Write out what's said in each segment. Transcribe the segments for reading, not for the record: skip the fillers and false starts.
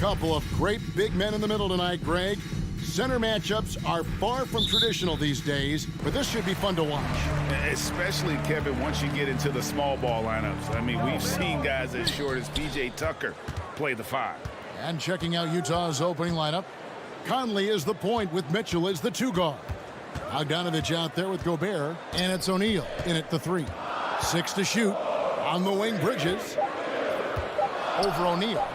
couple of great big men in the middle tonight, Greg. Center matchups are far from traditional these days, but this should be fun to watch. Especially, Kevin, once you get into the small ball lineups. I mean, we've seen guys as short as P.J. Tucker play the 5. And checking out Utah's opening lineup, Conley is the point with Mitchell as the 2 guard. Bogdanovich out there with Gobert, and it's O'Neal in at the 3. 6 to shoot. On the wing, Bridges. Over O'Neal.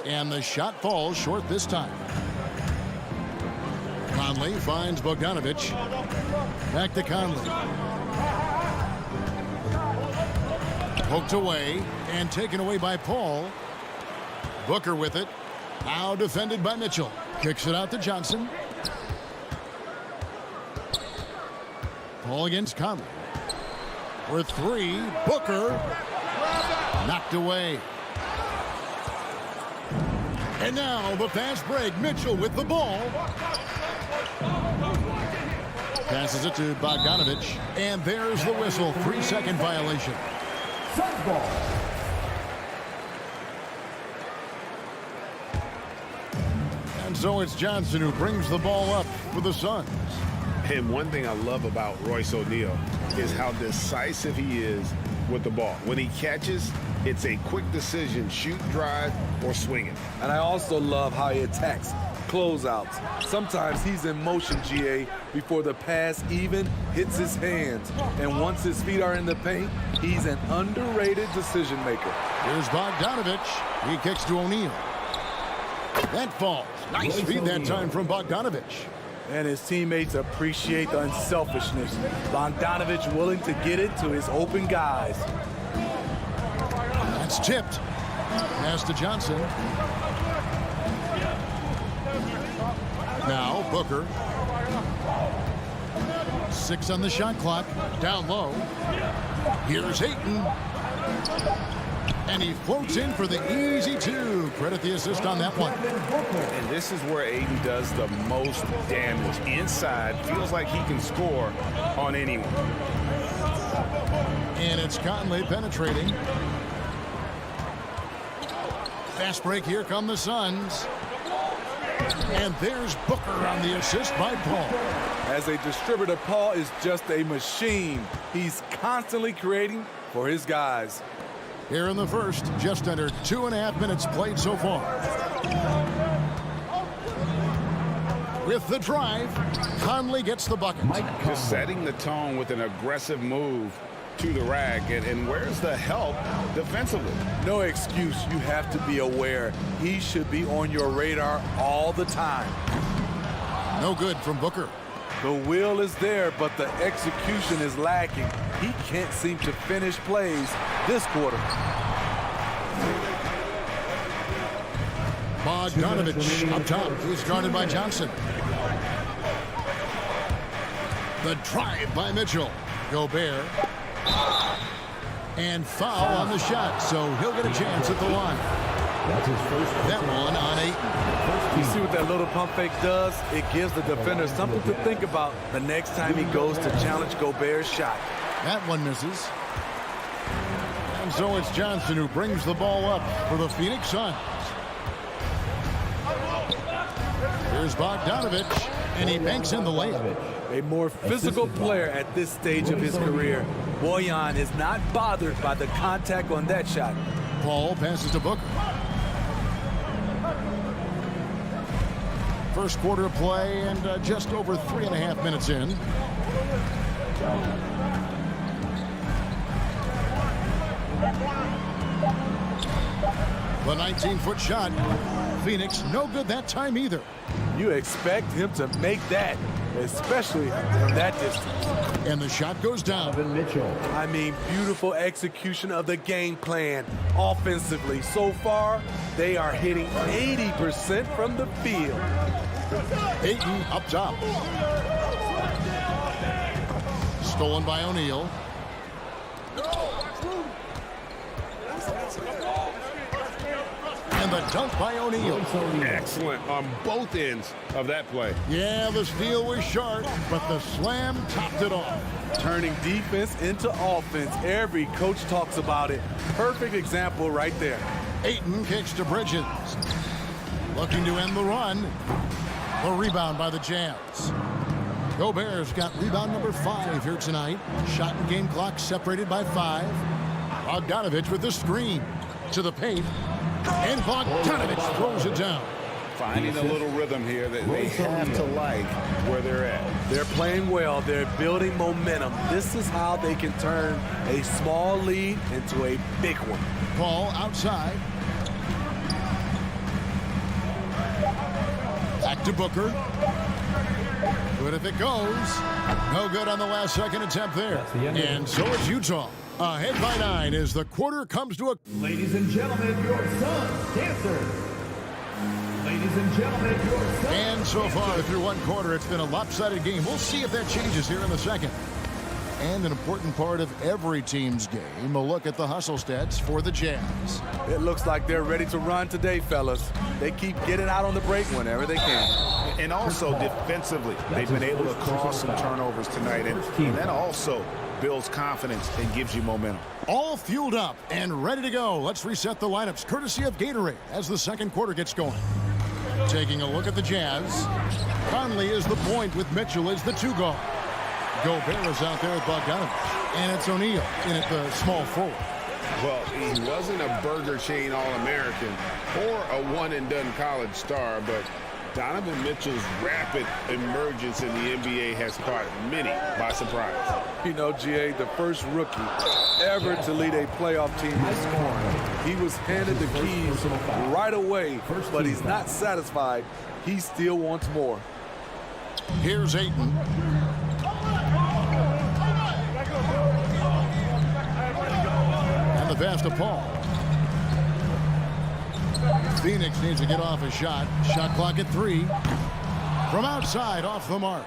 And the shot falls short this time. Conley finds Bogdanovich. Back to Conley. Poked away and taken away by Paul. Booker with it. Now defended by Mitchell. Kicks it out to Johnson. Paul against Conley. For 3, Booker. Knocked away. And now the fast break. Mitchell with the ball. Passes it to Bogdanovich. And there's the whistle. 3-second violation. Ball. And so it's Johnson who brings the ball up for the Suns. And one thing I love about Royce O'Neal is how decisive he is with the ball. When he catches, it's a quick decision, shoot, drive, or swing it. And I also love how he attacks closeouts. Sometimes he's in motion, GA, before the pass even hits his hands. And once his feet are in the paint, he's an underrated decision maker. Here's Bogdanovich. He kicks to O'Neal. That falls. Nice feed that time from Bogdanovich. And his teammates appreciate the unselfishness. Bogdanovich willing to get it to his open guys. That's tipped. Pass to Johnson. Now Booker. 6 on the shot clock. Down low. Here's Ayton. And he floats in for the easy 2. Credit the assist on that one. And this is where Ayton does the most damage. Inside, feels like he can score on anyone. And it's Conley penetrating. Fast break, here come the Suns. And there's Booker on the assist by Paul. As a distributor, Paul is just a machine. He's constantly creating for his guys. Here in the first, just under 2.5 minutes played so far. With the drive, Conley gets the bucket. Just setting the tone with an aggressive move to the rack. And where's the help defensively? No excuse. You have to be aware. He should be on your radar all the time. No good from Booker. The will is there, but the execution is lacking. He can't seem to finish plays this quarter. Bogdanovich up top. He's guarded by Johnson. The drive by Mitchell. Gobert. And foul on the shot, so he'll get a chance at the line. That's his first. That one on Ayton. You see what that little pump fake does? It gives the defender something to think about the next time he goes to challenge Gobert's shot. That one misses. And so it's Johnson who brings the ball up for the Phoenix Suns. Here's Bogdanovich, and he banks in the layup. A more physical player at this stage of his career. Bojan is not bothered by the contact on that shot. Paul passes to Booker. First quarter of play and just over 3.5 minutes in. The 19-foot shot. Phoenix, no good that time either. You expect him to make that, especially from that distance. And the shot goes down. Mitchell. I mean, beautiful execution of the game plan offensively. So far, they are hitting 80% from the field. Ayton up top. Stolen by O'Neal. And the dunk by O'Neal. Excellent on both ends of that play. Yeah, the steal was sharp, but the slam topped it off. Turning defense into offense. Every coach talks about it. Perfect example right there. Ayton kicks to Bridges. Looking to end the run. The rebound by the Jazz. Gobert's got rebound number 5 here tonight. Shot and game clock separated by 5. Bogdanovich with the screen to the paint. And Bogdanovich throws it down. Finding a little rhythm here that they have to like where they're at. They're playing well. They're building momentum. This is how they can turn a small lead into a big one. Ball outside. Back to Booker. Good if it goes. No good on the last second attempt there. And so is Utah. Ahead by 9 as the quarter comes to a... Ladies and gentlemen, your son's dancer. Ladies and gentlemen, your son's And so far through one quarter, it's been a lopsided game. We'll see if that changes here in the second. And an important part of every team's game, a look at the hustle stats for the Jazz. It looks like they're ready to run today, fellas. They keep getting out on the break whenever they can. And also defensively, they've been able to cause some turnovers tonight. And that also builds confidence and gives you momentum. All fueled up and ready to go. Let's reset the lineups courtesy of Gatorade as the second quarter gets going. Taking a look at the Jazz. Conley is the point with Mitchell as the 2 guard. Gobert is out there with Bogdanovich. And it's O'Neal in at the small forward. Well, he wasn't a burger chain All-American or a one-and-done college star, but Donovan Mitchell's rapid emergence in the NBA has caught many by surprise. You know, GA, the first rookie ever to lead a playoff team in scoring. He was handed the keys right away, but he's not satisfied. He still wants more. Here's Ayton. And the pass to Paul. Phoenix needs to get off a shot. Shot clock at 3. From outside, off the mark.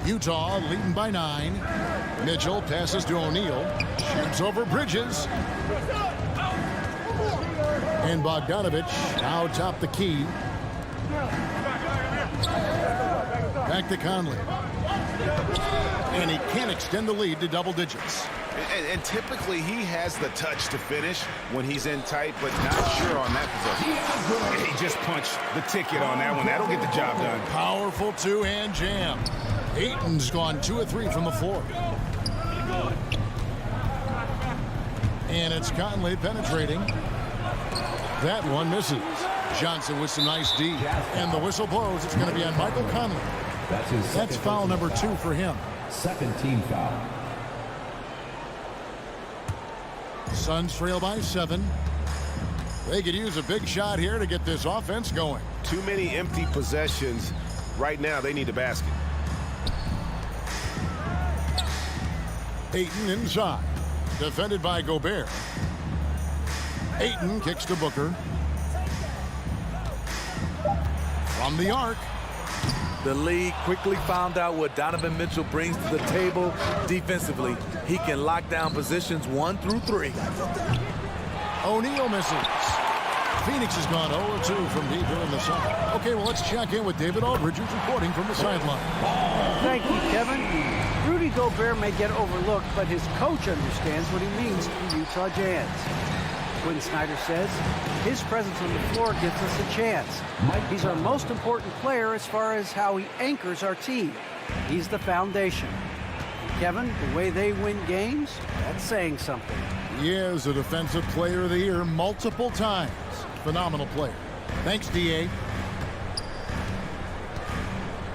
Utah leading by 9. Mitchell passes to O'Neal. Shoots over Bridges. And Bogdanovich now top the key. Back to Conley. And he can't extend the lead to double digits. And typically he has the touch to finish when he's in tight, but not sure on that possession. He just punched the ticket on that one. That'll get the job done. Powerful two-hand jam. Ayton's gone 2 of 3 from the floor. And it's Conley penetrating. That one misses. Johnson with some nice D. And the whistle blows. It's going to be on Michael Conley. That's foul number 2 for him. second team foul. Suns trail by 7. They could use a big shot here to get this offense going. Too many empty possessions. Right now, they need a basket. Ayton inside. Defended by Gobert. Ayton kicks to Booker. From the arc. The league quickly found out what Donovan Mitchell brings to the table defensively. He can lock down positions 1 through 3. O'Neal misses. Phoenix has gone 0-2 from deep here in the second. Okay, well, let's check in with David Aldridge, who's reporting from the sideline. Thank you, Kevin. Rudy Gobert may get overlooked, but his coach understands what he means to the Utah Jazz. Quinn Snyder says his presence on the floor gives us a chance. He's our most important player as far as how he anchors our team. He's the foundation. Kevin, the way they win games, that's saying something. He is a defensive player of the year multiple times. Phenomenal player. Thanks, D.A.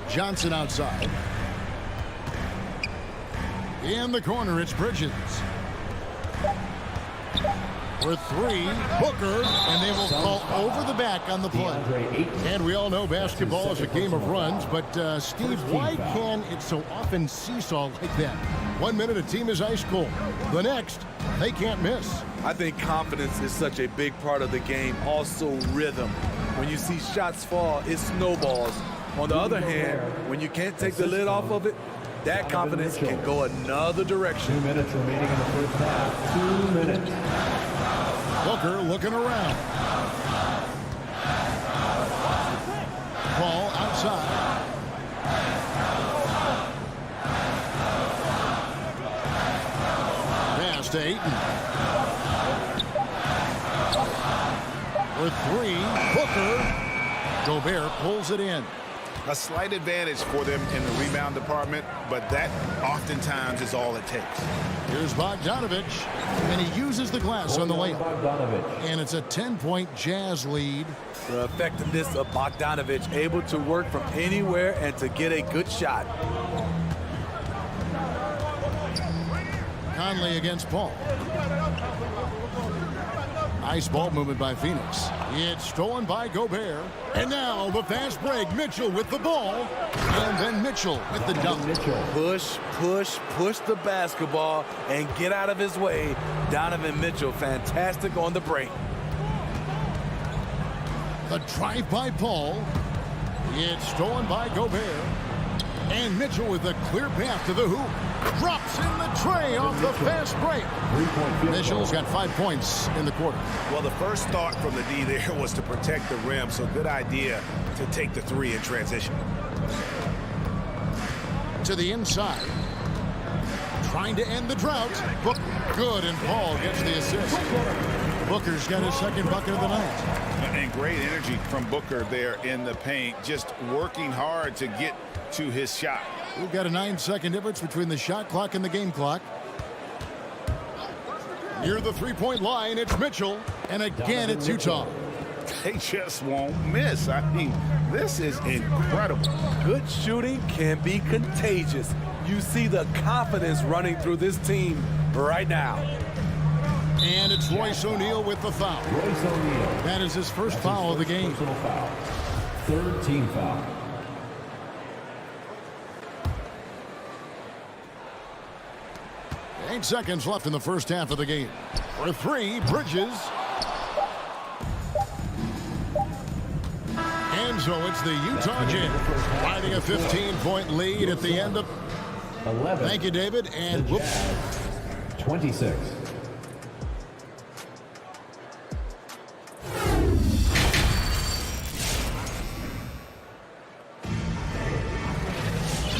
Johnson outside. In the corner, it's Bridges. For 3, Booker, and they will call over the back on the play. And we all know basketball is a game of runs, but Steve, why can it so often seesaw like that? 1 minute a team is ice cold. The next, they can't miss. I think confidence is such a big part of the game. Also rhythm. When you see shots fall, it snowballs. On the other hand, when you can't take the lid off of it, that confidence can go another direction. 2 minutes remaining in the first half. 2 minutes. Booker looking around. Ball outside. Pass to Ayton. For 3, Booker. Gobert pulls it in. A slight advantage for them in the rebound department, but that oftentimes is all it takes. Here's Bogdanovich, and he uses the glass on the layup. And it's a 10-point Jazz lead. The effectiveness of Bogdanovich, able to work from anywhere and to get a good shot. Conley against Paul. Nice ball movement by Phoenix. It's stolen by Gobert. And now the fast break. Mitchell with the ball. And then Mitchell with the dunk. Push, push, push the basketball and get out of his way. Donovan Mitchell, fantastic on the break. The drive by Paul. It's stolen by Gobert. And Mitchell with a clear path to the hoop. Drops in the tray off the fast break. Mitchell's got 5 points in the quarter. Well, the first thought from the D there was to protect the rim, so good idea to take the three in transition. To the inside. Trying to end the drought. Booker good, and Paul gets the assist. Booker's got his second bucket of the night. And great energy from Booker there in the paint, just working hard to get to his shot. We've got a 9-second difference between the shot clock and the game clock. Near the three-point line, it's Mitchell. And again, it's Utah. They just won't miss. I mean, this is incredible. Good shooting can be contagious. You see the confidence running through this team right now. And it's Royce O'Neal with the foul. Royce O'Neal. That is his first foul of the game. Personal foul. Third team foul. Eight seconds left in the first half of the game. For three, Bridges. And so it's the Utah Jazz riding a 15-point lead at the end of... 11. Thank you, David. And whoops. 26.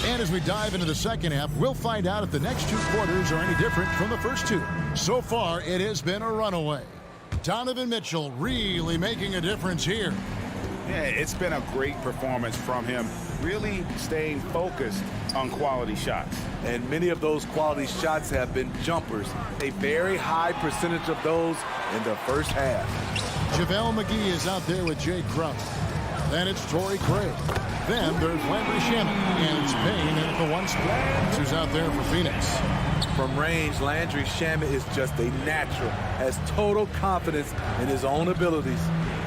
And as we dive into the second half, we'll find out if the next two quarters are any different from the first two. So far, it has been a runaway. Donovan Mitchell really making a difference here. Yeah, it's been a great performance from him, really staying focused on quality shots. And many of those quality shots have been jumpers. A very high percentage of those in the first half. JaVale McGee is out there with Jay Crowder. Then it's Torrey Craig. Then there's Landry Shamet. And it's Payne in at the one spot. Who's out there for Phoenix. From range, Landry Shamet is just a natural, has total confidence in his own abilities.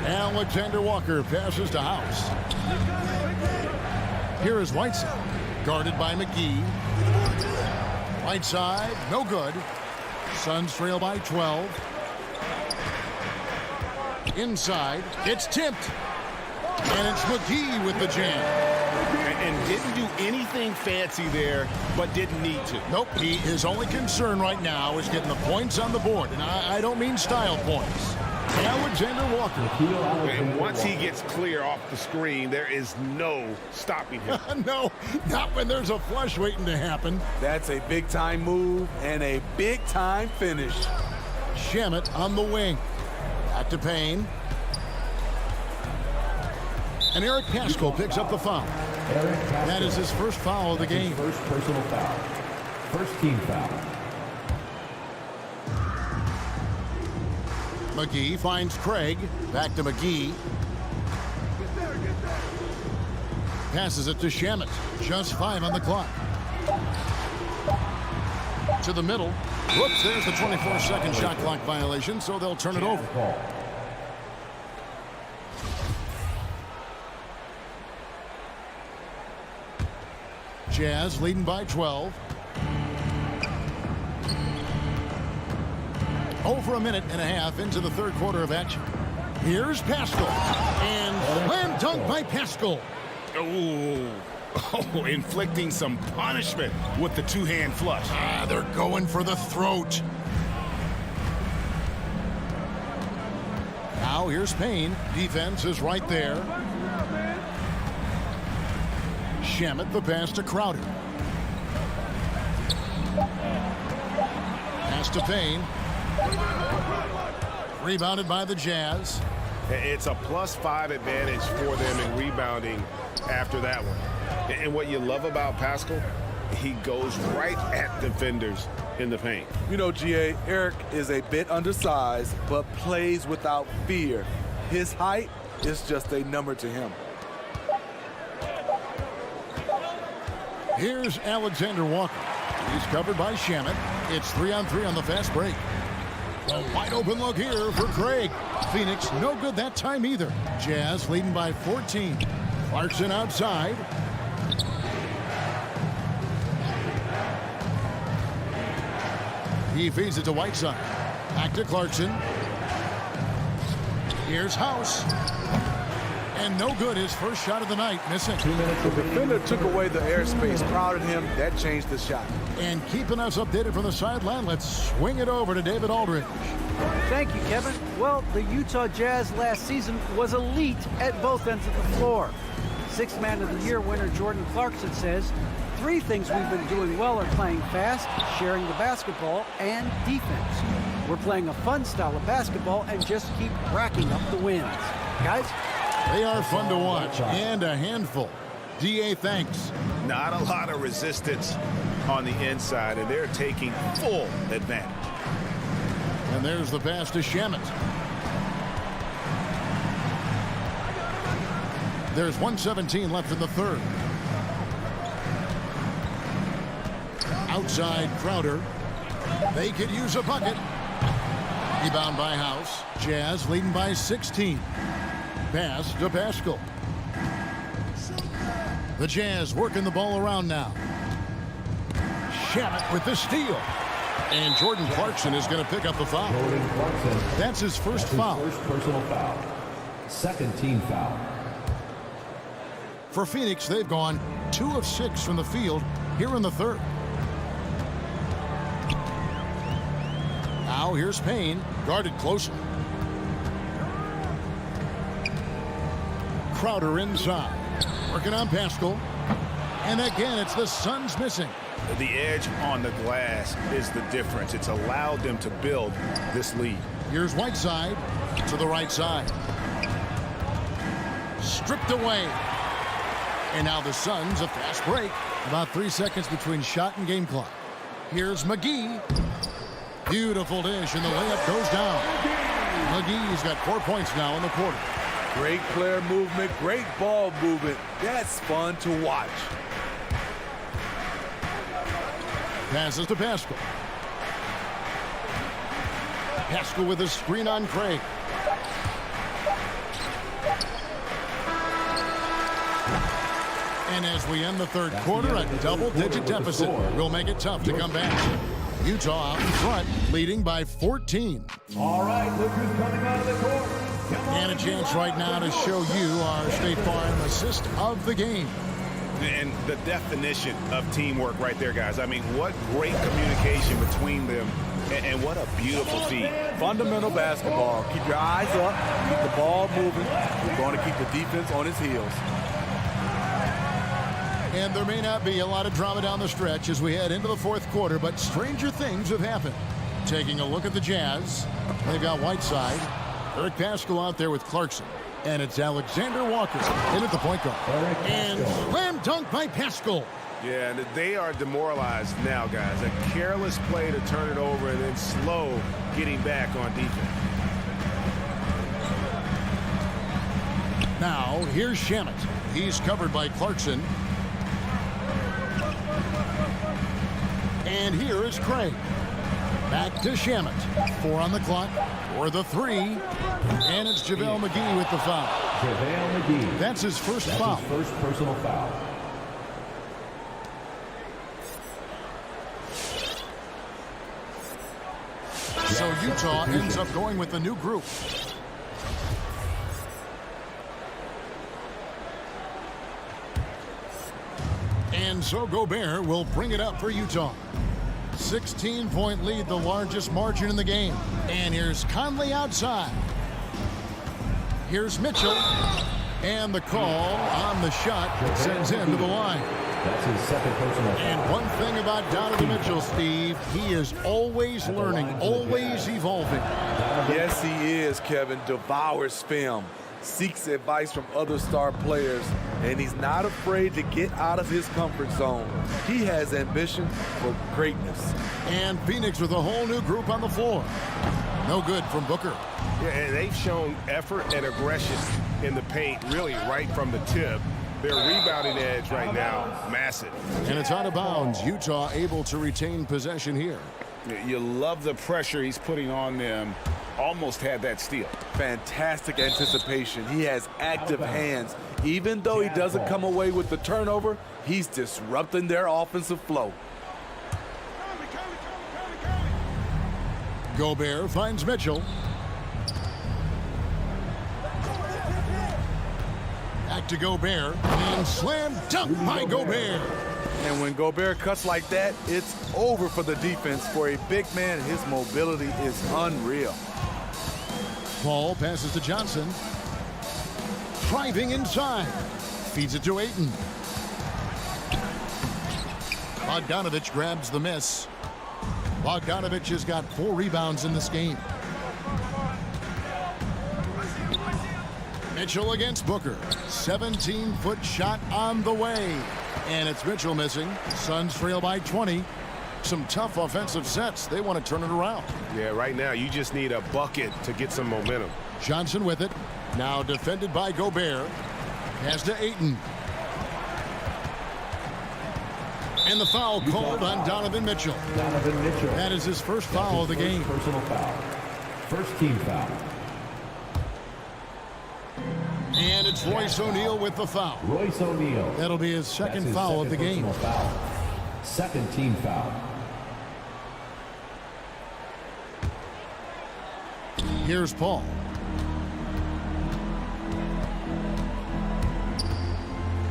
Alexander Walker passes to House. Here is Whiteside, guarded by McGee. Whiteside, no good. Suns trail by 12. Inside, it's tipped. And it's McGee with the jam. And didn't do anything fancy there, but didn't need to. Nope, his only concern right now is getting the points on the board. And I don't mean style points. Alexander Walker. And once he gets clear off the screen, there is no stopping him. No, not when there's a flush waiting to happen. That's a big-time move and a big-time finish. Shamet on the wing. Back to Payne. And Eric Paschall picks up the foul. That is his first foul of the game. First personal foul. First team foul. McGee finds Craig. Back to McGee. Passes it to Shamet. Just 5 on the clock. To the middle. Whoops, there's the 24-second shot clock violation, so they'll turn it over. Jazz leading by 12. Over a minute and a half into the third quarter of action. Here's Paschall. And slam dunk by Paschall. Oh, inflicting some punishment with the two-hand flush. They're going for the throat. Now here's Payne. Defense is right there. Shamet, the pass to Crowder. Pass to Payne. Rebounded by the Jazz. It's a +5 advantage for them in rebounding after that one. And what you love about Pascal, he goes right at defenders in the paint. You know, GA, Eric is a bit undersized, but plays without fear. His height is just a number to him. Here's Alexander Walker. He's covered by Shamet. It's 3-on-3 on the fast break. A wide open look here for Craig. Phoenix no good that time either. Jazz leading by 14. Clarkson outside. He feeds it to Whiteside. Back to Clarkson. Here's House. And no good, his first shot of the night, missing. 2 minutes The remaining. defender took away the airspace, crowded him. That changed the shot. And keeping us updated from the sideline, let's swing it over to David Aldridge. Thank you, Kevin. Well, the Utah Jazz last season was elite at both ends of the floor. Sixth Man of the Year winner Jordan Clarkson says, 3 things we've been doing well are playing fast, sharing the basketball, and defense. We're playing a fun style of basketball and just keep racking up the wins. Guys? They are fun to watch and a handful. DA, thanks. Not a lot of resistance on the inside, and they're taking full advantage. And there's the pass to Shamet. There's 1:17 left in the third. Outside Crowder. They could use a bucket. Rebound by House. Jazz leading by 16. Pass to Pascal. The Jazz working the ball around now. Shamet with the steal. And Jordan Clarkson is going to pick up the foul. Jordan Clarkson. That's his first That's his foul. first personal foul. Second team foul. For Phoenix, they've gone 2 of 6 from the field here in the third. Now here's Payne, guarded closely. Crowder inside, working on Pascal. And again, it's the Suns missing. The edge on the glass is the difference. It's allowed them to build this lead. Here's Whiteside to the right side. Stripped away. And now the Suns, a fast break. About 3 seconds between shot and game clock. Here's McGee. Beautiful dish, and the layup goes down. McGee's got 4 points now in the quarter. Great player movement, great ball movement. That's fun to watch. Passes to Pascal. Pascal with a screen on Craig. And as we end the third quarter, a double-digit deficit will make it tough to come back. Utah out in front, leading by 14. All right, look who's coming out of the court. Come on, And a chance right now to show you our State Farm assist of the game. And the definition of teamwork right there, guys. I mean, what great communication between them, and what a beautiful feed. Fundamental basketball. Keep your eyes up, keep the ball moving. We're going to keep the defense on its heels. And there may not be a lot of drama down the stretch as we head into the fourth quarter, but stranger things have happened. Taking a look at the Jazz, they've got Whiteside, Eric Pascal out there with Clarkson, and it's Alexander Walker in at the point guard. And slam dunk by Pascal. Yeah, and they are demoralized now, guys. A careless play to turn it over and then slow getting back on defense. Now, here's Shamet. He's covered by Clarkson. And here is Craig. Back to Shamet. 4 on the clock for the 3. And it's JaVale McGee with the foul. JaVale McGee. That's his first foul. His first personal foul. So Utah ends up going with the new group. And so Gobert will bring it up for Utah. 16-point lead, the largest margin in the game. And here's Conley outside. Here's Mitchell. And the call on the shot sends him to the line. That's his second personal foul. And one thing about Donovan Mitchell, Steve, he is always learning, always evolving. Yes, he is, Kevin. Devours film, seeks advice from other star players, and he's not afraid to get out of his comfort zone. He has ambition for greatness. And Phoenix with a whole new group on the floor. No good from Booker. Yeah, and they've shown effort and aggression in the paint really right from the tip. Their rebounding edge right now, massive. And it's out of bounds. Utah able to retain possession here. You love the pressure he's putting on them. Almost had that steal. Fantastic anticipation. He has active hands. Even though he doesn't come away with the turnover, he's disrupting their offensive flow. Gobert finds Mitchell. Back to Gobert. And slam dunk by Gobert. And when Gobert cuts like that, it's over for the defense. For a big man, his mobility is unreal. Paul passes to Johnson. Driving inside. Feeds it to Ayton. Bogdanovich grabs the miss. Bogdanovich has got 4 rebounds in this game. Mitchell against Booker. 17-foot shot on the way. And it's Mitchell missing. Suns trail by 20. Some tough offensive sets. They want to turn it around. Yeah, right now you just need a bucket to get some momentum. Johnson with it. Now defended by Gobert. Pass to Ayton. And the foul called on Donovan Mitchell. Donovan Mitchell. That is his first foul of the game. Personal foul. First team foul. And it's Royce O'Neal with the foul. Royce O'Neal. That'll be his second foul of the game. Foul. Second team foul. Here's Paul.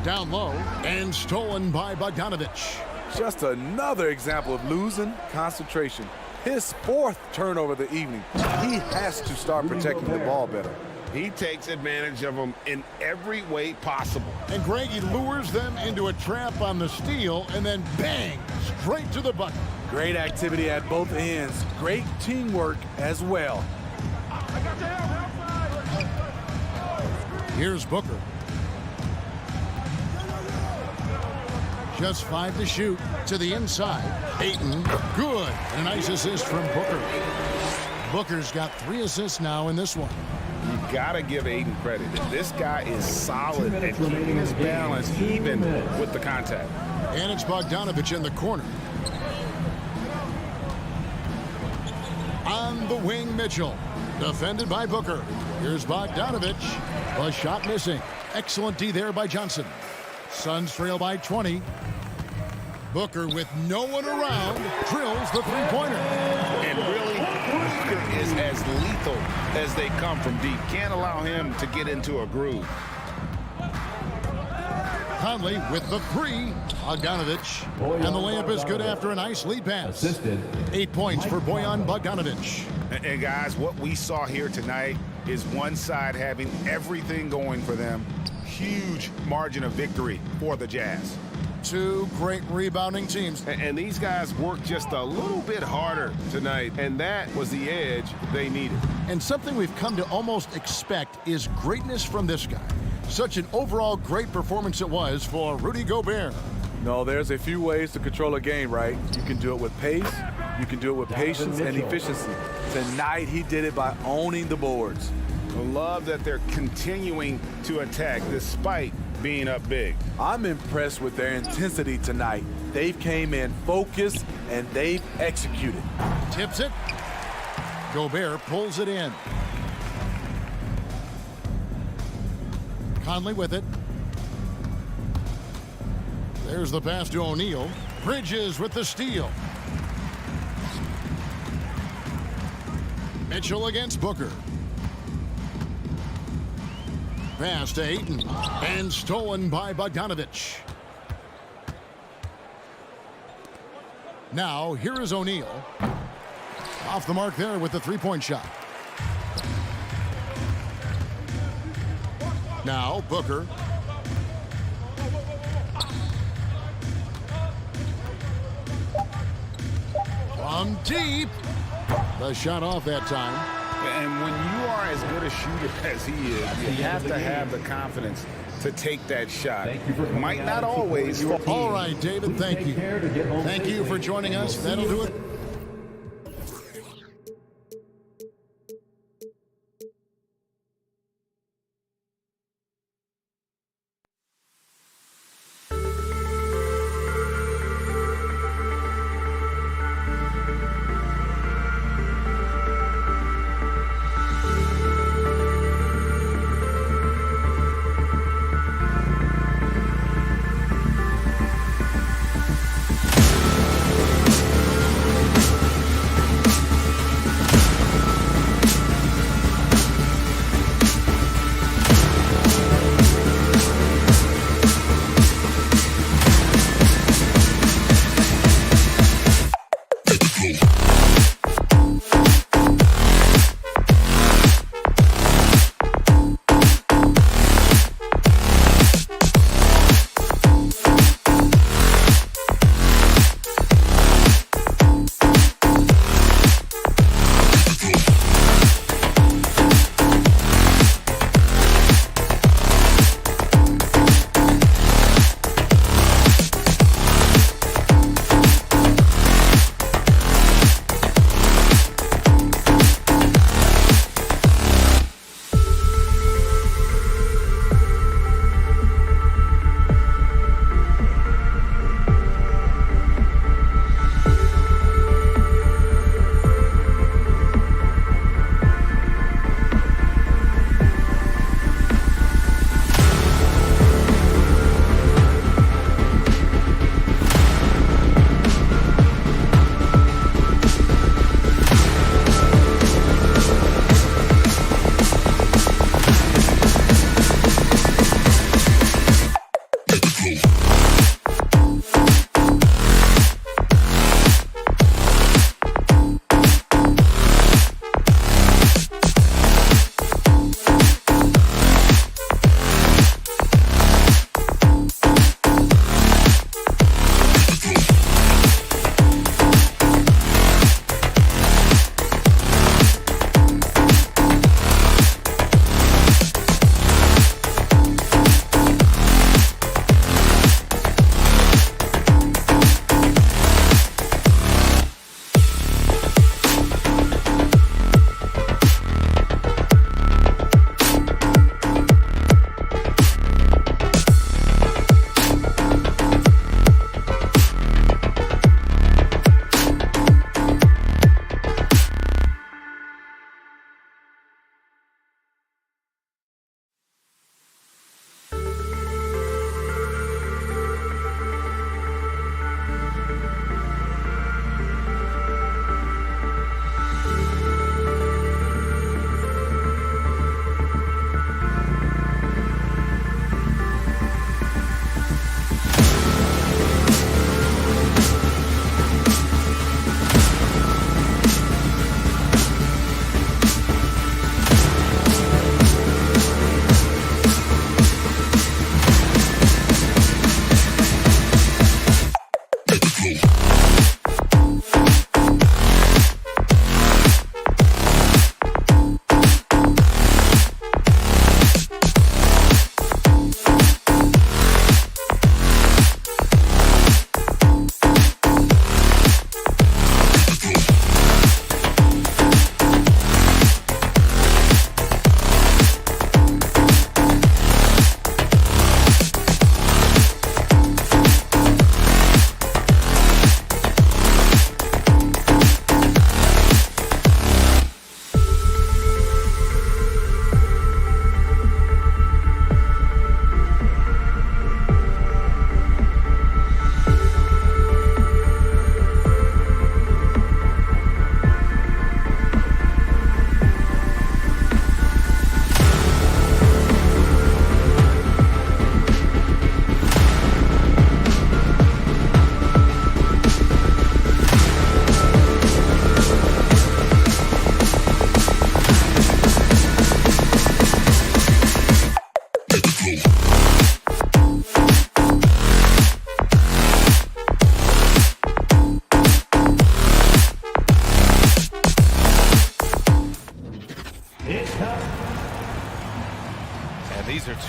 Down low and stolen by Bogdanovich. Just another example of losing concentration. His 4th turnover of the evening. He has to start protecting the ball better. He takes advantage of them in every way possible. And Greg, he lures them into a trap on the steal and then bang, straight to the bucket. Great activity at both ends. Great teamwork as well. Here's Booker. Just 5 to shoot. To the inside. Ayton. Good. And a nice assist from Booker. Booker's got 3 assists now in this one. You gotta give Ayton credit. This guy is solid at keeping his balance even with the contact. And it's Bogdanovich in the corner. On the wing, Mitchell. Defended by Booker. Here's Bogdanovich. A shot missing. Excellent D there by Johnson. Suns trail by 20. Booker with no one around drills the three-pointer. And really, Booker is as lethal as they come from deep. Can't allow him to get into a groove. Conley with the 3. Bogdanovich. And the layup is good after a nice lead pass. Assisted. 8 points for Bojan Bogdanovich. And guys, what we saw here tonight is one side having everything going for them. Huge margin of victory for the Jazz. 2 great rebounding teams. And these guys worked just a little bit harder tonight, and that was the edge they needed. And something we've come to almost expect is greatness from this guy. Such an overall great performance it was for Rudy Gobert. No, there's a few ways to control a game, right? You can do it with pace, you can do it with patience and efficiency. Tonight, he did it by owning the boards. I love that they're continuing to attack despite being up big. I'm impressed with their intensity tonight. They've came in focused and they've executed. Tips it. Gobert pulls it in. Conley with it. There's the pass to O'Neal. Bridges with the steal. Mitchell against Booker. Pass to Ayton. And stolen by Bogdanovich. Now, here is O'Neal. Off the mark there with the three-point shot. Now, Booker. from deep. The shot off that time. And when you are as good a shooter as he is, you have to have the confidence to take that shot. Might not always. All right, David, thank you. Thank you for joining us. That'll do it.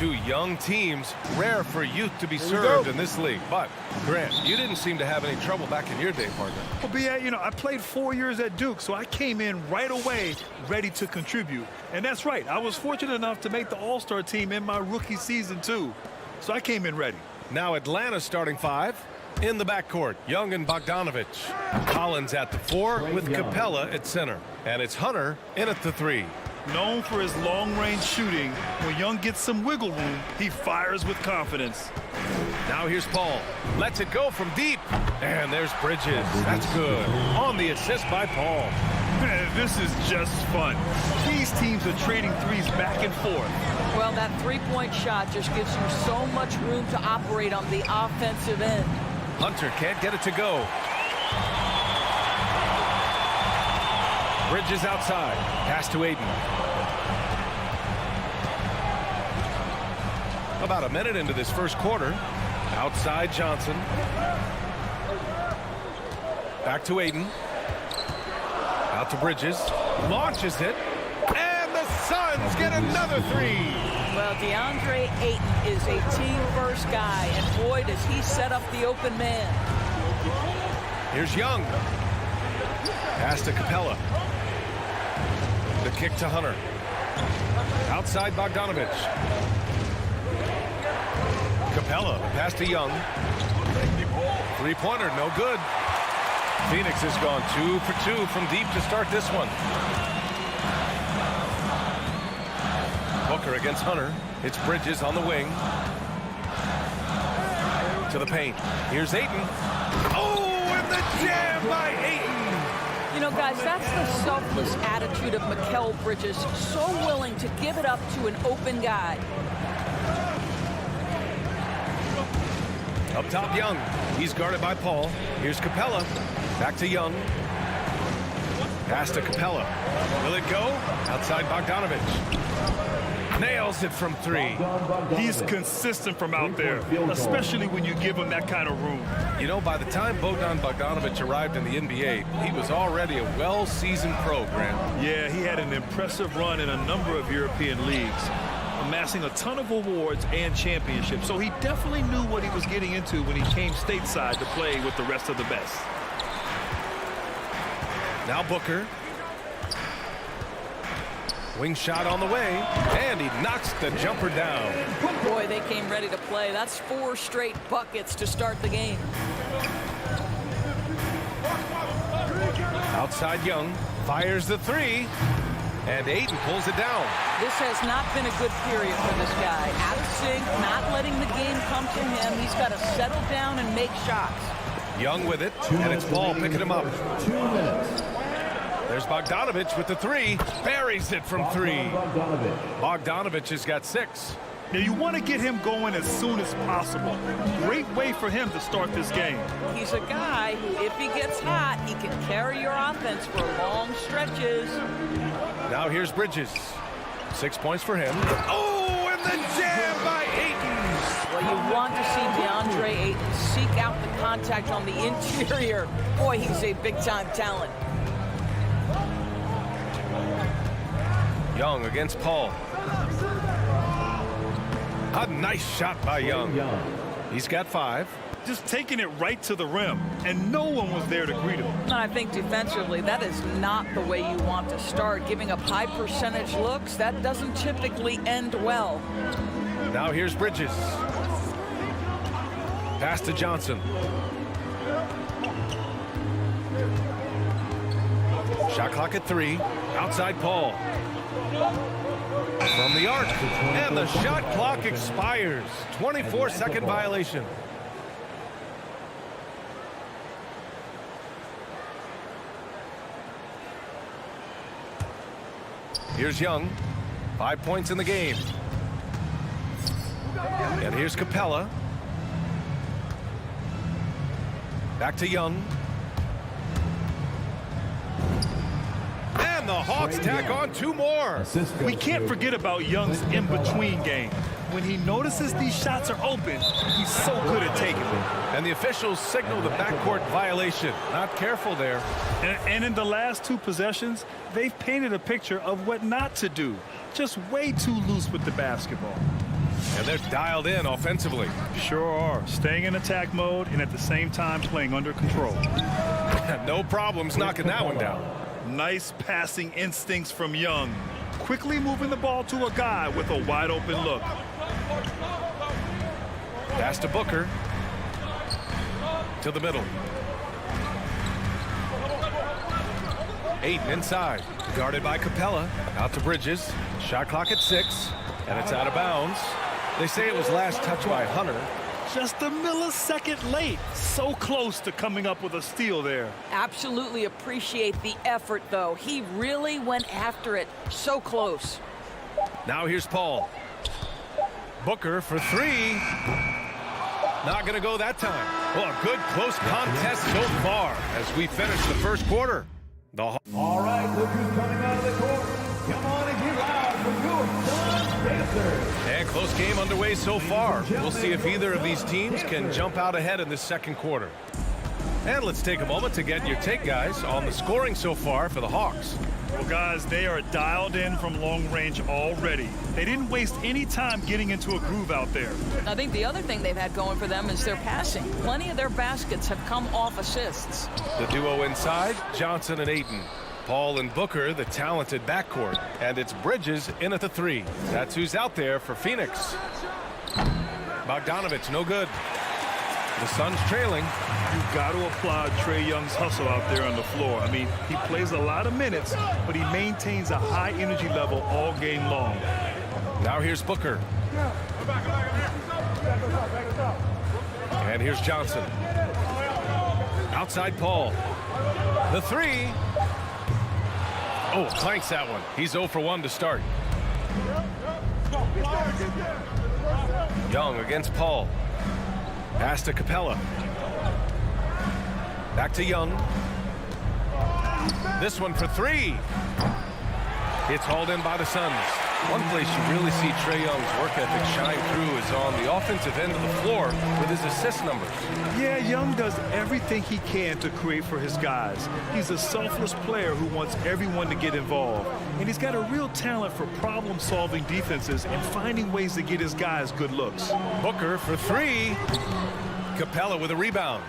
two young teams. Rare for youth to be served in this league. But, Grant, you didn't seem to have any trouble back in your day, partner. Well, B.A., you know, I played 4 years at Duke, so I came in right away ready to contribute. And that's right. I was fortunate enough to make the All-Star team in my rookie season, too. So I came in ready. Now Atlanta's starting five. In the backcourt, Young and Bogdanovich. Collins at the 4 with Capella at center. And it's Hunter in at the 3. Known for his long-range shooting, when Young gets some wiggle room, he fires with confidence. Now here's Paul. Lets it go from deep. And there's Bridges. That's good. On the assist by Paul. Man, this is just fun. These teams are trading threes back and forth. Well, that three-point shot just gives you so much room to operate on the offensive end. Hunter can't get it to go. Bridges outside. Pass to Aiden. About a minute into this first quarter. Outside Johnson. Back to Aiden. Out to Bridges. Launches it. And the Suns get another 3. Well, DeAndre Ayton is a team-first guy, and boy, does he set up the open man. Here's Young. Pass to Capella. The kick to Hunter. Outside Bogdanovich. Capella, pass to Young. Three-pointer, no good. Phoenix has gone 2 for 2 from deep to start this one. Booker against Hunter. It's Bridges on the wing. To the paint. Here's Ayton. Oh, and the jam by Ayton. You know, guys, that's the selfless attitude of Mikal Bridges. So willing to give it up to an open guy. Up top, Young. He's guarded by Paul. Here's Capella. Back to Young. Pass to Capella. Will it go? Outside Bogdanovich. Nails it from 3. He's consistent from out there, especially when you give him that kind of room. You know, by the time Bogdanovich arrived in the NBA, he was already a well-seasoned pro, Grant. Yeah, he had an impressive run in a number of European leagues, amassing a ton of awards and championships. So he definitely knew what he was getting into when he came stateside to play with the rest of the best. Now Booker. Wing shot on the way, and he knocks the jumper down. Boy, they came ready to play. That's 4 straight buckets to start the game. Outside Young, fires the 3, and Ayton pulls it down. This has not been a good period for this guy. Out of sync, not letting the game come to him. He's got to settle down and make shots. Young with it, and it's Paul picking him up. 2 minutes. There's Bogdanovich with the 3. Buries it from 3. Bogdanovich has got 6. Now, you want to get him going as soon as possible. Great way for him to start this game. He's a guy who, if he gets hot, he can carry your offense for long stretches. Now here's Bridges. 6 points for him. Oh, and the jam by Ayton. Well, you want to see DeAndre Ayton seek out the contact on the interior. Boy, he's a big-time talent. Young against Paul. A nice shot by Young. He's got 5. Just taking it right to the rim, and no one was there to greet him. And I think defensively, that is not the way you want to start. Giving up high percentage looks, that doesn't typically end well. Now here's Bridges. Pass to Johnson. Shot clock at 3. Outside Paul. From the arc. And the shot clock expires. 24-second violation. Here's Young. 5 points in the game. And here's Capella. Back to Young. And the Hawks tack on 2 more. We can't forget about Young's in-between game. When he notices these shots are open, he's so good at taking them. And the officials signal the backcourt violation. Not careful there. And in the last 2 possessions, they've painted a picture of what not to do. Just way too loose with the basketball. And they're dialed in offensively. Sure are. Staying in attack mode and at the same time playing under control. No problems knocking that one down. Nice passing instincts from Young. Quickly moving the ball to a guy with a wide open look. Pass to Booker. To the middle. Ayton inside. Guarded by Capella. Out to Bridges. Shot clock at 6. And it's out of bounds. They say it was last touched by Hunter. Just a millisecond late. So close to coming up with a steal there. Absolutely appreciate the effort, though. He really went after it. So close. Now here's Paul. Booker for 3. Not going to go that time. Well, a good close contest so far as we finish the first quarter. All right, look who's coming out of the court. Come on and get loud for your Suns dancers. And close game underway so far. We'll see if either of these teams can jump out ahead in this second quarter. And let's take a moment to get your take, guys, on the scoring so far for the Hawks. Well, guys, they are dialed in from long range already. They didn't waste any time getting into a groove out there. I think the other thing they've had going for them is their passing. Plenty of their baskets have come off assists. The duo inside, Johnson and Ayton. Paul and Booker, the talented backcourt. And it's Bridges in at the 3. That's who's out there for Phoenix. Bogdanovich, no good. The Suns trailing. You've got to applaud Trae Young's hustle out there on the floor. I mean, he plays a lot of minutes, but he maintains a high energy level all game long. Now here's Booker. And here's Johnson. Outside Paul. The 3. Oh, clanks that one. He's 0 for 1 to start. Young against Paul. Pass to Capella. Back to Young. This one for 3. It's hauled in by the Suns. One place you really see Trae Young's work ethic shine through is on the offensive end of the floor with his assist numbers. Yeah, Young does everything he can to create for his guys. He's a selfless player who wants everyone to get involved. And he's got a real talent for problem-solving defenses and finding ways to get his guys good looks. Booker for 3. Capella with a rebound.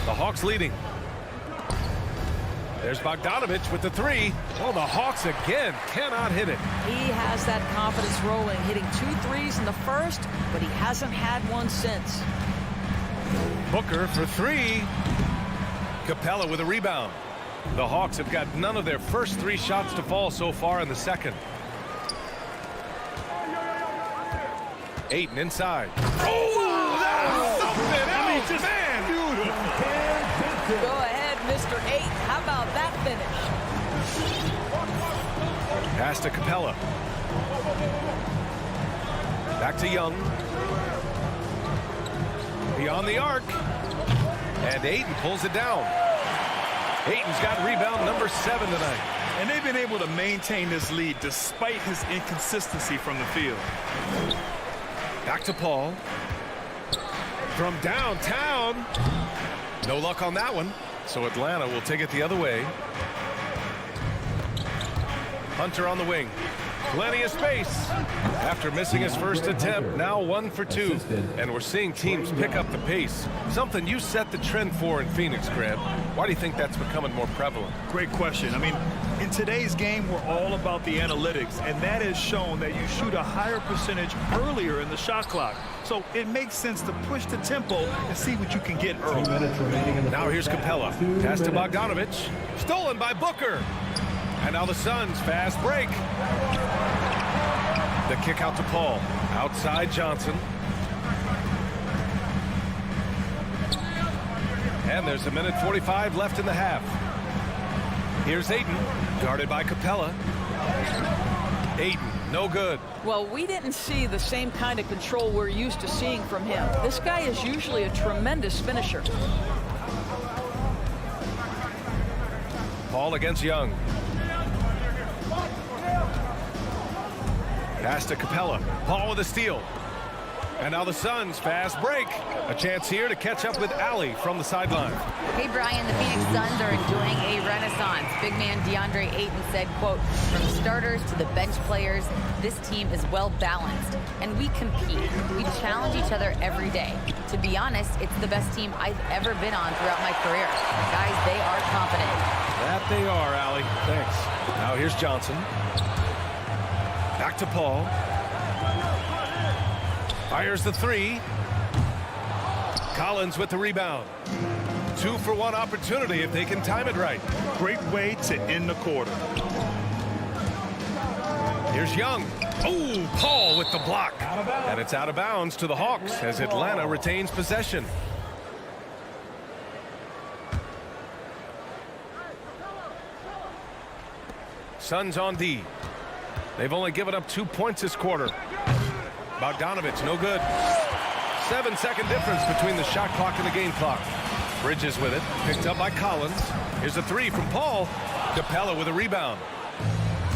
The Hawks leading. There's Bogdanovich with the 3. Oh, the Hawks again cannot hit it. He has that confidence rolling, hitting 2 threes in the first, but he hasn't had one since. Booker for 3. Capella with a rebound. The Hawks have got none of their first 3 shots to fall so far in the second. Ayton inside. Oh, that's something else, just man! Beautiful. Go ahead, Mr. 8. How about that finish? Pass to Capella. Back to Young. Beyond the arc. And Ayton pulls it down. Ayton's got rebound number 7 tonight. And they've been able to maintain this lead despite his inconsistency from the field. Back to Paul. From downtown. No luck on that one. So Atlanta will take it the other way. Hunter on the wing. Plenty of space. After missing his first attempt, now 1 for 2. And we're seeing teams pick up the pace. Something you set the trend for in Phoenix, Grant. Why do you think that's becoming more prevalent? Great question. I mean, in today's game, we're all about the analytics, and that has shown that you shoot a higher percentage earlier in the shot clock. So it makes sense to push the tempo and see what you can get early. Now here's Capella. Pass to Bogdanovich. Stolen by Booker. And now the Suns fast break. The kick out to Paul. Outside Johnson. And there's 1:45 left in the half. Here's Ayton, guarded by Capella. Ayton, no good. Well, we didn't see the same kind of control we're used to seeing from him. This guy is usually a tremendous finisher. Paul against Young. Pass to Capella. Paul with a steal. And now the Suns fast break. A chance here to catch up with Allie from the sideline. Hey, Brian, the Phoenix Suns are enjoying a run renaissance. Big man DeAndre Ayton said, quote, "From starters to the bench players, this team is well balanced, and we compete. We challenge each other every day. To be honest, it's the best team I've ever been on throughout my career. Guys, they are confident." That they are, Allie. Thanks. Now here's Johnson. Back to Paul. Fires the three. Collins with the rebound. 2-for-1 opportunity if they can time it right. Great way to end the quarter. Here's Young. Oh, Paul with the block. And it's out of bounds to the Hawks as Atlanta retains possession. Suns on D. They've only given up 2 points this quarter. Bogdanovich, no good. 7-second difference between the shot clock and the game clock. Bridges with it, picked up by Collins. Here's a three from Paul. Capella with a rebound.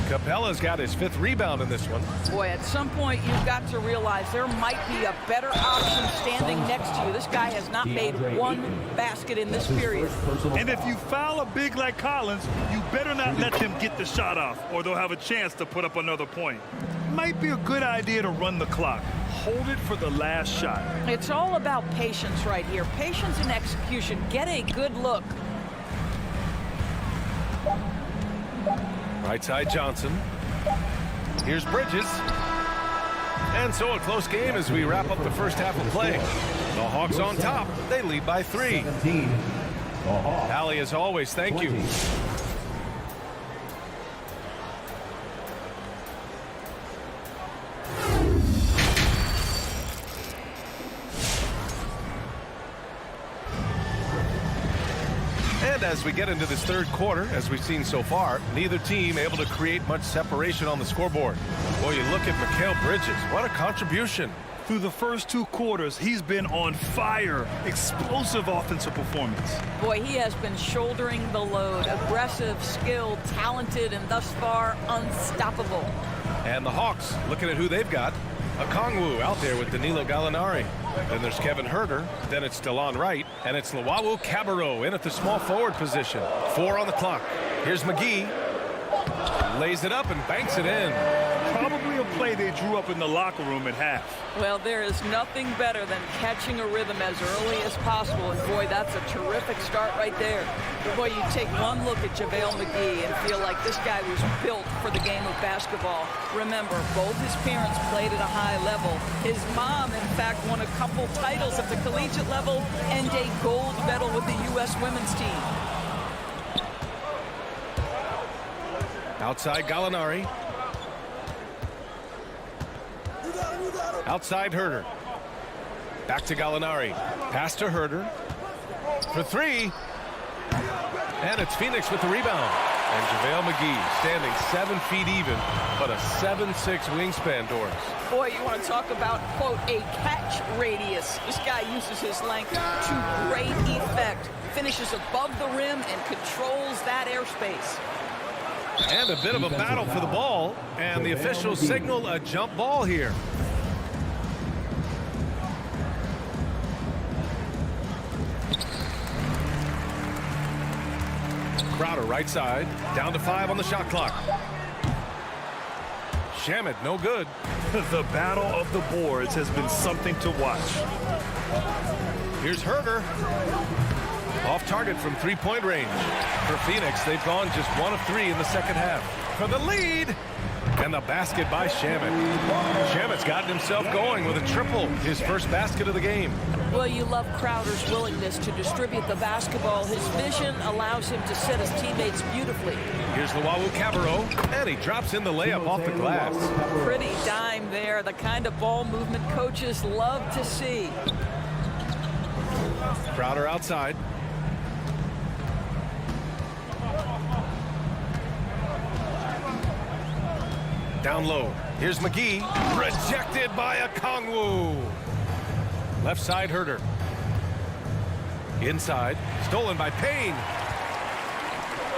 Capella's got his 5th rebound in this one. Boy, at some point you've got to realize there might be a better option standing next to you. This guy has not made one basket in this period. And if you foul a big like Collins, you better not let them get the shot off, or they'll have a chance to put up another point. Might be a good idea to run the clock. Hold it for the last shot. It's all about patience right here. Patience and execution. Get a good look. Right side Johnson. Here's Bridges. And so a close game as we wrap up the first half of play. The Hawks on top. They lead by 3. Allie, as always, thank you. And as we get into this third quarter, as we've seen so far, neither team able to create much separation on the scoreboard. Boy, you look at Mikal Bridges. What a contribution. Through the first 2 quarters, he's been on fire. Explosive offensive performance. Boy, he has been shouldering the load. Aggressive, skilled, talented, and thus far unstoppable. And the Hawks, looking at who they've got. Okongwu out there with Danilo Gallinari. Then there's Kevin Huerter. Then it's DeLon Wright. And it's Luwawu Cabarrot in at the small forward position. 4 on the clock. Here's McGee. Lays it up and banks it in. Probably a play they drew up in the locker room at half. Well, there is nothing better than catching a rhythm as early as possible. And boy, that's a terrific start right there. Boy, you take one look at JaVale McGee and feel like this guy was built for the game of basketball. Remember, both his parents played at a high level. His mom, in fact, won a couple titles at the collegiate level and a gold medal with the U.S. women's team. Outside Gallinari. Outside Huerter. Back to Gallinari. Pass to Huerter. For 3. And it's Phoenix with the rebound. And JaVale McGee standing 7 feet even, but a 7'6" wingspan, Doris. Boy, you want to talk about, quote, a catch radius. This guy uses his length to great effect. Finishes above the rim and controls that airspace. And a bit of a battle for the ball. And the officials signal a jump ball here. Crowder right side. Down to 5 on the shot clock. Shamet, no good. The battle of the boards has been something to watch. Here's Huerter. Off target from 3-point range. For Phoenix, they've gone just 1 of 3 in the second half. For the lead. And the basket by Shamet. Shamet's gotten himself going with a triple. His first basket of the game. Well, you love Crowder's willingness to distribute the basketball. His vision allows him to set his teammates beautifully. Here's Luwawu Cabarrot. And he drops in the layup off the glass. Pretty dime there. The kind of ball movement coaches love to see. Crowder outside. Down low. Here's McGee. Rejected by Okongwu. Left side Huerter. Inside. Stolen by Payne.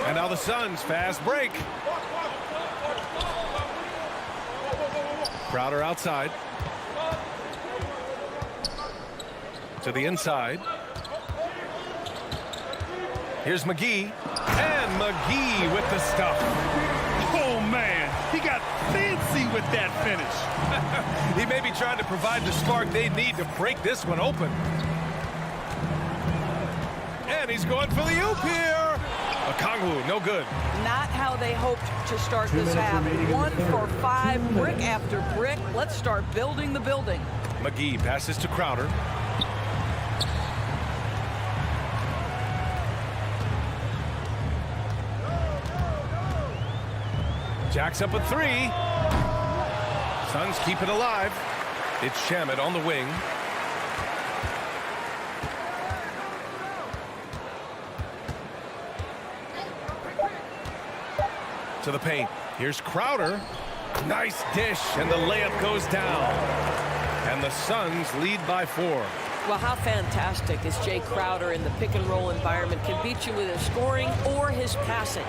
And now the Suns. Fast break. Crowder outside. To the inside. Here's McGee. And McGee the stuff. Oh, man, he got fancy with that finish. He may be trying to provide the spark they need to break this one open. And he's going for the oop here. Okongwu, no good. Not how they hoped to start this half. 1 for 5, brick after brick. Let's start building the building. McGee passes to Crowder. Jacks up a 3. Suns keep it alive. It's Shamet on the wing. To the paint. Here's Crowder. Nice dish, and the layup goes down. And the Suns lead by 4. Well, how fantastic is Jay Crowder in the pick-and-roll environment. Can beat you with his scoring or his passing.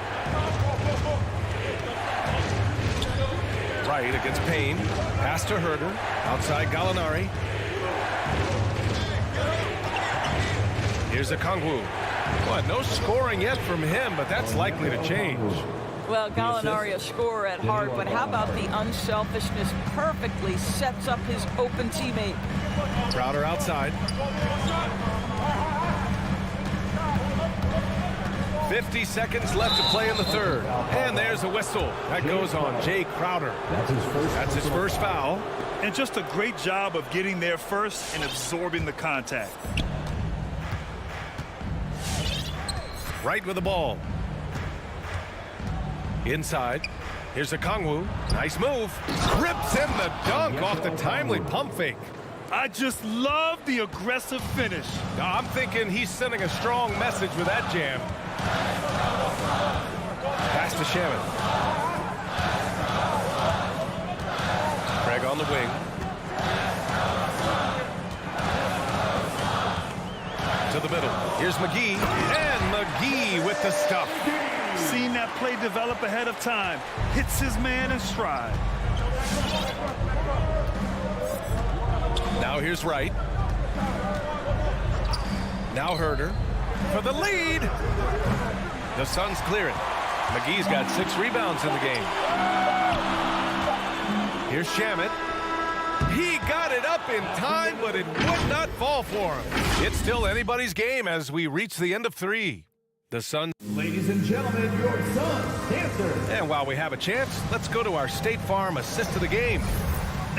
Right against Payne. Pass to Herder. Outside Gallinari. Here's Okongwu. What? No scoring yet from him, but that's likely to change. Well, Gallinari a scorer at heart, but how about the unselfishness? Perfectly sets up his open teammate. Crowder outside. 50 seconds left to play in the third. And there's a whistle. That goes on Jay Crowder. That's his first foul. And just a great job of getting there first and absorbing the contact. Right with the ball. Inside. Here's Okongwu. Nice move. Rips in the dunk off the timely pump fake. I just love the aggressive finish. Now, I'm thinking he's sending a strong message with that jam. Pass to Shamet. Craig on the wing. To the middle. Here's McGee. And McGee with the stuff. Seen that play develop ahead of time. Hits his man in stride. Now here's Wright. Now Herder for the lead. The Suns clear it. McGee's got 6 rebounds in the game. Here's Shamet. He got it up in time, but it would not fall for him. It's still anybody's game as we reach the end of 3. The Suns. Ladies and gentlemen, your Suns dancers. And while we have a chance, let's go to our State Farm assist of the game.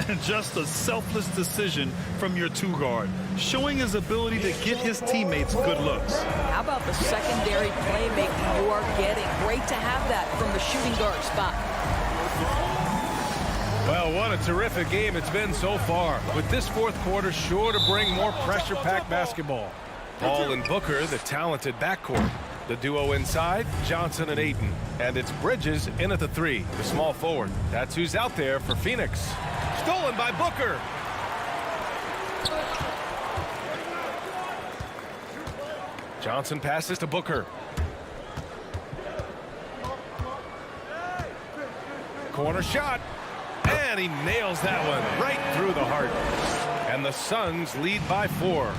And just a selfless decision from your 2-guard, showing his ability to get his teammates good looks. How about the secondary playmaking you are getting? Great to have that from the shooting guard spot. Well, what a terrific game it's been so far, with this fourth quarter sure to bring more pressure-packed basketball. Paul and Booker, the talented backcourt. The duo inside, Johnson and Ayton. And it's Bridges in at the 3, the small forward. That's who's out there for Phoenix. Stolen by Booker. Johnson passes to Booker. Corner shot. And he nails that one right through the heart. And the Suns lead by 4.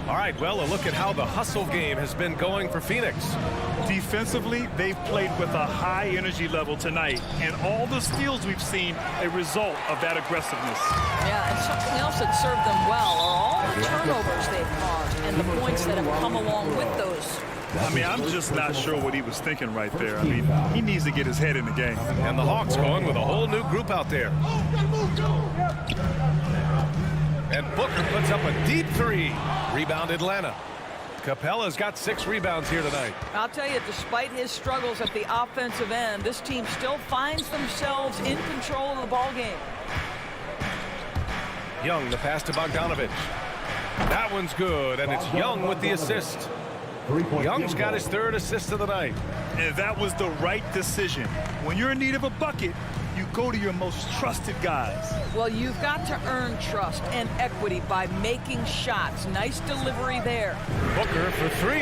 All right, well, a look at how the hustle game has been going for Phoenix. Defensively, they've played with a high energy level tonight, and all the steals we've seen a result of that aggressiveness. Yeah, and something else that served them well are all the turnovers they've caused and the points that have come along with those. I mean, I'm just not sure what he was thinking right there. I mean, he needs to get his head in the game. And the Hawks going with a whole new group out there. And Booker puts up a deep 3. Rebound Atlanta. Capella's got 6 rebounds here tonight. I'll tell you, despite his struggles at the offensive end, this team still finds themselves in control of the ball game. Young, the pass to Bogdanovich. That one's good, and it's Young with the assist. Young's got his 3rd assist of the night. And that was the right decision. When you're in need of a bucket, you go to your most trusted guys. Well, you've got to earn trust and equity by making shots. Nice delivery there. Booker for 3.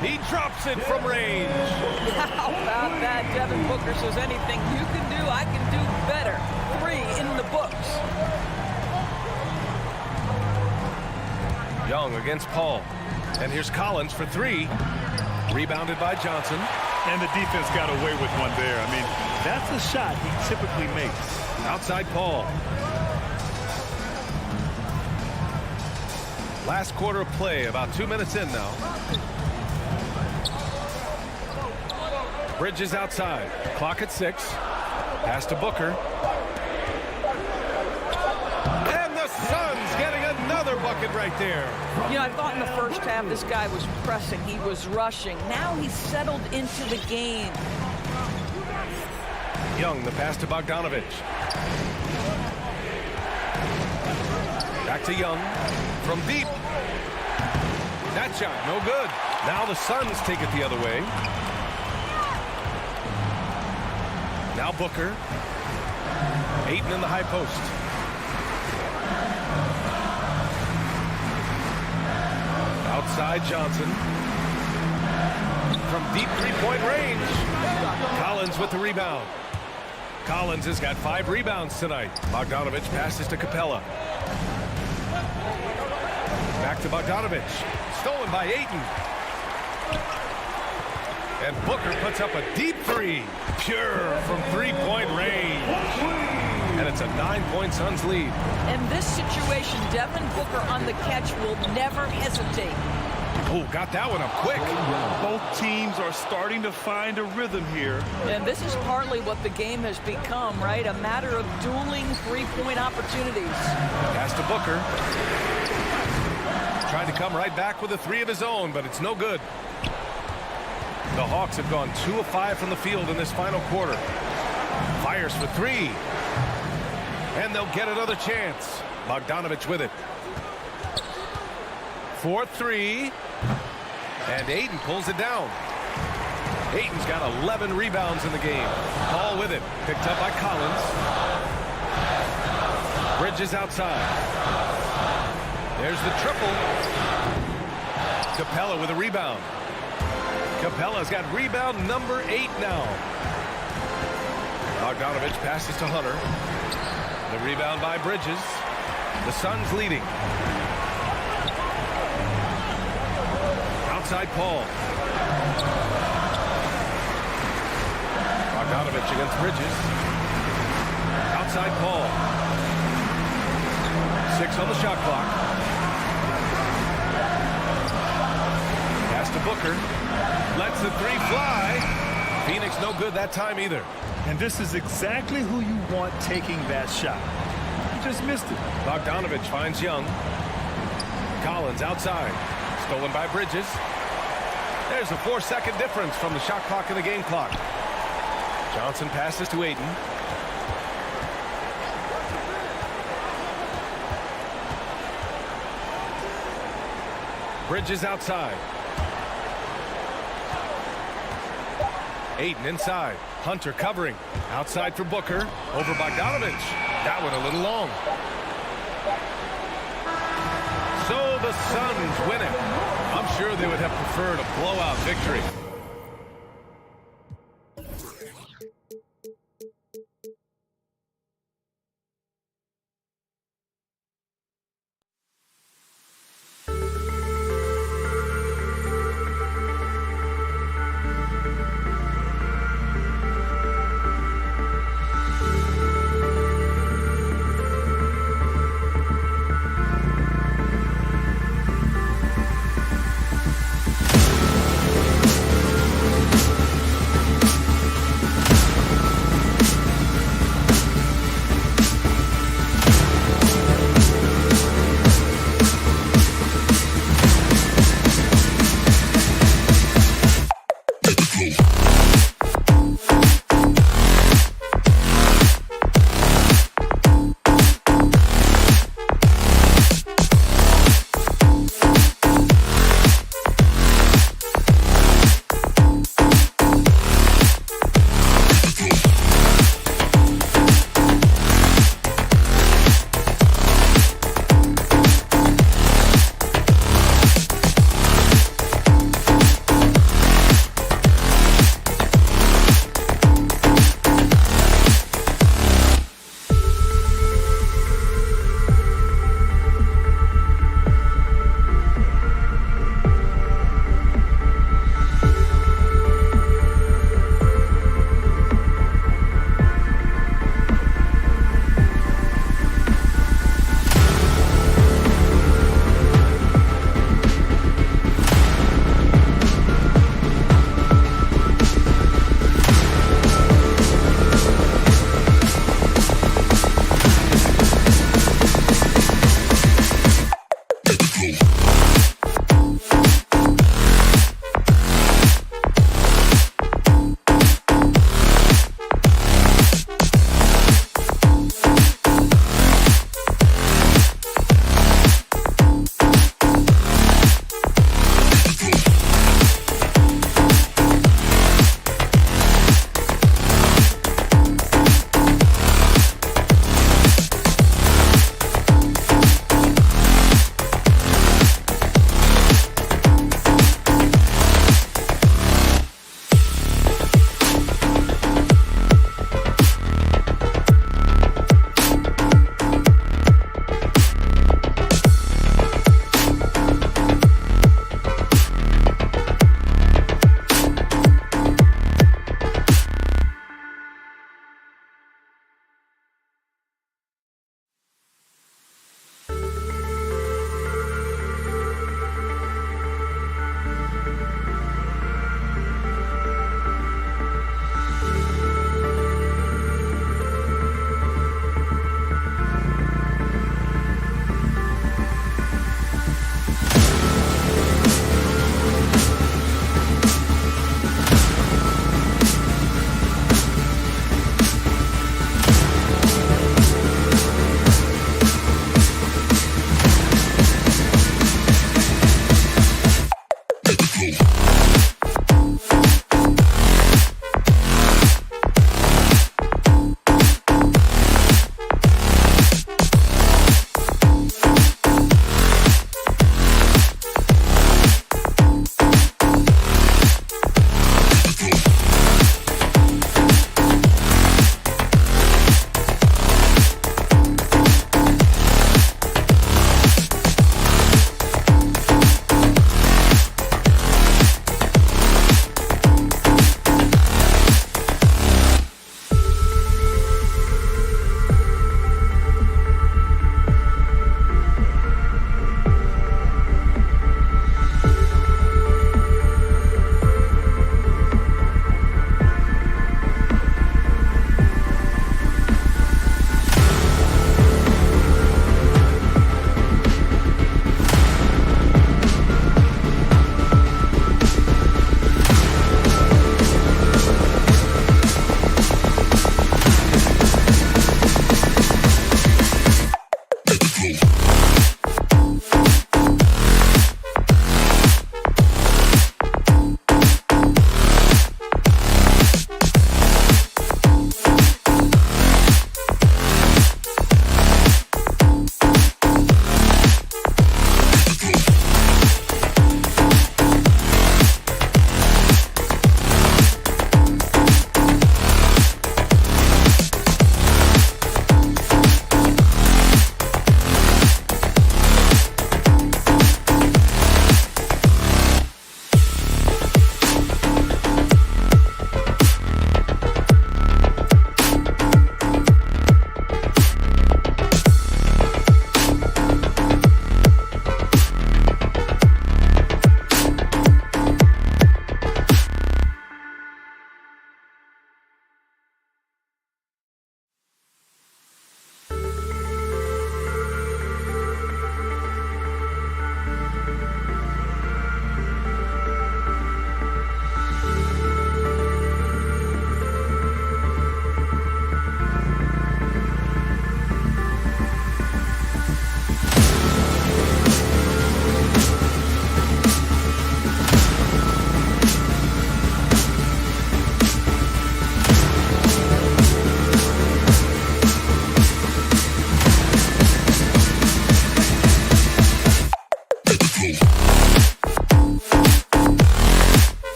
He drops it from range. How about that? Devin Booker says anything you can do, I can do better. 3 in the books. Young against Paul. And here's Collins for 3. Rebounded by Johnson. And the defense got away with one there. I mean, that's a shot he typically makes. Outside Paul. Last quarter of play, about 2 minutes in now. Bridges outside. Clock at 6. Pass to Booker. And the Suns getting another bucket right there. You know, I thought in the first half this guy was pressing. He was rushing. Now he's settled into the game. Young, the pass to Bogdanovich. Back to Young. From deep. That shot, no good. Now the Suns take it the other way. Now Booker. Ayton in the high post. Outside Johnson. From deep three-point range. Collins with the rebound. Collins has got 5 rebounds tonight. Bogdanovich passes to Capella. Back to Bogdanovich. Stolen by Ayton. And Booker puts up a deep 3. Pure from three-point range. And it's a 9-point Suns lead. In this situation, Devin Booker on the catch will never hesitate. Oh, got that one up quick. Both teams are starting to find a rhythm here. And this is partly what the game has become, right? A matter of dueling three-point opportunities. Pass to Booker. Trying to come right back with a 3 of his own, but it's no good. The Hawks have gone 2 of 5 from the field in this final quarter. Fires for 3. And they'll get another chance. Bogdanovich with it. 4-3. And Ayton pulls it down. Ayton's got 11 rebounds in the game. Paul with it. Picked up by Collins. Bridges outside. There's the triple. Capella with a rebound. Capella's got rebound number 8 now. Bogdanovich passes to Hunter. The rebound by Bridges. The Suns leading. Outside Paul. Bogdanovich against Bridges. Outside Paul. 6 on the shot clock. Pass to Booker. Lets the 3 fly. Phoenix no good that time either. And this is exactly who you want taking that shot. He just missed it. Bogdanovich finds Young. Collins outside. Stolen by Bridges. There's a 4-second difference from the shot clock and the game clock. Johnson passes to Ayton. Bridges outside. Ayton inside. Hunter covering. Outside for Booker. Over Bogdanovich. That one a little long. So the Suns win it. I'm sure they would have preferred a blowout victory.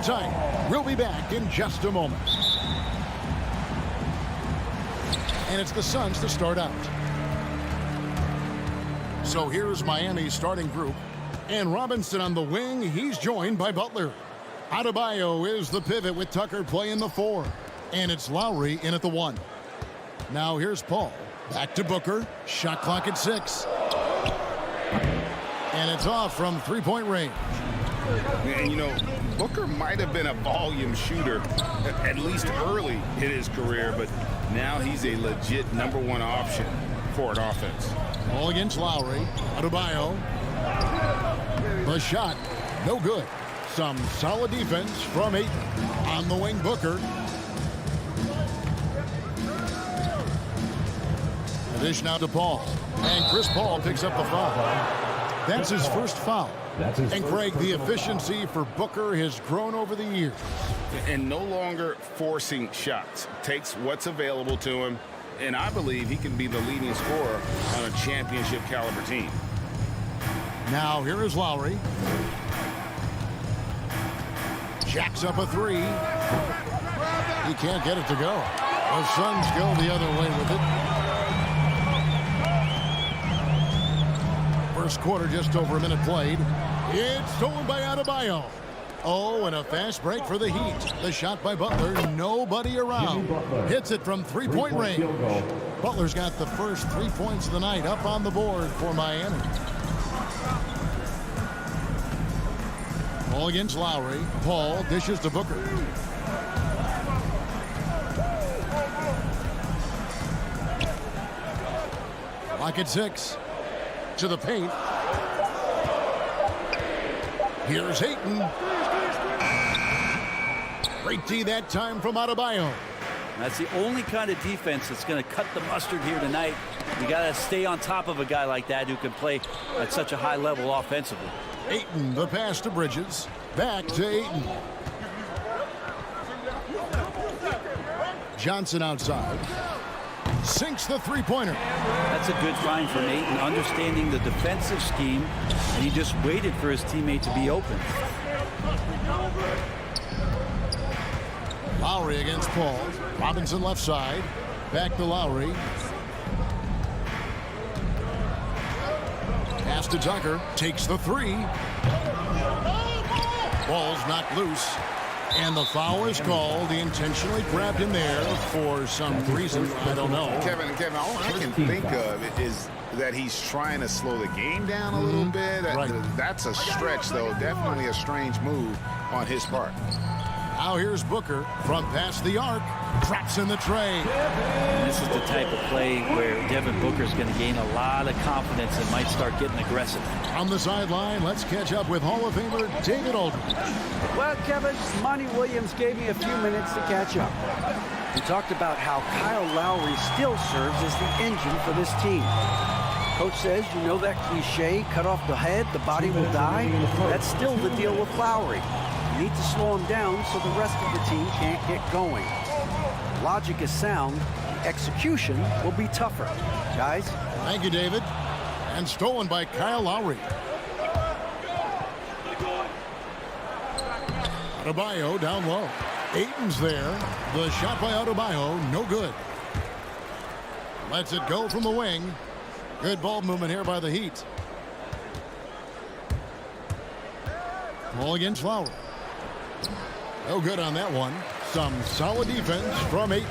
tight. We'll be back in just a moment. And it's the Suns to start out. So here's Miami's starting group. And Robinson on the wing. He's joined by Butler. Adebayo is the pivot with Tucker playing the 4. And it's Lowry in at the 1. Now here's Paul. Back to Booker. Shot clock at 6. And it's off from three-point range. And, you know, Booker might have been a volume shooter, at least early in his career, but now he's a legit #1 option for an offense. Ball against Lowry. Adebayo. The shot, no good. Some solid defense from Ayton. On the wing, Booker. The dish now to Paul. And Chris Paul picks up the foul. That's his first foul. And Craig, the efficiency for Booker has grown over the years. And no longer forcing shots. Takes what's available to him, and I believe he can be the leading scorer on a championship caliber team. Now here is Lowry. Jacks up a 3. He can't get it to go. The Suns go the other way with it. First quarter, just over a minute played. It's stolen by Adebayo. Oh, and a fast break for the Heat. The shot by Butler, nobody around. Hits it from three-point range. Butler's got the first 3 points of the night up on the board for Miami. Ball against Lowry. Paul dishes to Booker. Lock at 6. To the paint. Here's Ayton. Great D that time from Adebayo. That's the only kind of defense that's going to cut the mustard here tonight. You got to stay on top of a guy like that who can play at such a high level offensively. Ayton, the pass to Bridges. Back to Ayton. Johnson outside. Sinks the three-pointer. That's a good find from Ayton, understanding the defensive scheme, and he just waited for his teammate to be open. Lowry against Paul. Robinson left side. Back to Lowry. Pass to Tucker. Takes the 3. Ball's knocked loose. And the foul is called. He intentionally grabbed him there for some reason. I don't know. Kevin, all I can think of is that he's trying to slow the game down a little bit. Right. That's a stretch, though. Definitely a strange move on his part. Now here's Booker from past the arc. Drops in the tray. And this is the type of play where Devin Booker's going to gain a lot of confidence and might start getting aggressive. On the sideline, let's catch up with Hall of Famer David Aldridge. Well, Kevin, Monty Williams gave me a few minutes to catch up. We talked about how Kyle Lowry still serves as the engine for this team. Coach says, you know that cliche, cut off the head, the body will die? That's still the deal with Lowry. You need to slow him down so the rest of the team can't get going. Logic is sound. Execution will be tougher. Guys? Thank you, David. And stolen by Kyle Lowry. Adebayo down low. Ayton's there. The shot by Adebayo, no good. Lets it go from the wing. Good ball movement here by the Heat. Ball against Lowry. No good on that one. Some solid defense from Ayton.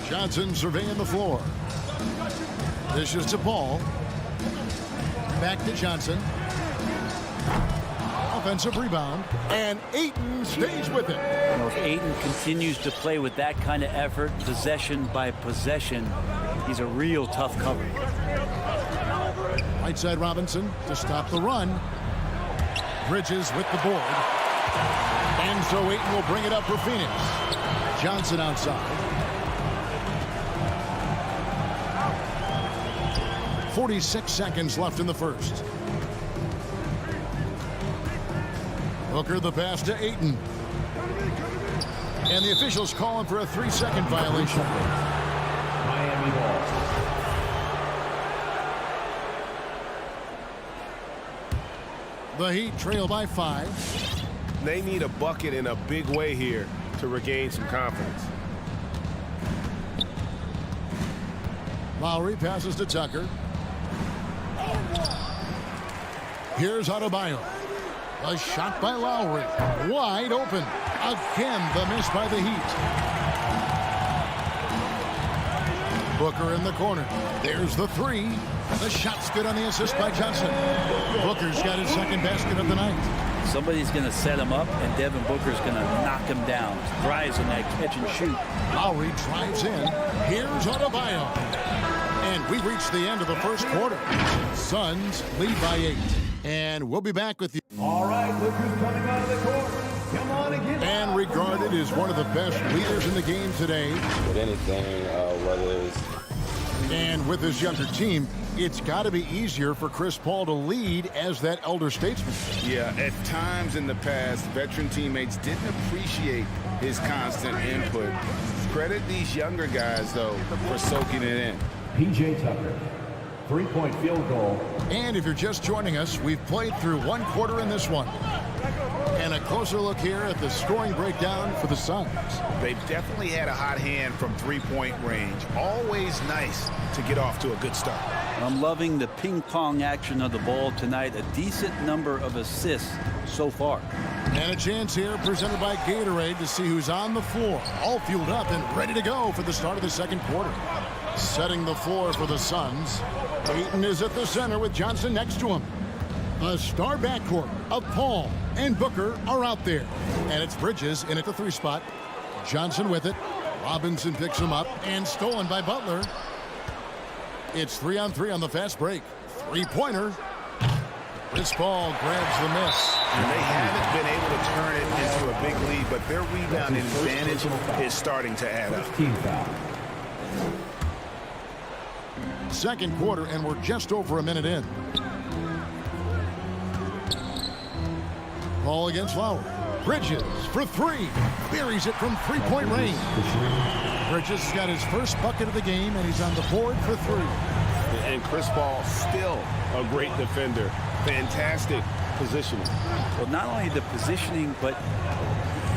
Johnson surveying the floor. This is to Paul. Back to Johnson. Offensive rebound. And Ayton stays with it. You know, if Ayton continues to play with that kind of effort, possession by possession, he's a real tough cover. Right side Robinson to stop the run. Bridges with the board. And so Ayton will bring it up for Phoenix. Johnson outside. 46 seconds left in the first. Booker the pass to Ayton. And the officials calling for a 3-second violation. Miami ball. The Heat trail by 5. They need a bucket in a big way here to regain some confidence. Lowry passes to Tucker. Here's Adebayo. A shot by Lowry. Wide open. Again, the miss by the Heat. Booker in the corner. There's the 3. The shot's good on the assist by Johnson. Booker's got his second basket of the night. Somebody's going to set him up, and Devin Booker's going to knock him down. Thrives on that catch and shoot. Lowry drives in. Here's Adebayo. And we've reached the end of the first quarter. Suns lead by 8. And we'll be back with you. All right, look who's coming out of the court. Come on and get And regarded as one of the best leaders in the game today. With anything, whether it's... And with his younger team, it's got to be easier for Chris Paul to lead as that elder statesman. Yeah, at times in the past, veteran teammates didn't appreciate his constant input. Credit these younger guys, though, for soaking it in. P.J. Tucker, three-point field goal. And if you're just joining us, we've played through one quarter in this one. And a closer look here at the scoring breakdown for the Suns. They've definitely had a hot hand from three-point range. Always nice to get off to a good start. I'm loving the ping-pong action of the ball tonight. A decent number of assists so far. And a chance here presented by Gatorade to see who's on the floor. All fueled up and ready to go for the start of the second quarter. Setting the floor for the Suns. Ayton is at the center with Johnson next to him. A star backcourt of Paul and Booker are out there. And it's Bridges in at the 3 spot. Johnson with it. Robinson picks him up and stolen by Butler. It's 3-on-3 on the fast break. 3-pointer. Chris Paul grabs the miss. And they haven't been able to turn it into a big lead, but their rebounding advantage is starting to add up. Team foul. Second quarter, and we're just over a minute in. Ball against Lowry. Bridges for 3. Buries it from 3-point range. Bridges has got his first bucket of the game, and he's on the board for 3. And Chris Paul still a great defender. Fantastic positioning. Well, not only the positioning, but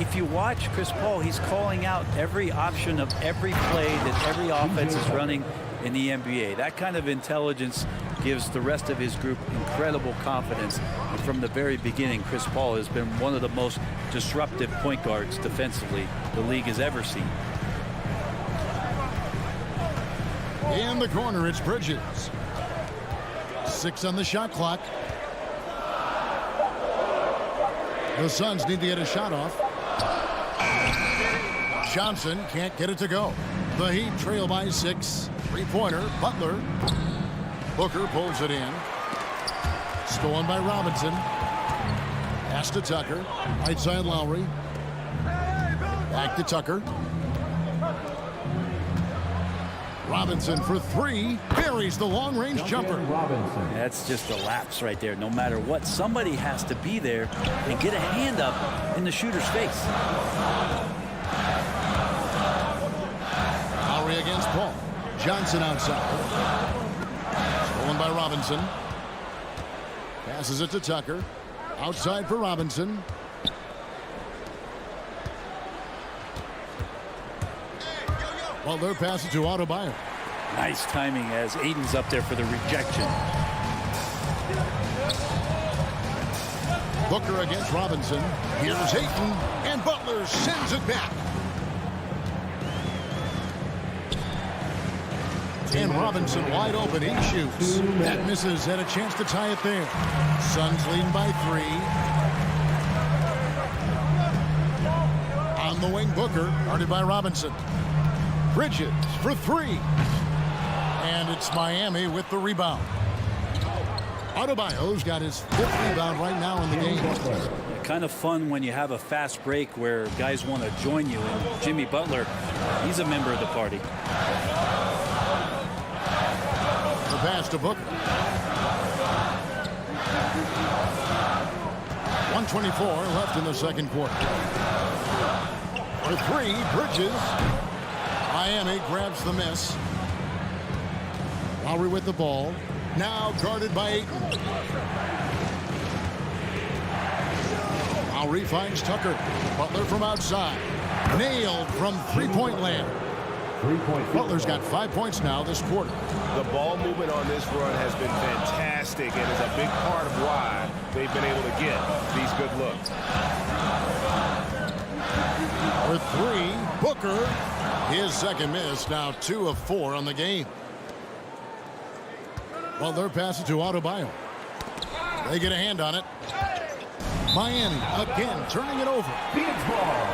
if you watch Chris Paul, he's calling out every option of every play that every offense is running in the NBA. That kind of intelligence gives the rest of his group incredible confidence. And from the very beginning, Chris Paul has been one of the most disruptive point guards defensively the league has ever seen. In the corner, it's Bridges. 6 on the shot clock. The Suns need to get a shot off. Johnson can't get it to go. The Heat trail by 6. 3-pointer, Butler. Booker pulls it in. Stolen by Robinson. Pass to Tucker. Right side Lowry. Back to Tucker. Robinson for 3. Buries the long-range jumper. Robinson. That's just a lapse right there. No matter what, somebody has to be there and get a hand up in the shooter's face. Lowry against Paul. Johnson outside. Stolen by Robinson. Passes it to Tucker. Outside for Robinson. Butler passes to Adebayo. Nice timing as Aiden's up there for the rejection. Booker against Robinson. Here's Ayton, and Butler sends it back. And Robinson wide open. He shoots. That misses. Had a chance to tie it there. Suns leading by 3. On the wing, Booker. Guarded by Robinson. Bridges for 3. And it's Miami with the rebound. Adebayo's got his 5th rebound right now in the game. Kind of fun when you have a fast break where guys want to join you. And Jimmy Butler, he's a member of the party. The pass to Booker. 1:24 left in the second quarter. For 3, Bridges. Miami grabs the miss. Lowry with the ball. Now guarded by Ayton. Lowry finds Tucker. Butler from outside. Nailed from three-point land. Butler's got 5 points now this quarter. The ball movement on this run has been fantastic and is a big part of why they've been able to get these good looks. For three, Booker. His second miss, now 2 of 4 on the game. Butler passes to Adebayo. They get a hand on it. Miami again turning it over. Phoenix ball.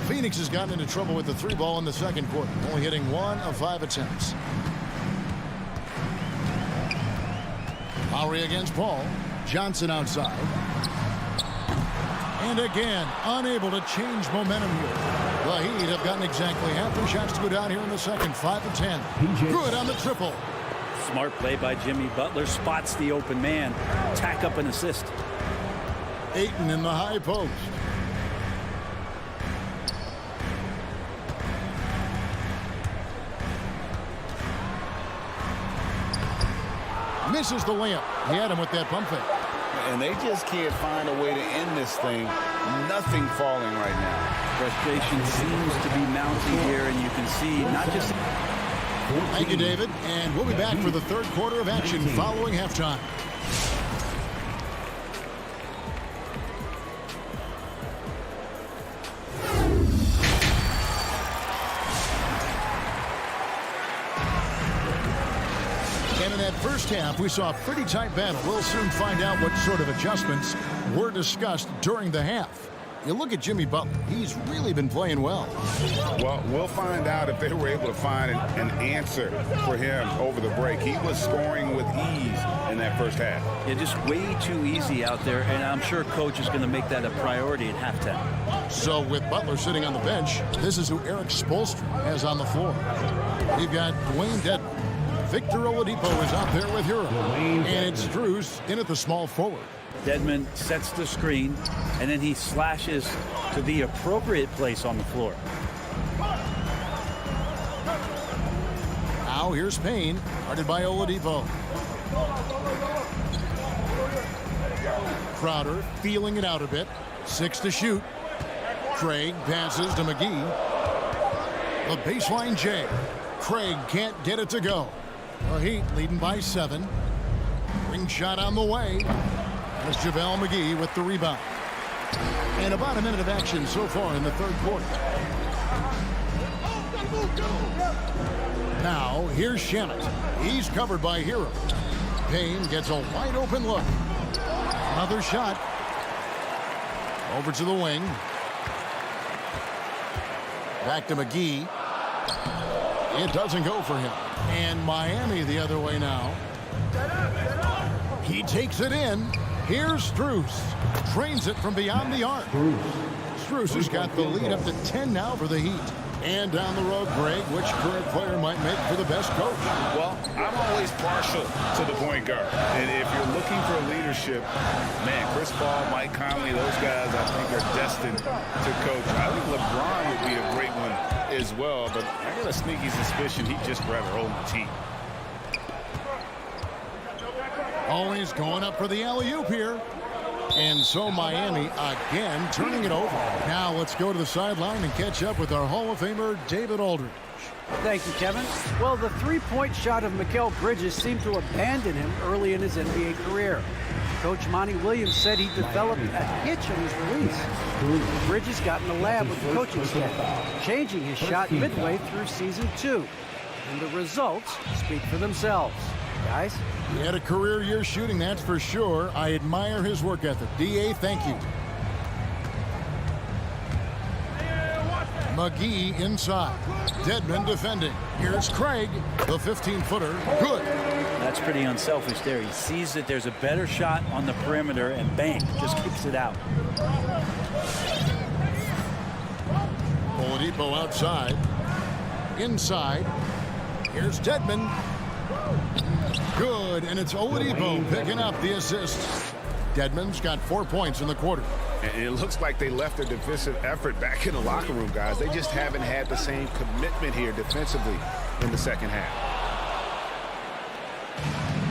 Phoenix has gotten into trouble with the three ball in the second quarter, only hitting 1 of 5 attempts. Lowry against Paul. Johnson outside. And again, unable to change momentum here. The Heat have gotten exactly half their shots to go down here in the second. 5 of 10. Good on the triple. Smart play by Jimmy Butler. Spots the open man. Tack up an assist. Ayton in the high post. Misses the layup. He had him with that pump fake. And they just can't find a way to end this thing. Nothing falling right now. Frustration seems to be mounting here, and you can see not just... Thank you, David. And we'll be back for the third quarter of action following halftime. And in that first half, we saw a pretty tight battle. We'll soon find out what sort of adjustments were discussed during the half. You look at Jimmy Butler. He's really been playing well. Well, we'll find out if they were able to find an answer for him over the break. He was scoring with ease in that first half. Yeah, just way too easy out there, and I'm sure Coach is going to make that a priority at halftime. So with Butler sitting on the bench, this is who Eric Spoelstra has on the floor. We've got Dwayne Dedmon. Victor Oladipo is out there with Hero. And it's Strus in at the small forward. Dedmon sets the screen, and then he slashes to the appropriate place on the floor. Now here's Payne, guarded by Oladipo. Crowder feeling it out a bit. 6 to shoot. Craig passes to McGee. The baseline J. Craig can't get it to go. The Heat leading by 7. Ring shot on the way. There's JaVale McGee with the rebound. And about a minute of action so far in the third quarter. Now, here's Shamet. He's covered by Hero. Payne gets a wide open look. Another shot. Over to the wing. Back to McGee. It doesn't go for him. And Miami the other way now. He takes it in. Here's Strus. Trains it from beyond the arc. Strus has got the lead up to 10 now for the Heat. And down the road, Greg, which current player might make for the best coach? Well, I'm always partial to the point guard. And if you're looking for leadership, man, Chris Paul, Mike Conley, those guys I think are destined to coach. I think LeBron would be a great one as well, but I got a sneaky suspicion he'd just rather own the team. Always going up for the alley-oop here. And so Miami again turning it over. Now let's go to the sideline and catch up with our Hall of Famer, David Aldridge. Thank you, Kevin. Well, the three-point shot of Mikal Bridges seemed to abandon him early in his NBA career. Coach Monty Williams said he developed a hitch in his release. Bridges got in the lab with the coaching staff, changing his shot midway through season 2. And the results speak for themselves. Guys? He had a career year shooting, that's for sure. I admire his work ethic. D.A., thank you. McGee inside. Dedmon defending. Here's Craig, the 15-footer. Good. That's pretty unselfish there. He sees that there's a better shot on the perimeter, and bang, just kicks it out. Oladipo outside. Inside. Here's Dedmon. Good, and it's Oladipo picking up the assist. Dedmon's got 4 points in the quarter. And it looks like they left their defensive effort back in the locker room, guys. They just haven't had the same commitment here defensively in the second half.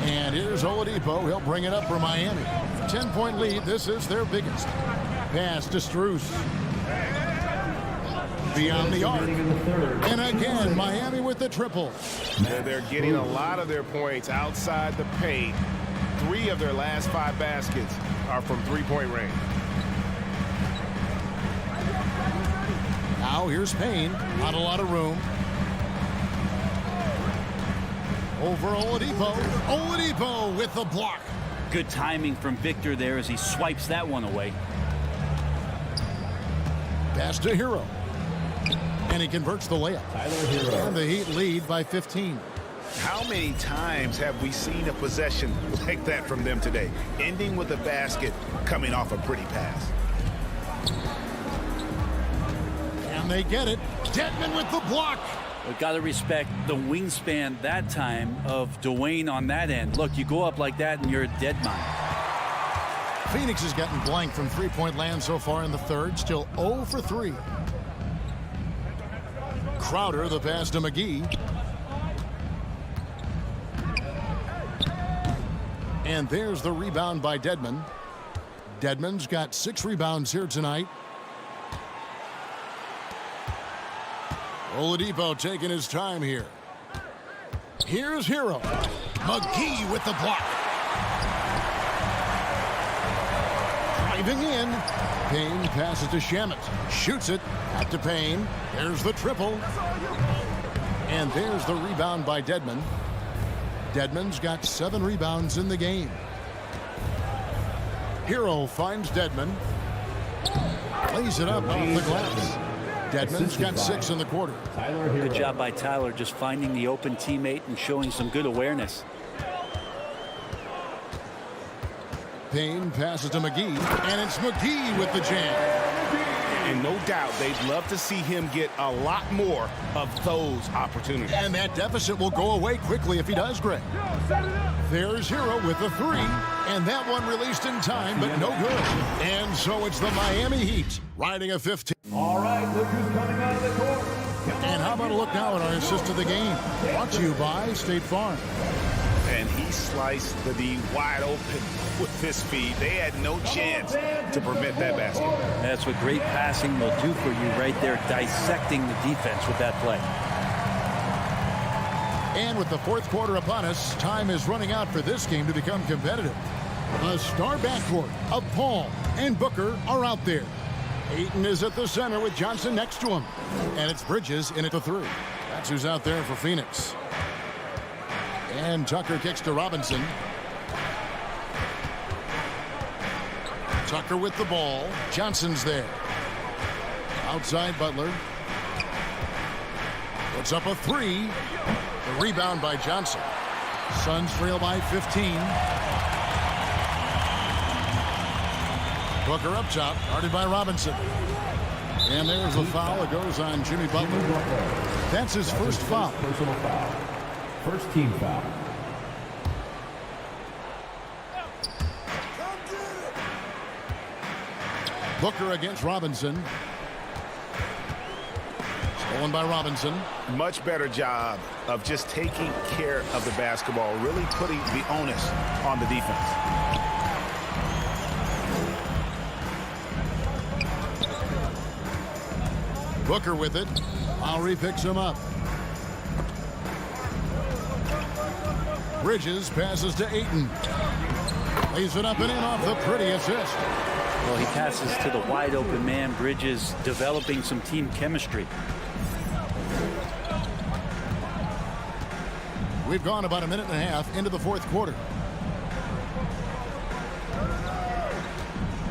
And here's Oladipo. He'll bring it up for Miami. 10-point lead. This is their biggest. Pass to Strus. Beyond the arc. And again, Miami with the triple. They're getting a lot of their points outside the paint. 3 of their last 5 baskets are from three-point range. Now here's Payne. Not a lot of room. Over Oladipo. Oladipo with the block. Good timing from Victor there as he swipes that one away. Pass to Hero. And he converts the layup. And the Heat lead by 15. How many times have we seen a possession like that from them today? Ending with a basket, coming off a pretty pass. And they get it. Dedmon with the block. We've got to respect the wingspan that time of Dwayne on that end. Look, you go up like that and you're a dead man. Phoenix has gotten blank from three-point land so far in the third. Still 0 for 3. Crowder, the pass to McGee. And there's the rebound by Dedmon. Dedmon's got 6 rebounds here tonight. Oladipo taking his time here. Here's Hero. McGee with the block. Driving in. Payne passes to Shamet. Shoots it. Back to Payne. There's the triple. And there's the rebound by Dedmon. Dedmon's got 7 rebounds in the game. Hero finds Dedmon. Lays it up off the glass. Dedmon's got 6 in the quarter. Good job by Tyler just finding the open teammate and showing some good awareness. Payne passes to McGee, and it's McGee with the jam. And no doubt they'd love to see him get a lot more of those opportunities. And that deficit will go away quickly if he does, Greg. There's Hero with the 3, and that one released in time, but no good. And so it's the Miami Heat riding a 15. All right, look who's coming out of the court. And how about a look now at our assist of the game? Brought to you by State Farm. And he sliced the D wide open with his feet. They had no chance to prevent that basket. That's what great passing will do for you right there, dissecting the defense with that play. And with the fourth quarter upon us, time is running out for this game to become competitive. The star backcourt of Paul and Booker are out there. Ayton is at the center with Johnson next to him. And it's Bridges in at the 3. That's who's out there for Phoenix. And Tucker kicks to Robinson. Tucker with the ball. Johnson's there. Outside Butler. Puts up a 3. The rebound by Johnson. Suns trail by 15. Booker up top, guarded by Robinson. And there's a foul. It goes on Jimmy Butler. That's his first foul. Personal foul. First team foul. Booker against Robinson. Stolen by Robinson. Much better job of just taking care of the basketball, really putting the onus on the defense. Booker with it. Lowry picks him up. Bridges passes to Ayton. Lays it up and in off the pretty assist. Well, he passes to the wide open man. Bridges developing some team chemistry. We've gone about a minute and a half into the fourth quarter.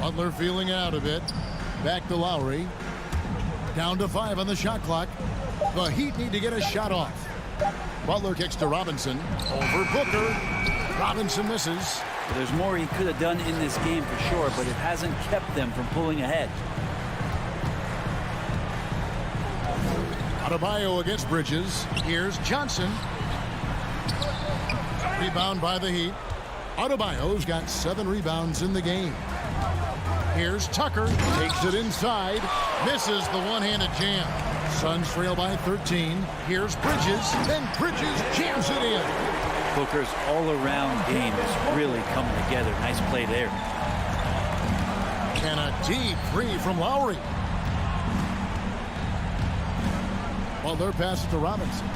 Butler feeling out a bit. Back to Lowry. Down to 5 on the shot clock. The Heat need to get a shot off. Butler kicks to Robinson. Over Booker. Robinson misses. Well, there's more he could have done in this game for sure, but it hasn't kept them from pulling ahead. Adebayo against Bridges. Here's Johnson. Rebound by the Heat. Adebayo's got 7 rebounds in the game. Here's Tucker. Takes it inside. Misses the one-handed jam. Suns trail by 13. Here's Bridges. Then Bridges jams it in. Booker's all-around game is really coming together. Nice play there. And a deep three from Lowry. Well, their pass to Robinson.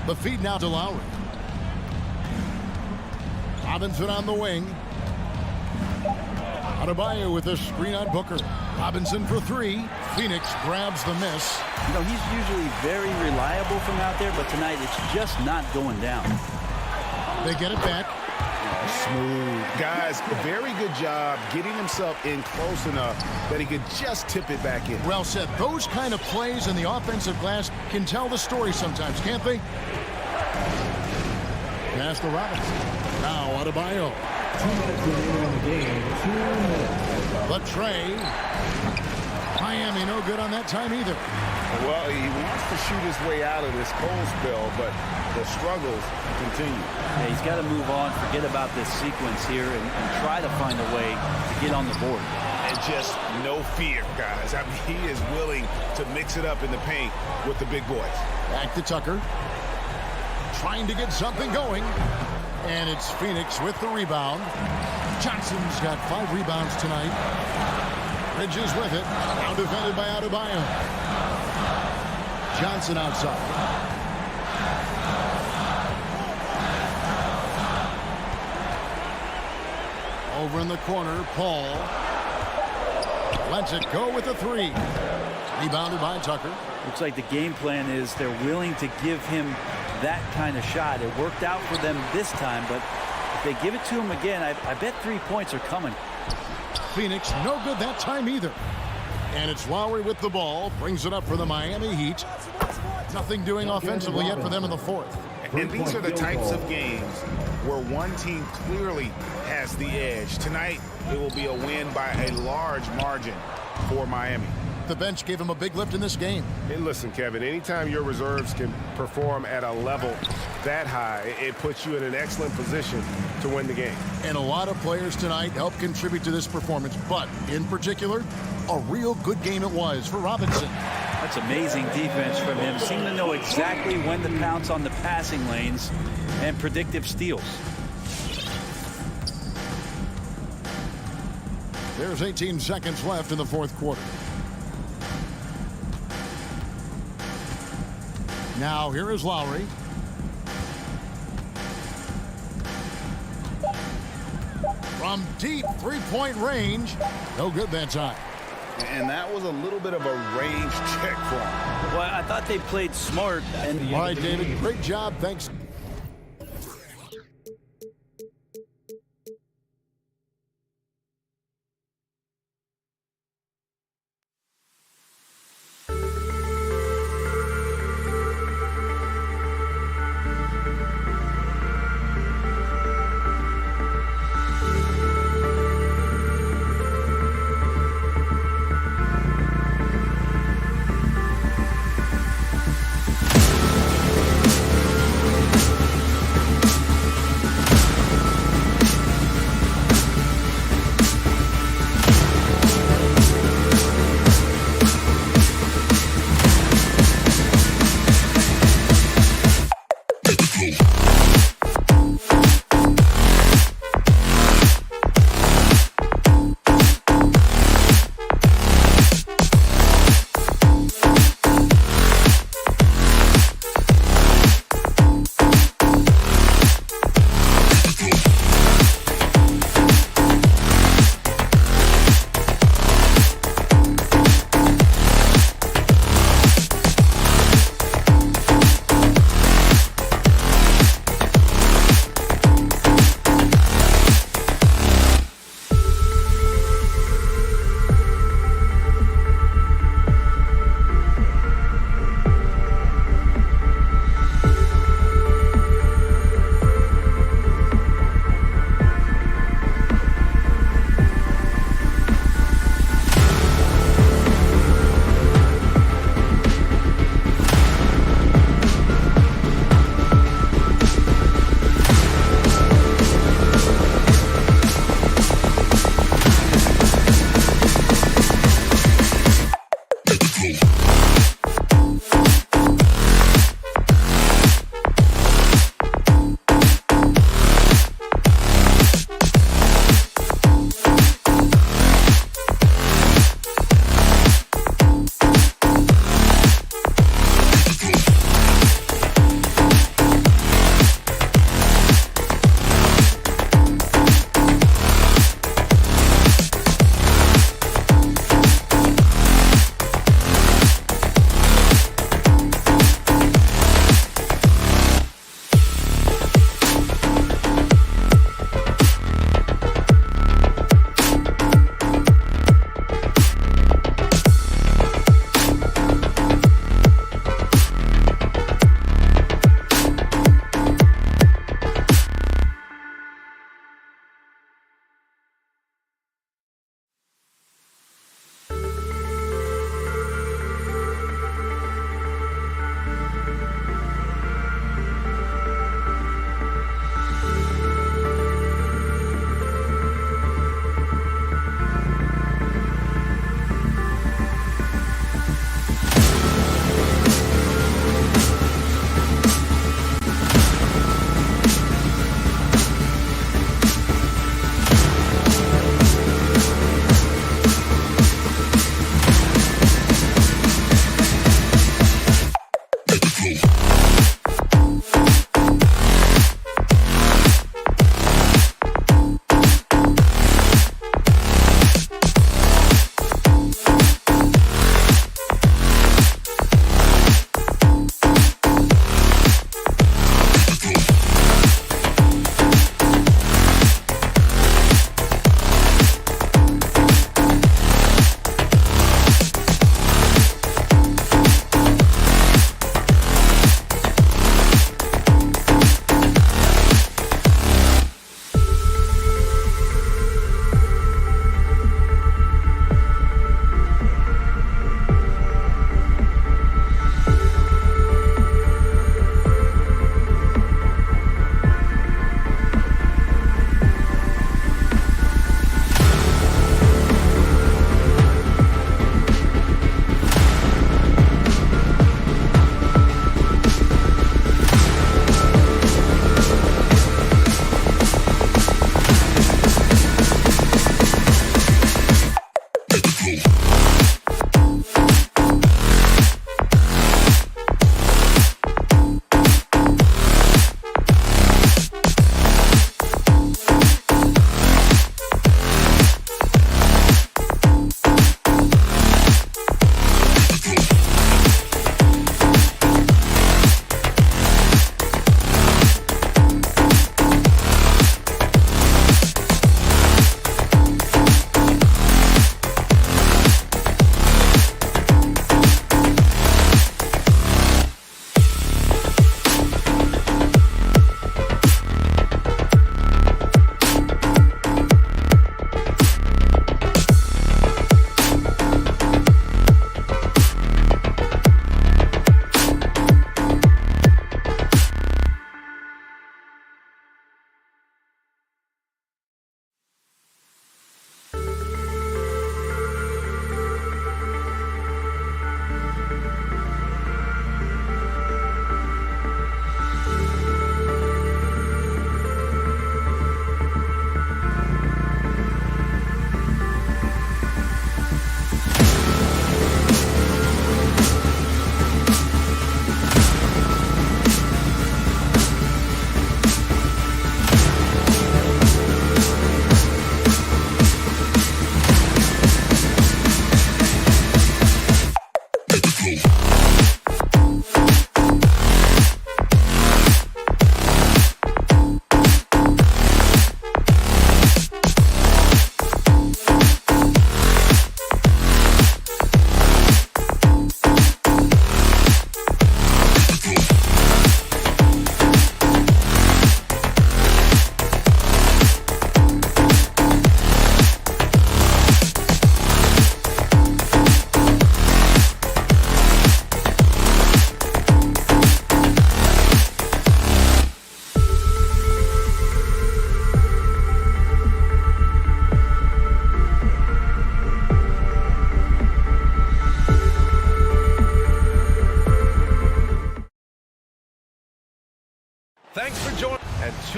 The feed now to Lowry. Robinson on the wing. Adebayo with a screen on Booker. Robinson for three. Phoenix grabs the miss. You know, he's usually very reliable from out there, but tonight it's just not going down. They get it back. Smooth. Guys, very good job getting himself in close enough that he could just tip it back in. Well said. Those kind of plays in the offensive glass can tell the story sometimes, can't they? Pass to Robinson. Now Adebayo. 2 minutes remaining in the game. 2 minutes. The tray. Miami no good on that time either. Well, he wants to shoot his way out of this cold spell, but the struggles continue. Yeah, he's got to move on, forget about this sequence here, and try to find a way to get on the board. And just no fear, guys. I mean, he is willing to mix it up in the paint with the big boys. Back to Tucker. Trying to get something going. And it's Phoenix with the rebound. Johnson's got 5 rebounds tonight. Bridges with it. Now defended by Adebayo. Johnson outside. Over in the corner, Paul. Lets it go with the 3. Rebounded by Tucker. Looks like the game plan is they're willing to give him that kind of shot. It worked out for them this time, but if they give it to him again, I bet 3 points are coming. Phoenix no good that time either. And it's Lowry with the ball. Brings it up for the Miami Heat. Nothing doing offensively yet for them in the 4th. And these are the types of games where one team clearly has the edge. Tonight, it will be a win by a large margin for Miami. The bench gave him a big lift in this game. Hey, listen, Kevin, anytime your reserves can perform at a level that high, it puts you in an excellent position to win the game. And a lot of players tonight helped contribute to this performance, but in particular, a real good game it was for Robinson. That's amazing defense from him. Seemed to know exactly when to pounce on the passing lanes and predictive steals. There's 18 seconds left in the 4th quarter. Now here is Lowry. From deep 3-point range. No good that time. And that was a little bit of a range check for him. Well, I thought they played smart. All right, David, great job. Thanks.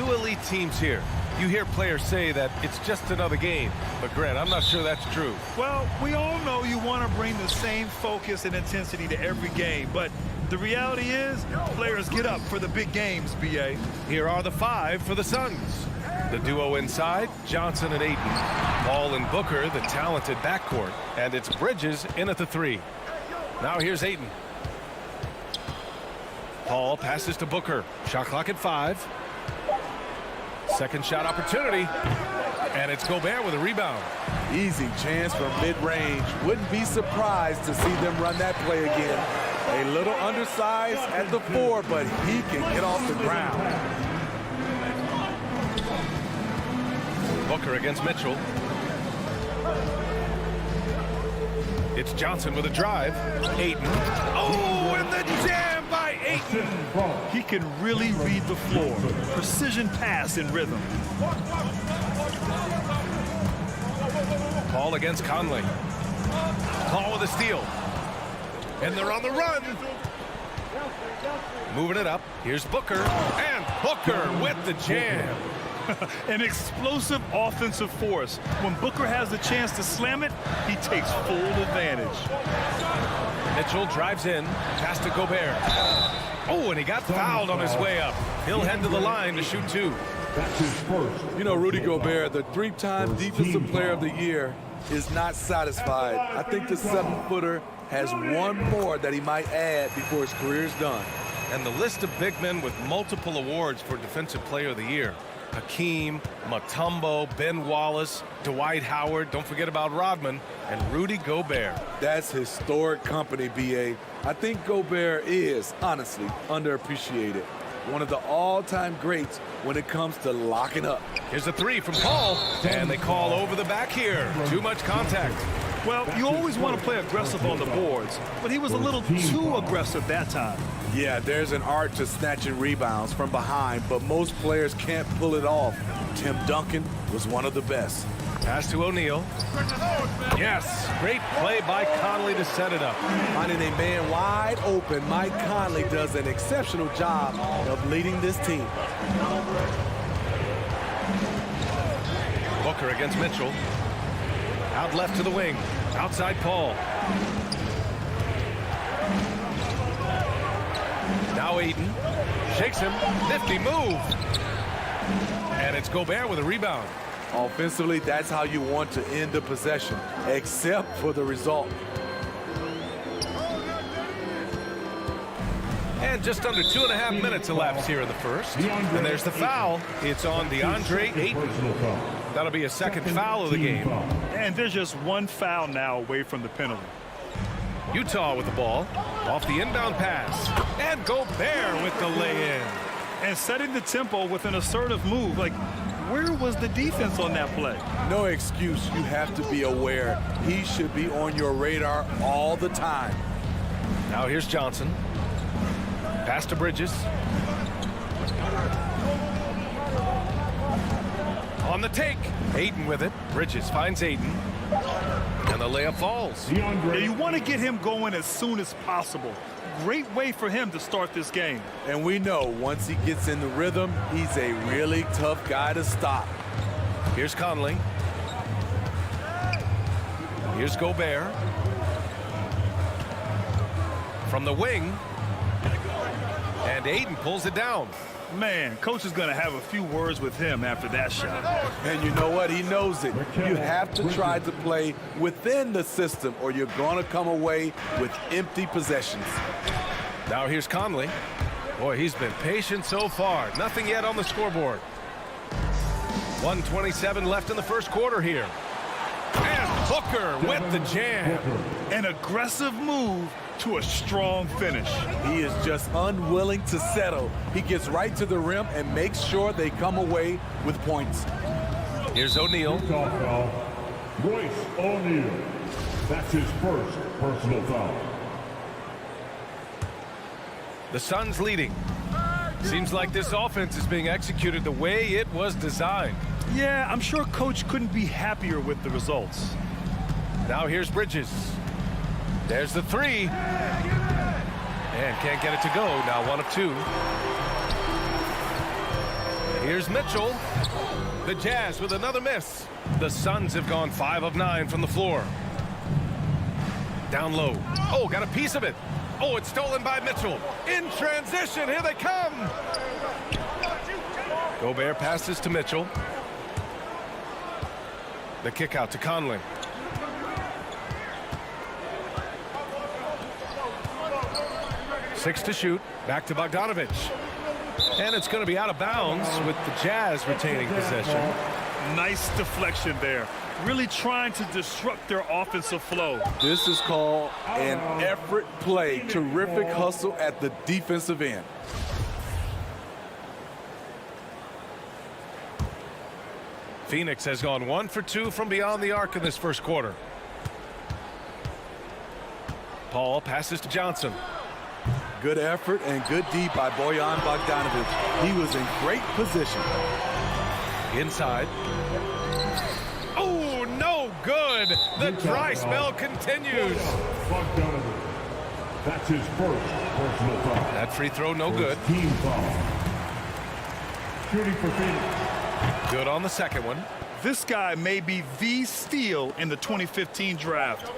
two elite teams here. You hear players say that it's just another game. But, Grant, I'm not sure that's true. Well, we all know you want to bring the same focus and intensity to every game. But the reality is, players get up for the big games, B.A. Here are the five for the Suns. The duo inside, Johnson and Ayton. Paul and Booker, the talented backcourt. And it's Bridges in at the three. Now here's Ayton. Paul passes to Booker. Shot clock at 5. Second shot opportunity. And it's Gobert with a rebound. Easy chance from mid-range. Wouldn't be surprised to see them run that play again. A little undersized at the 4, but he can get off the ground. Booker against Mitchell. It's Johnson with a drive. Ayton. Oh, and the jam by Ayton. He can really read the floor. Precision pass in rhythm. Paul against Conley. Paul with a steal. And they're on the run. Moving it up. Here's Booker. And Booker with the jam. An explosive offensive force. When Booker has the chance to slam it, he takes full advantage. Mitchell drives in. Pass to Gobert. Oh, and he got fouled on his way up. He'll head to the line to shoot 2. That's his first. You know, Rudy Gobert, the 3-time Defensive Player of the Year, is not satisfied. I think the 7-footer has one more that he might add before his career is done. And the list of big men with multiple awards for Defensive Player of the Year. Hakeem, Mutombo, Ben Wallace, Dwight Howard, don't forget about Rodman, and Rudy Gobert. That's historic company, B.A. I think Gobert is, honestly, underappreciated. One of the all-time greats when it comes to locking up. Here's a 3 from Paul, and they call over the back here. Too much contact. Well, you always want to play aggressive on the boards, but he was a little too aggressive that time. Yeah, there's an art to snatching rebounds from behind, but most players can't pull it off. Tim Duncan was one of the best. Pass to O'Neal. Yes, great play by Conley to set it up. Finding a man wide open, Mike Conley does an exceptional job of leading this team. Booker against Mitchell. Out left to the wing. Outside Paul. Now Ayton. Shakes him. Nifty move. And it's Gobert with a rebound. Offensively, that's how you want to end the possession, except for the result. And just under 2.5 minutes elapsed here in the first. And there's the foul. It's on DeAndre Ayton. That'll be a second foul of the game. And there's just one foul now away from the penalty. Utah with the ball. Off the inbound pass. And Gobert with the lay-in. And setting the tempo with an assertive move. Like, where was the defense on that play? No excuse. You have to be aware. He should be on your radar all the time. Now here's Johnson. Pass to Bridges. On the take. Ayton with it. Bridges finds Ayton. And the layup falls. Yeah, you want to get him going as soon as possible. Great way for him to start this game. And we know once he gets in the rhythm, he's a really tough guy to stop. Here's Conley. Here's Gobert. From the wing. And Ayton pulls it down. Man, coach is going to have a few words with him after that shot. And you know what? He knows it. You have to try to play within the system or you're going to come away with empty possessions. Now here's Conley. Boy, he's been patient so far. Nothing yet on the scoreboard. 1:27 left in the first quarter here. And Booker with the jam. An aggressive move to a strong finish. He is just unwilling to settle. He gets right to the rim and makes sure they come away with points. Here's O'Neal. Royce O'Neal. That's his first personal foul. The Suns leading. Seems like this offense is being executed the way it was designed. Yeah, I'm sure coach couldn't be happier with the results. Now here's Bridges. There's the 3. And can't get it to go. Now 1 of 2. Here's Mitchell. The Jazz with another miss. The Suns have gone 5 of 9 from the floor. Down low. Oh, got a piece of it. Oh, it's stolen by Mitchell. In transition, here they come. Gobert passes to Mitchell. The kick out to Conley. Six to shoot. Back to Bogdanovich. And it's going to be out of bounds with the Jazz retaining possession. Nice deflection there. Really trying to disrupt their offensive flow. This is called an effort play. Terrific hustle at the defensive end. Phoenix has gone 1 for 2 from beyond the arc in this first quarter. Paul passes to Johnson. Good effort and good D by Bojan Bogdanovic. He was in great position. Inside. Oh, no good. The dry spell continues. Bogdanovic. That's his first personal foul. That free throw, no good. Team foul. Shooting for Phoenix. Good on the second one. This guy may be the steal in the 2015 draft.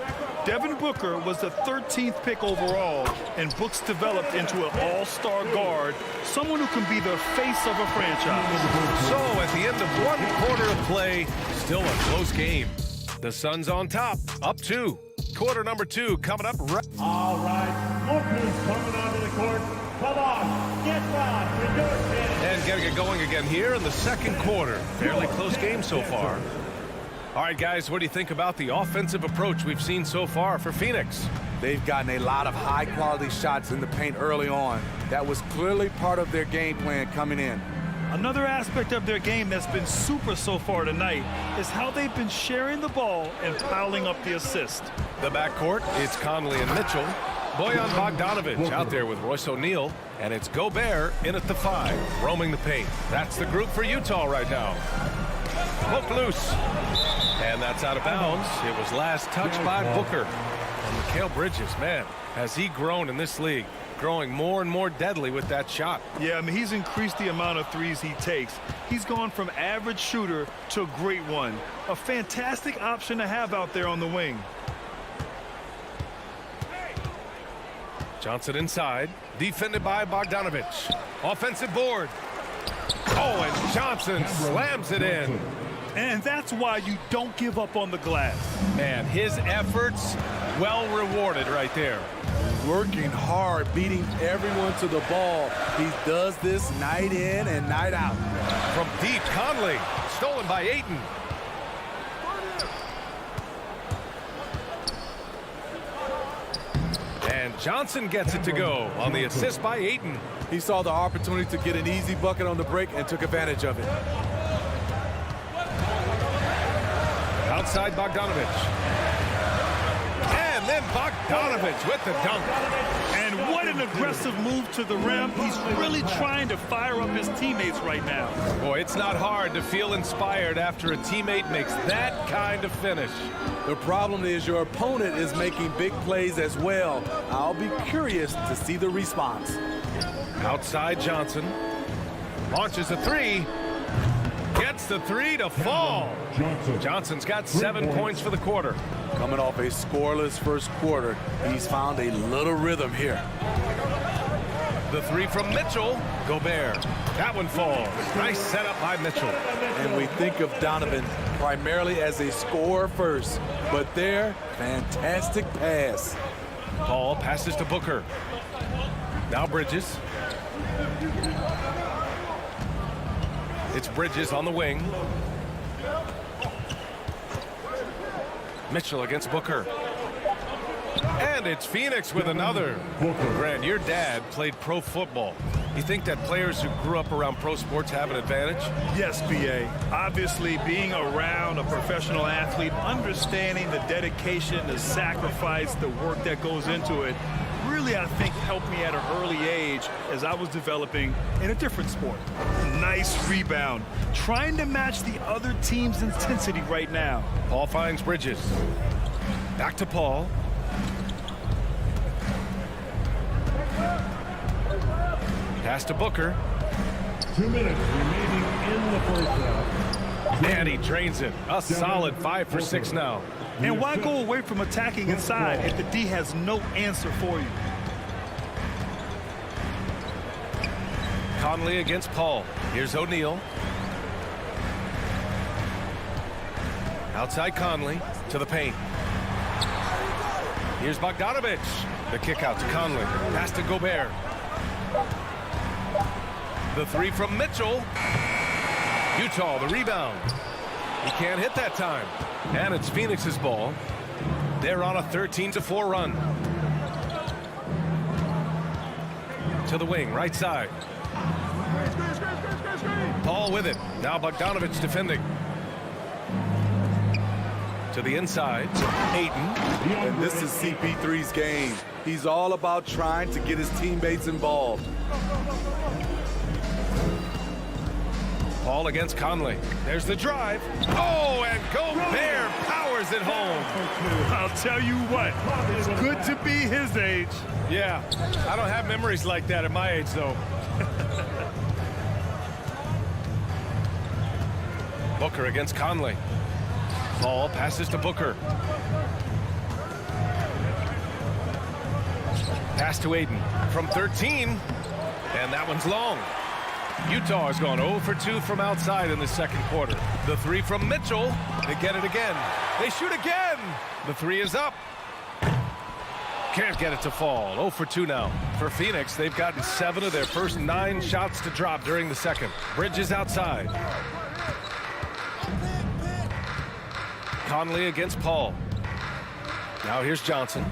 Devin Booker was the 13th pick overall, and Brooks developed into an all-star guard, someone who can be the face of a franchise. So at the end of 1 quarter of play, still a close game. The Suns on top, up 2. Quarter number 2 coming up. All right, look who's coming onto the court. Come on, get back with your chance. And getting it going again here in the second quarter. Fairly close game so far. All right, guys, what do you think about the offensive approach we've seen so far for Phoenix? They've gotten a lot of high-quality shots in the paint early on. That was clearly part of their game plan coming in. Another aspect of their game that's been super so far tonight is how they've been sharing the ball and piling up the assist. The backcourt, it's Conley and Mitchell. Bojan Bogdanovic out there with Royce O'Neal. And it's Gobert in at the 5, roaming the paint. That's the group for Utah right now. Poke loose. And that's out of bounds. It was last touched by Booker. And Mikal Bridges, man, has he grown in this league? Growing more and more deadly with that shot. Yeah, I mean, he's increased the amount of threes he takes. He's gone from average shooter to a great one. A fantastic option to have out there on the wing. Johnson inside, defended by Bogdanovich. Offensive board. Oh, and Johnson slams it in. And that's why you don't give up on the glass. Man, his efforts well rewarded right there. Working hard, beating everyone to the ball. He does this night in and night out. From deep, Conley, stolen by Ayton. And Johnson gets it to go on the assist by Ayton. He saw the opportunity to get an easy bucket on the break and took advantage of it. Outside Bogdanovich. And then Bogdanovich with the dunk. And what an aggressive move to the rim. He's really trying to fire up his teammates right now. Boy, it's not hard to feel inspired after a teammate makes that kind of finish. The problem is your opponent is making big plays as well. I'll be curious to see the response. Outside Johnson. Launches a 3. Gets the 3 to fall. Johnson's got 7 points for the quarter. Coming off a scoreless first quarter, he's found a little rhythm here. The 3 from Mitchell. Gobert. That one falls. Nice setup by Mitchell. And we think of Donovan primarily as a scorer first, but there, fantastic pass. Paul passes to Booker. Now Bridges. It's Bridges on the wing. Mitchell against Booker. And it's Phoenix with another. Grant, your dad played pro football. You think that players who grew up around pro sports have an advantage? Yes, B.A. Obviously, being around a professional athlete, understanding the dedication, the sacrifice, the work that goes into it, really, I think, helped me at an early age as I was developing in a different sport. Nice rebound. Trying to match the other team's intensity right now. Paul finds Bridges. Back to Paul. Pass to Booker. 2 minutes remaining And he drains it. A solid 5 for 6 now. And why go away from attacking inside if the D has no answer for you? Conley against Paul. Here's O'Neal. Outside Conley to the paint. Here's Bogdanovich. The kick out to Conley. Pass to Gobert. The three from Mitchell. Utah, the rebound. He can't hit that time. And it's Phoenix's ball. They're on a 13-4 run. To the wing, right side. Paul with it. Now Bogdanovich defending. To the inside. Ayton. And this is CP3's game. He's all about trying to get his teammates involved. Paul against Conley. There's the drive. Oh, and Gobert powers it home. I'll tell you what, it's good to be his age. Yeah, I don't have memories like that at my age, though. Booker against Conley. Paul passes to Booker. Pass to Ayton from 13, and that one's long. Utah has gone 0 for 2 from outside in the second quarter. The three from Mitchell. They get it again. They shoot again. The three is up. Can't get it to fall. 0 for 2 now. For Phoenix, they've gotten 7 of their first 9 shots to drop during the second. Bridges outside. Conley against Paul. Now here's Johnson.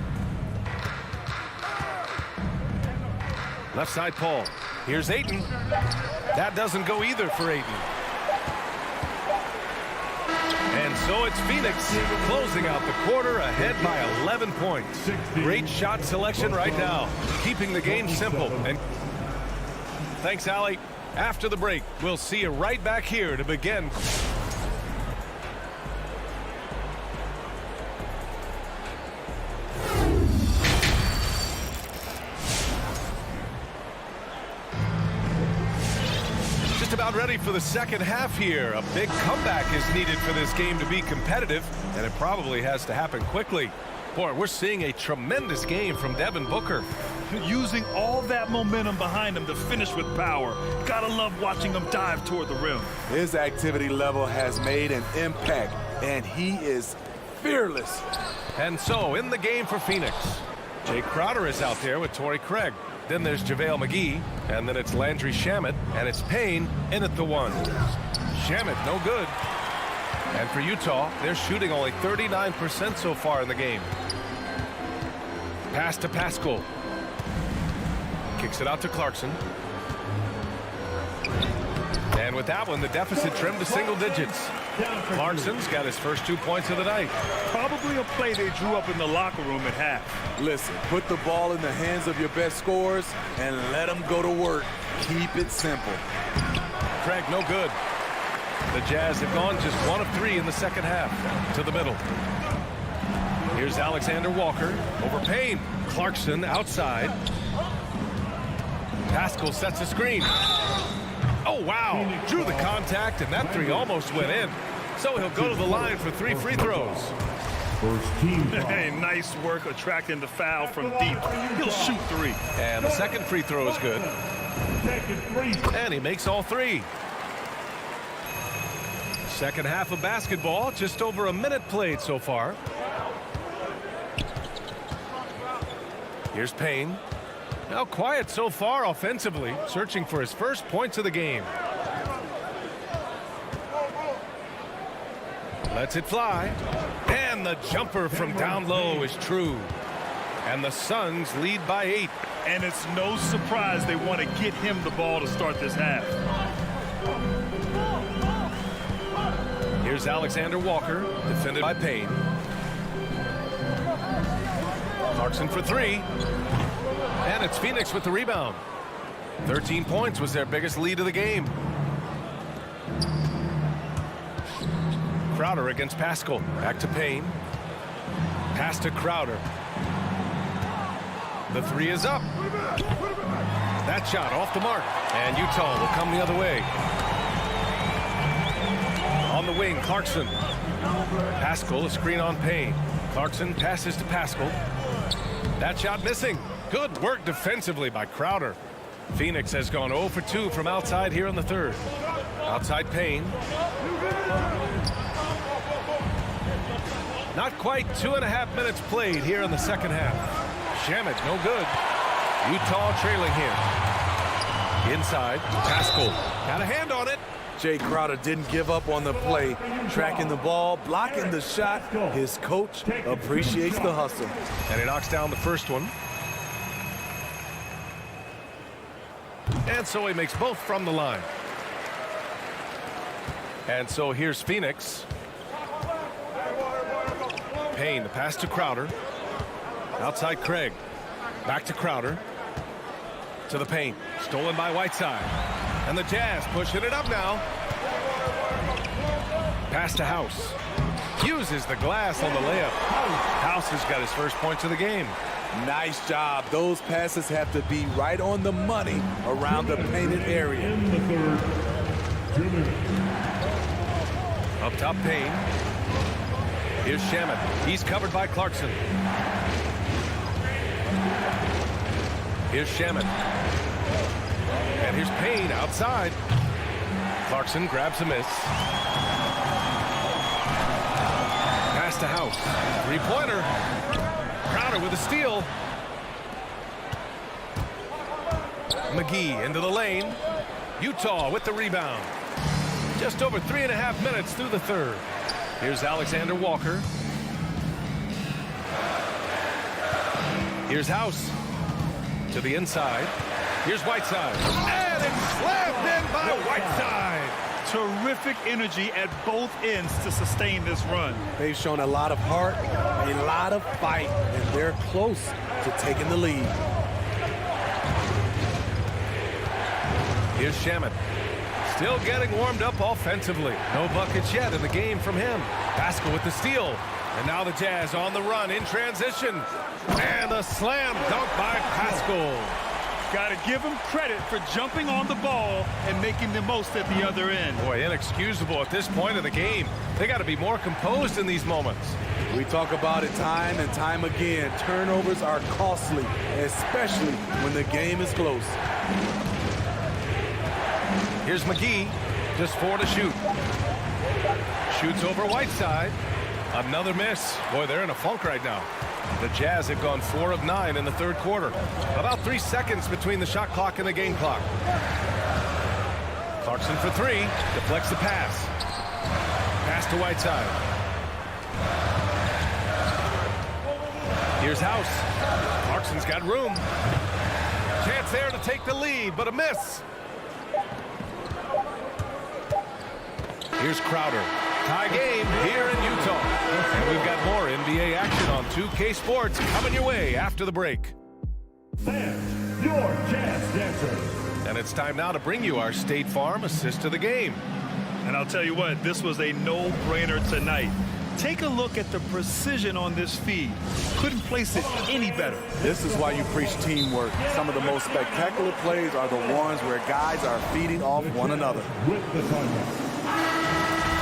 Left side Paul. Here's Ayton. That doesn't go either for Ayton. And so it's Phoenix closing out the quarter ahead by 11 points. Great shot selection right now, keeping the game simple. And thanks, Allie. After the break, we'll see you right back here to begin. About ready for the second half here. A big comeback is needed for this game to be competitive, and it probably has to happen quickly. Boy, we're seeing a tremendous game from Devin Booker. Using all that momentum behind him to finish with power. Gotta love watching him dive toward the rim. His activity level has made an impact, and he is fearless. And so in the game for Phoenix, Jay Crowder is out there with Torrey Craig. Then there's JaVale McGee, and then it's Landry Shamet, and it's Payne in at the 1. Shamet, no good. And for Utah, they're shooting only 39% so far in the game. Pass to Pascal. Kicks it out to Clarkson. And with that one, the deficit trimmed to single digits. Clarkson's got his first 2 points of the night. Probably a play they drew up in the locker room at half. Listen, put the ball in the hands of your best scorers and let them go to work. Keep it simple. Craig, no good. The Jazz have gone just 1 of 3 in the second half. To the middle. Here's Alexander Walker over Payne. Clarkson outside. Pascal sets the screen. Oh, wow. Drew the contact, and that 3 almost went in. So he'll go to the line for 3 free throws. Hey, nice work attracting the foul from deep. He'll shoot 3. And the second free throw is good. And he makes all 3. Second half of basketball, just over a minute played so far. Here's Payne. Now quiet so far offensively, searching for his first points of the game. Lets it fly. And the jumper from down low is true. And the Suns lead by 8. And it's no surprise they want to get him the ball to start this half. Here's Alexander Walker, defended by Payne. Clarkson for 3. And it's Phoenix with the rebound. 13 points was their biggest lead of the game. Crowder against Pascal. Back to Payne. Pass to Crowder. The 3 is up. That shot off the mark. And Utah will come the other way. On the wing, Clarkson. Pascal, a screen on Payne. Clarkson passes to Pascal. That shot missing. Good work defensively by Crowder. Phoenix has gone 0 for 2 from outside here in the third. Outside Payne. Not quite 2.5 minutes played here in the second half. Shamet, no good. Utah trailing here. Inside, Pascal. Got a hand on it. Jay Crowder didn't give up on the play, tracking the ball, blocking the shot. His coach appreciates the hustle. And he knocks down the first one. And so he makes both from the line. And so here's Phoenix. Payne, the pass to Crowder. Outside Craig. Back to Crowder. To the paint. Stolen by Whiteside. And the Jazz pushing it up now. Pass to House. Uses the glass on the layup. House has got his first points of the game. Nice job. Those passes have to be right on the money around the painted area. In the third, 2 minutes. Up top, Payne. Here's Shamet. He's covered by Clarkson. Here's Shamet. And here's Payne outside. Clarkson grabs a miss. Pass to House. Three-pointer. Crowder with a steal. McGee into the lane. Utah with the rebound. Just over 3.5 minutes through the third. Here's Alexander Walker. Here's House. To the inside. Here's Whiteside. And it's slammed in by Whiteside. Terrific energy at both ends to sustain this run. They've shown a lot of heart, a lot of fight, and they're close to taking the lead. Here's Shamet. Still getting warmed up offensively. No buckets yet in the game from him. Pascal with the steal. And now the Jazz on the run in transition. And a slam dunk by Pascal. Got to give him credit for jumping on the ball and making the most at the other end. Boy, inexcusable at this point of the game. They got to be more composed in these moments. We talk about it time and time again. Turnovers are costly, especially when the game is close. Here's McGee, just 4 to shoot. Shoots over Whiteside. Another miss. Boy, they're in a funk right now. The Jazz have gone 4 of 9 in the third quarter. About 3 seconds between the shot clock and the game clock. Clarkson for 3, deflects the pass. Pass to Whiteside. Here's House. Clarkson's got room. Chance there to take the lead, but a miss. Here's Crowder. Tie game here in Utah. And we've got more NBA action on 2K Sports coming your way after the break. And your Jazz Dancer. And it's time now to bring you our State Farm assist to the game. And I'll tell you what, this was a no-brainer tonight. Take a look at the precision on this feed. Couldn't place it any better. This is why you preach teamwork. Some of the most spectacular plays are the ones where guys are feeding off one another. With the timeout.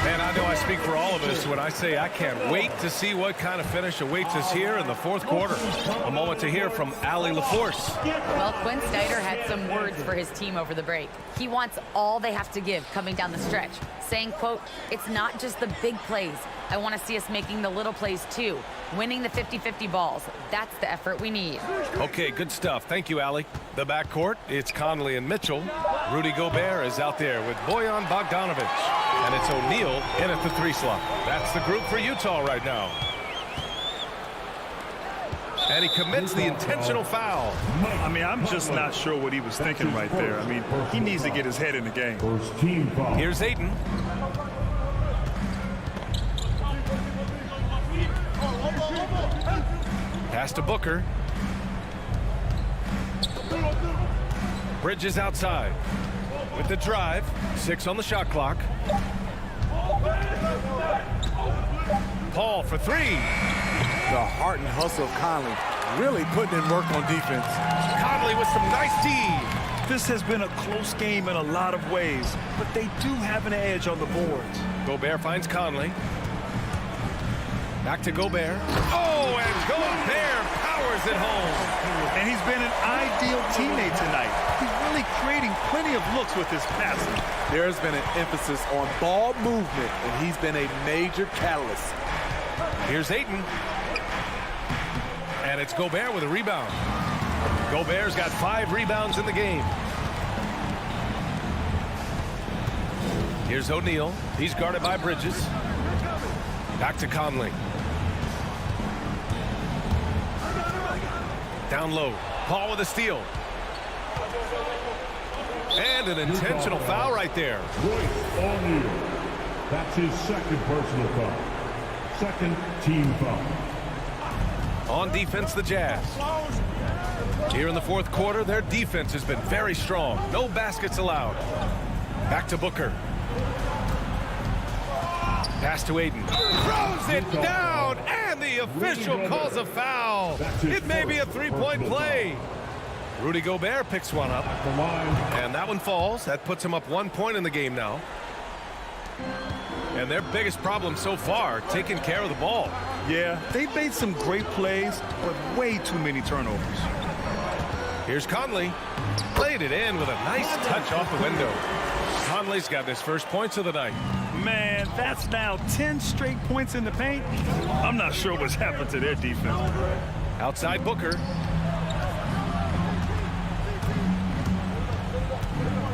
Man, I know I speak for all of us when I say I can't wait to see what kind of finish awaits us here in the fourth quarter. A moment to hear from Allie LaForce. Well, Quinn Snyder had some words for his team over the break. He wants all they have to give coming down the stretch, saying, quote, "It's not just the big plays. I want to see us making the little plays too, winning the 50-50 balls. That's the effort we need." Okay, good stuff. Thank you, Allie. The backcourt, it's Conley and Mitchell. Rudy Gobert is out there with Bojan Bogdanovic. And it's O'Neal in at the 3 slot. That's the group for Utah right now. And he commits the intentional foul. I mean, I'm just not sure what he was thinking right there. I mean, he needs to get his head in the game. First team foul. Here's Ayton. Pass to Booker. Bridges outside. With the drive, 6 on the shot clock. Paul for 3. The heart and hustle of Conley really putting in work on defense. Conley with some nice D. This has been a close game in a lot of ways, but they do have an edge on the boards. Gobert finds Conley. Back to Gobert. Oh, and Gobert powers it home. And he's been an ideal teammate tonight. He's really creating plenty of looks with his passing. There's been an emphasis on ball movement, and he's been a major catalyst. Here's Ayton. And it's Gobert with a rebound. Gobert's got 5 rebounds in the game. Here's O'Neal. He's guarded by Bridges. Back to Conley. Down low. Paul with a steal. And an intentional foul right there. Royce O'Neal. That's his second personal foul. Second team foul. On defense, the Jazz. Here in the fourth quarter, their defense has been very strong. No baskets allowed. Back to Booker. Pass to Ayton. Throws it down, and the official calls a foul. It may be a three-point play. Rudy Gobert picks one up. And that one falls. That puts him up 1 point in the game now. And their biggest problem so far, taking care of the ball. Yeah, they've made some great plays, but way too many turnovers. Here's Conley. Played it in with a nice touch off the window. Conley's got his first points of the night. Man, that's now 10 straight points in the paint. I'm not sure what's happened to their defense. Outside Booker.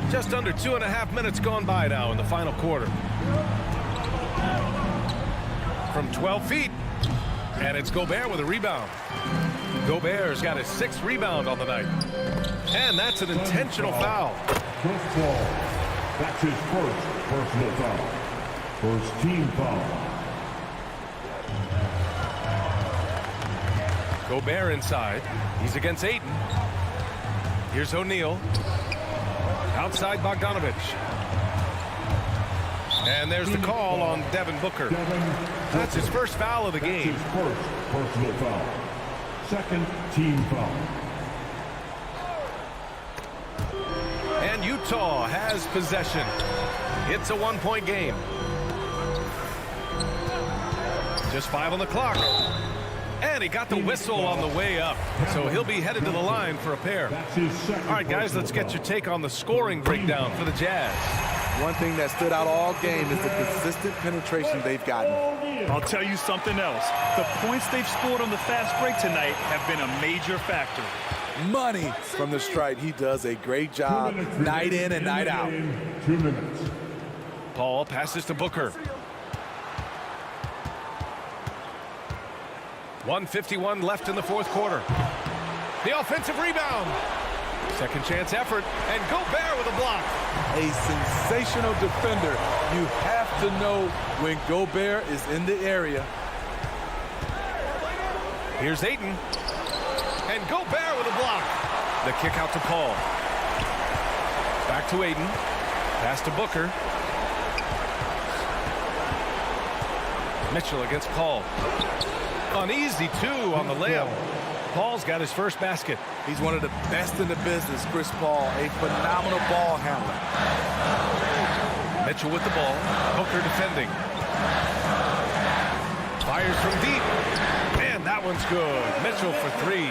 Just under 2.5 minutes gone by now in the final quarter. From 12 feet. And it's Gobert with a rebound. Gobert's got his 6th rebound on the night. And that's an intentional foul. Chris Paul. That's his first personal foul. First team foul. Gobert inside. He's against Ayton. Here's O'Neal. Outside Bogdanovich. And there's the call on Devin Booker. That's his first foul of the game. That's his first personal foul. Second team foul. And Utah has possession. It's a 1-point game. Just 5 on the clock. And he got the whistle on the way up. So he'll be headed to the line for a pair. All right, guys, let's get your take on the scoring breakdown for the Jazz. One thing that stood out all game is the consistent penetration they've gotten. I'll tell you something else. The points they've scored on the fast break tonight have been a major factor. Money from the stripe. He does a great job night in and night out. 2 minutes. Paul passes to Booker. 1:51 left in the fourth quarter. The offensive rebound. Second chance effort, and Gobert with a block. A sensational defender. You have to know when Gobert is in the area. Here's Ayton. And Gobert with a block. The kick out to Paul. Back to Ayton. Pass to Booker. Mitchell against Paul. Uneasy, too, on the layup. Paul's got his first basket. He's one of the best in the business, Chris Paul, a phenomenal ball handler. Mitchell with the ball. Booker defending. Fires from deep. And that one's good. Mitchell for 3.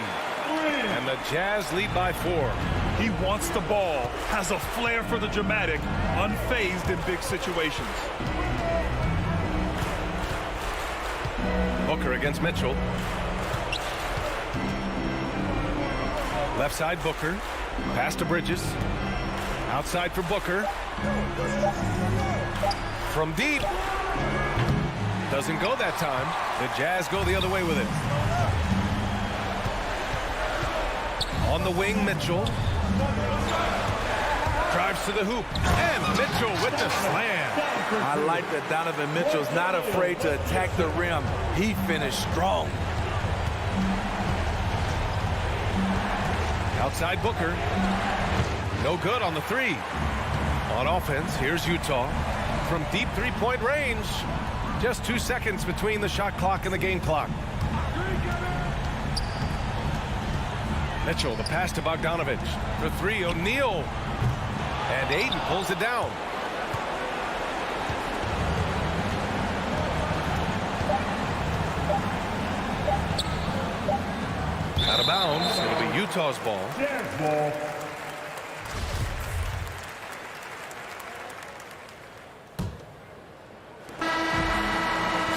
And the Jazz lead by 4. He wants the ball, has a flair for the dramatic, unfazed in big situations. Booker against Mitchell. Left side Booker. Pass to Bridges. Outside for Booker. From deep. Doesn't go that time. The Jazz go the other way with it. On the wing, Mitchell. Drives to the hoop. And Mitchell with the slam. I like that Donovan Mitchell's not afraid to attack the rim. He finished strong. Outside Booker. No good on the 3. On offense, here's Utah. From deep 3-point range. Just 2 seconds between the shot clock and the game clock. Mitchell, the pass to Bogdanovich. For three, O'Neal. And Aiden pulls it down. Out of bounds. It'll be Utah's ball.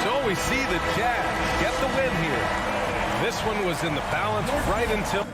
So we see the Jazz get the win here. This one was in the balance right until...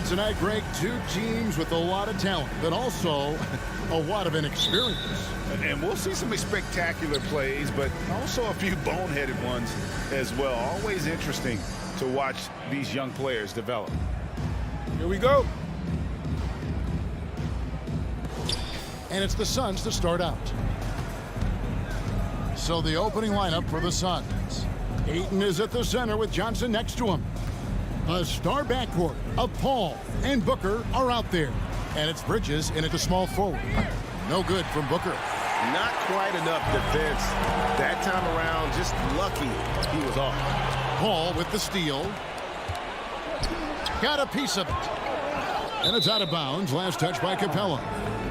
And tonight, Greg, two teams with a lot of talent, but also a lot of inexperience. And we'll see some spectacular plays, but also a few boneheaded ones as well. Always interesting to watch these young players develop. Here we go. And it's the Suns to start out. So the opening lineup for the Suns. Ayton is at the center with Johnson next to him. A star backcourt of Paul and Booker are out there. And it's Bridges in at the small forward. No good from Booker. Not quite enough defense that time around. Just lucky he was off. Paul with the steal. Got a piece of it. And it's out of bounds. Last touch by Capella.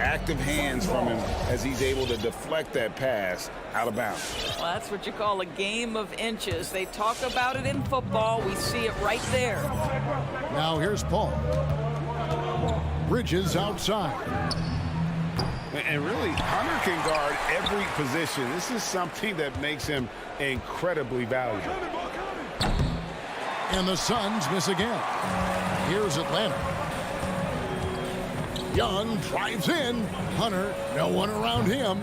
Active hands from him as he's able to deflect that pass out of bounds. Well, that's what you call a game of inches. They talk about it in football. We see it right there. Now here's Paul. Bridges outside. And really, Hunter can guard every position. This is something that makes him incredibly valuable. And the Suns miss again. Here's Atlanta. Young drives in. Hunter, no one around him.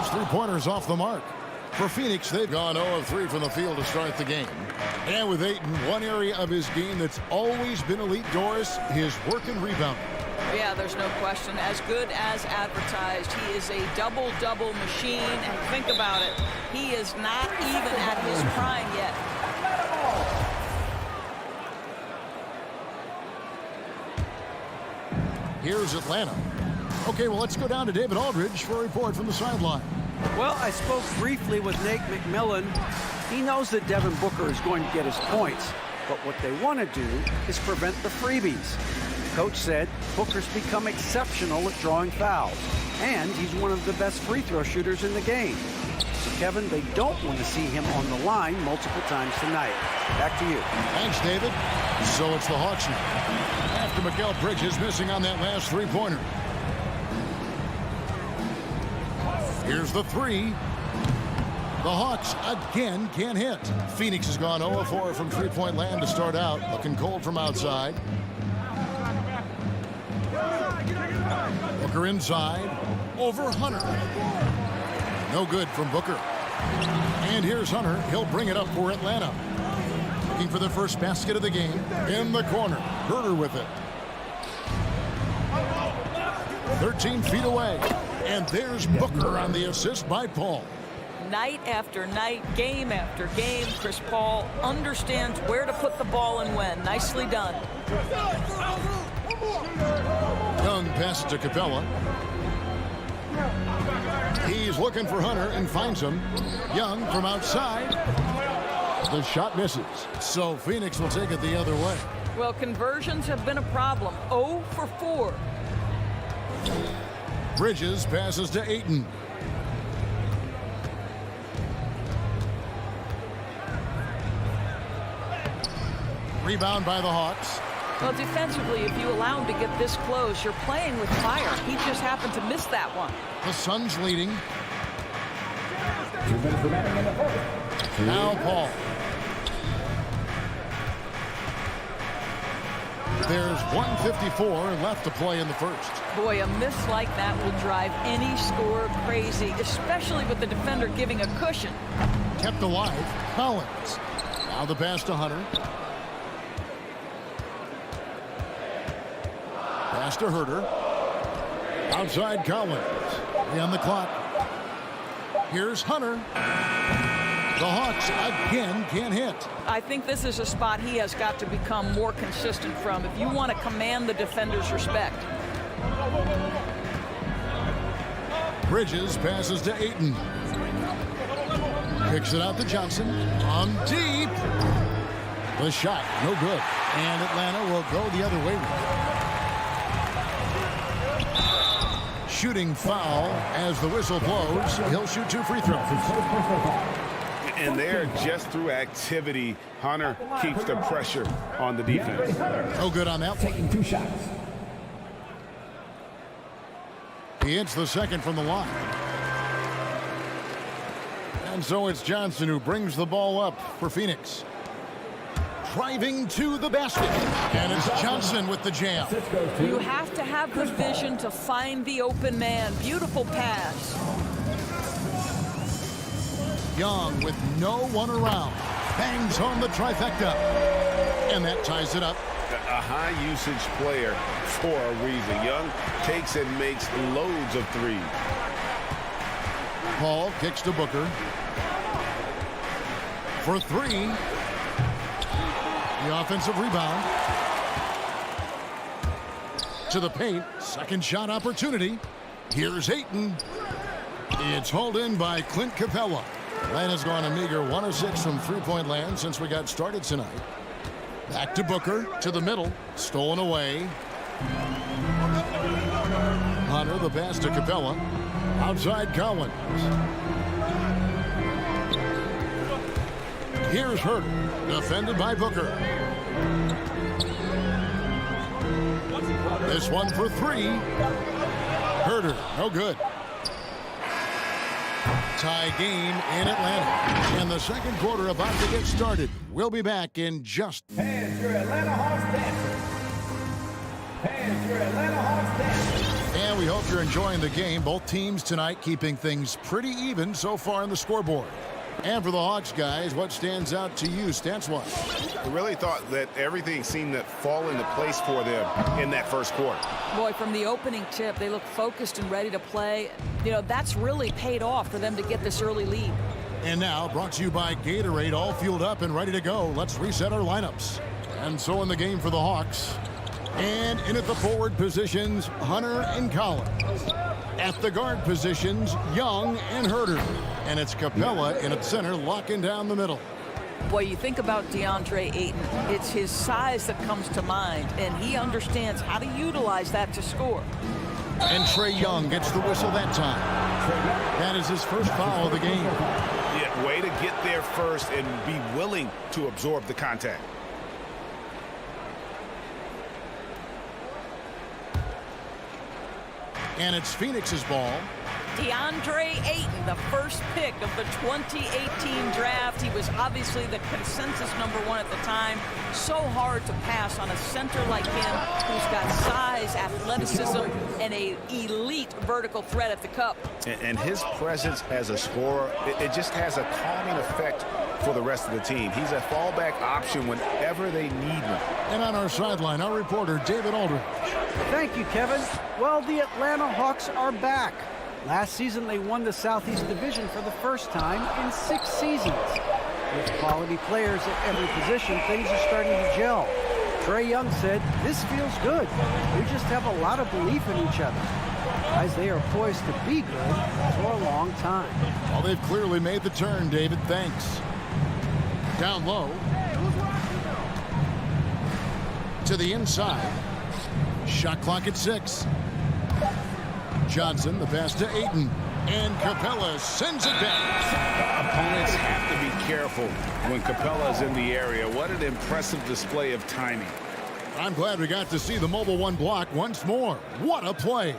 His three-pointers off the mark. For Phoenix, they've gone 0 of 3 from the field to start the game. And with Ayton, one area of his game that's always been elite, Doris, his work and rebounding. Yeah, there's no question. As good as advertised, he is a double-double machine. And think about it, he is not even at his prime yet. Here's Atlanta. Okay, well, let's go down to David Aldridge for a report from the sideline. Well, I spoke briefly with Nate McMillan. He knows that Devin Booker is going to get his points, but what they want to do is prevent the freebies. Coach said Booker's become exceptional at drawing fouls, and he's one of the best free throw shooters in the game. So, Kevin, they don't want to see him on the line multiple times tonight. Back to you. Thanks, David. So it's the Hawks now. After Mikal Bridges missing on that last three-pointer. Here's the three. The Hawks again can't hit. Phoenix has gone 0 of 4 from three-point land to start out. Looking cold from outside. Booker inside. Over Hunter. No good from Booker. And here's Hunter. He'll bring it up for Atlanta. Looking for the first basket of the game. In the corner. Herder with it. 13 feet away. And there's Booker on the assist by Paul. Night after night, game after game, Chris Paul understands where to put the ball and when. Nicely done. Young pass to Capella. He's looking for Hunter and finds him. Young from outside. The shot misses. So Phoenix will take it the other way. Well, conversions have been a problem. 0 for 4. Bridges passes to Ayton. Rebound by the Hawks. Well, defensively, if you allow him to get this close, you're playing with fire. He just happened to miss that one. The Suns leading. Now Paul. There's 1:54 left to play in the first. Boy, a miss like that will drive any scorer crazy, especially with the defender giving a cushion. Kept alive, Collins. Now the pass to Hunter. Pass to Herder. Outside Collins. On the clock. Here's Hunter. The Hawks again can't hit. I think this is a spot he has got to become more consistent from if you want to command the defender's respect. Bridges passes to Ayton. Kicks it out to Johnson. On deep. The shot, no good. And Atlanta will go the other way. Shooting foul as the whistle blows. He'll shoot 2 free throws. And there, just through activity, Hunter keeps the pressure on the defense. No good on that one. Taking 2 shots. He hits the second from the line. And so it's Johnson who brings the ball up for Phoenix. driving to the basket. And it's Johnson with the jam. You have to have the vision to find the open man. Beautiful pass. Young with no one around. Bangs home the trifecta. And that ties it up. A high-usage player for a reason. Young takes and makes loads of threes. Paul kicks to Booker. For three. The offensive rebound. To the paint. Second shot opportunity. Here's Ayton. It's hauled in by Clint Capella. Atlanta's gone a meager 1 of 6 from three-point land since we got started tonight. Back to Booker, to the middle, stolen away. Hunter, the pass to Capella. Outside Collins. Here's Herter, defended by Booker. This one for three. Herter, no good. Tie game in Atlanta. And the second quarter about to get started. We'll be back in just... And your Atlanta Hawks dancers. And your Atlanta Hawks dancers. And we hope you're enjoying the game. Both teams tonight keeping things pretty even so far on the scoreboard. And for the Hawks guys, what stands out to you stats-wise? I really thought that everything seemed to fall into place for them in that first quarter. Boy, from the opening tip, they look focused and ready to play. You know, that's really paid off for them to get this early lead. And now, brought to you by Gatorade, all fueled up and ready to go. Let's reset our lineups. And so in the game for the Hawks. And in at the forward positions, Hunter and Collins. At the guard positions, Young and Herter. And it's Capella in at center, locking down the middle. Boy, you think about DeAndre Ayton, it's his size that comes to mind, and he understands how to utilize that to score. And Trae Young gets the whistle that time. That is his first foul of the game. Yeah, way to get there first and be willing to absorb the contact. And it's Phoenix's ball. DeAndre Ayton, the first pick of the 2018 draft. He was obviously the consensus #1 at the time. So hard to pass on a center like him who's got size, athleticism, and an elite vertical threat at the cup. And his presence as a scorer, it just has a calming effect for the rest of the team. He's a fallback option whenever they need one. And on our sideline, our reporter, David Aldridge. Thank you, Kevin. Well, the Atlanta Hawks are back. Last season, they won the Southeast Division for the first time in 6 seasons. With quality players at every position, things are starting to gel. Trae Young said, "This feels good. We just have a lot of belief in each other." Guys, they are poised to be good for a long time. Well, they've clearly made the turn, David. Thanks. Down low. To the inside. Shot clock at 6. Johnson, the pass to Ayton. And Capella sends it back. Opponents have to be careful when Capella's in the area. What an impressive display of timing. I'm glad we got to see the mobile one block once more. What a play.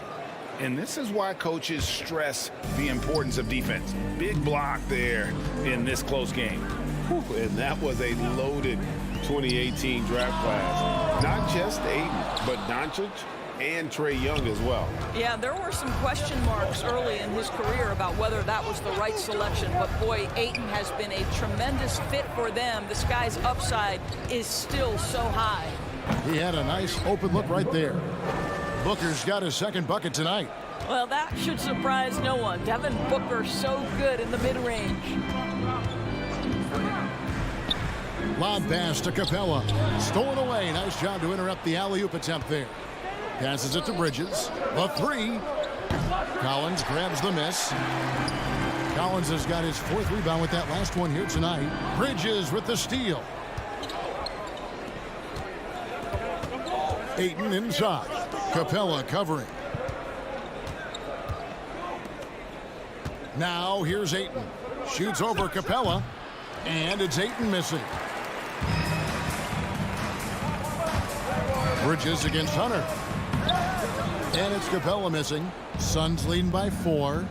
And this is why coaches stress the importance of defense. Big block there in this close game. Whew, and that was a loaded 2018 draft class. Not just Ayton, but Doncic and Trae Young as well. Yeah, there were some question marks early in his career about whether that was the right selection. But boy, Ayton has been a tremendous fit for them. This guy's upside is still so high. He had a nice open look right there. Booker's got his second bucket tonight. Well, that should surprise no one. Devin Booker so good in the mid-range. Lob pass to Capella. Stolen away. Nice job to interrupt the alley-oop attempt there. Passes it to Bridges. The three. Collins grabs the miss. Collins has got his 4th rebound with that last one here tonight. Bridges with the steal. Ayton inside. Capella covering. Now here's Ayton. Shoots over Capella. And it's Ayton missing. Bridges against Hunter. And it's Capella missing. Suns leading by 4.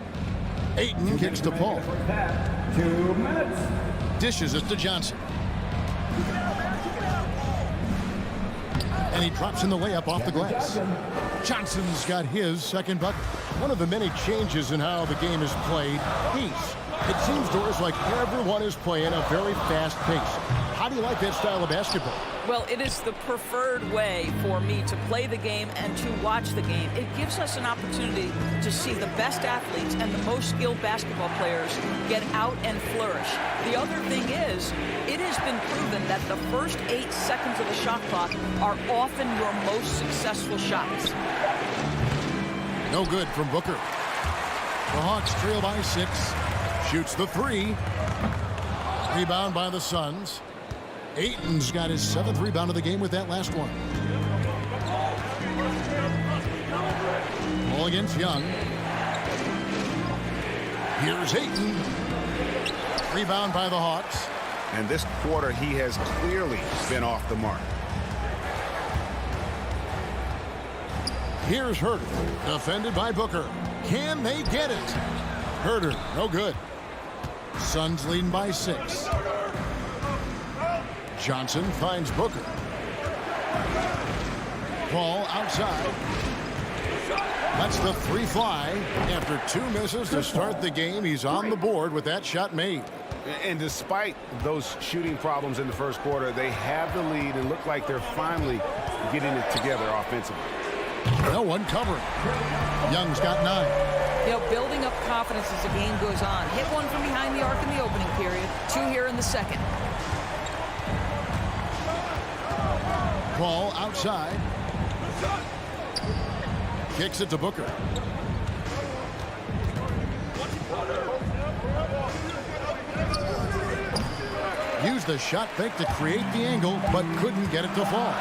Ayton kicks to Paul. 2 minutes. Dishes it to Johnson. And he drops in the layup off the glass. Johnson's got his second bucket. One of the many changes in how the game is played, pace. It seems to us like everyone is playing a very fast pace. How do you like that style of basketball? Well, it is the preferred way for me to play the game and to watch the game. It gives us an opportunity to see the best athletes and the most skilled basketball players get out and flourish. The other thing is, it has been proven that the first 8 seconds of the shot clock are often your most successful shots. No good from Booker. The Hawks trail by 6. Shoots the 3. Rebound by the Suns. Ayton's got his 7th rebound of the game with that last one. Ball against Young. Here's Ayton. Rebound by the Hawks. And this quarter, he has clearly been off the mark. Here's Herter. Defended by Booker. Can they get it? Herter, no good. Suns leading by 6. Johnson finds Booker. Ball outside. Lets the 3 fly. After 2 misses to start the game, he's on the board with that shot made. And despite those shooting problems in the first quarter, they have the lead and look like they're finally getting it together offensively. No one covering. Young's got 9. You know, building up confidence as the game goes on. Hit one from behind the arc in the opening period. 2 here in the second. Ball outside. Kicks it to Booker. Used the shot fake to create the angle, but couldn't get it to fall.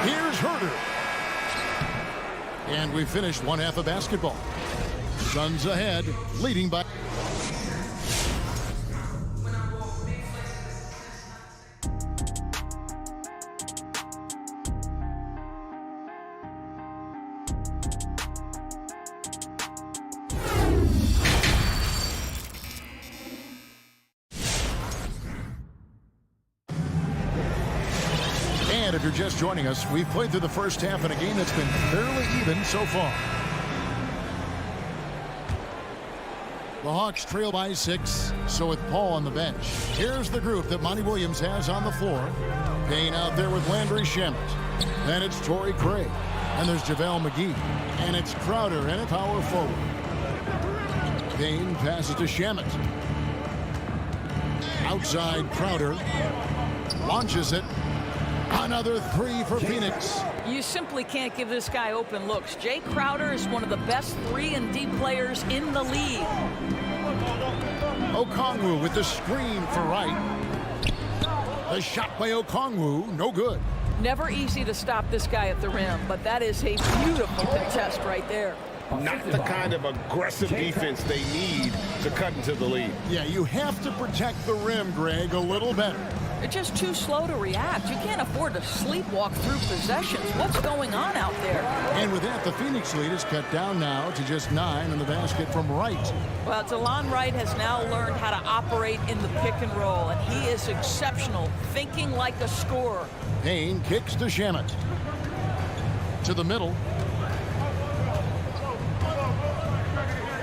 Here's Herter. And we finished one half of basketball. Suns ahead, leading by... And if you're just joining us, we've played through the first half in a game that's been fairly even so far. The Hawks trail by 6, so with Paul on the bench. Here's the group that Monty Williams has on the floor. Payne out there with Landry Shamet. Then it's Torrey Craig. And there's JaVale McGee. And it's Crowder and a power forward. Payne passes to Shamet. Outside Crowder. Launches it. Another 3 for Phoenix. You simply can't give this guy open looks. Jay Crowder is one of the best 3-and-D players in the league. Okongwu with the screen for Wright. The shot by Okongwu, no good. Never easy to stop this guy at the rim, but that is a beautiful contest right there. Not the kind of aggressive defense they need to cut into the lead. Yeah, you have to protect the rim, Greg, a little better. They're just too slow to react. You can't afford to sleepwalk through possessions. What's going on out there? And with that, the Phoenix lead is cut down now to just 9 in the basket from Wright. Well, DeLon Wright has now learned how to operate in the pick and roll, and he is exceptional, thinking like a scorer. Payne kicks to Shamet. To the middle.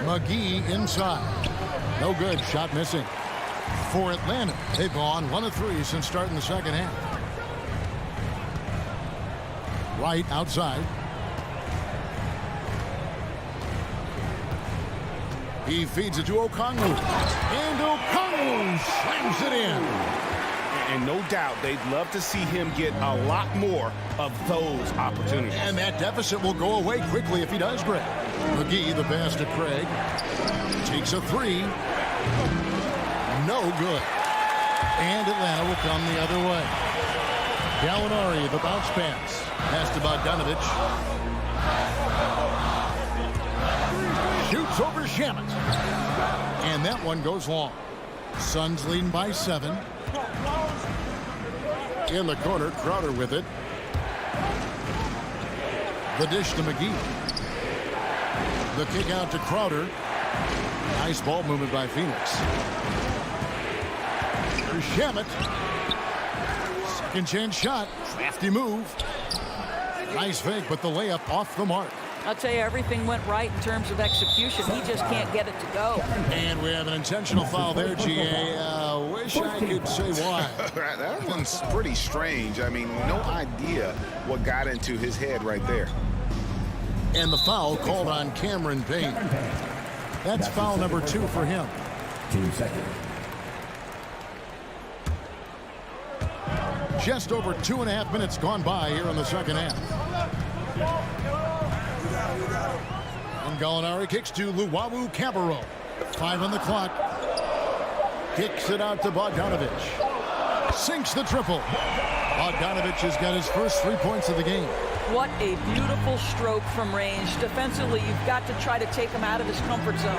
McGee inside. No good. Shot missing. For Atlanta, they've gone 1 of 3 since starting the second half. Wright outside. He feeds it to Okongwu. And Okongwu slams it in. And no doubt they'd love to see him get a lot more of those opportunities. And that deficit will go away quickly if he does, Greg. McGee, the pass to Craig. Takes a 3. No good. And Atlanta will come the other way. Gallinari, the bounce pass. Pass to Bogdanovich. Shoots over Shamet. And that one goes long. Suns leading by 7. In the corner, Crowder with it. The dish to McGee. The kick out to Crowder. Nice ball movement by Phoenix. Here's Shamet. Second chance shot. Crafty move. Nice fake, but the layup off the mark. I'll tell you, everything went right in terms of execution. He just can't get it to go. And we have an intentional foul there, GA. Wish I could say why. That one's pretty strange. I mean, no idea what got into his head right there. And the foul called on Cameron Payne. That's foul number 2 for him. 2 seconds. Just over 2.5 minutes gone by here in the second half. And Gallinari kicks to Luwawu Cabarro. 5 on the clock. Kicks it out to Bogdanovich. Sinks the triple. Bogdanovich has got his first 3 points of the game. What a beautiful stroke from range. Defensively, you've got to try to take him out of his comfort zone.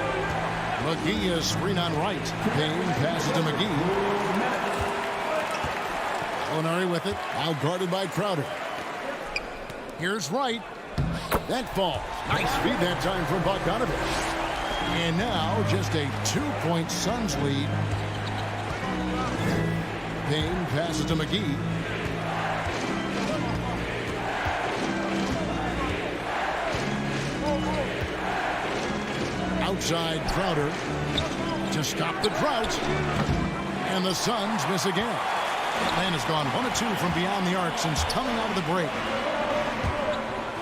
McGee is screen on right. Payne passes to McGee. Gallinari with it. Now guarded by Crowder. Here's Wright. That falls. Nice feed that time from Bogdanovich. And now just a 2-point Suns lead. Payne passes to McGee. Outside Crowder to stop the drought. And the Suns miss again. Man has gone 1 of 2 from beyond the arc since coming out of the break.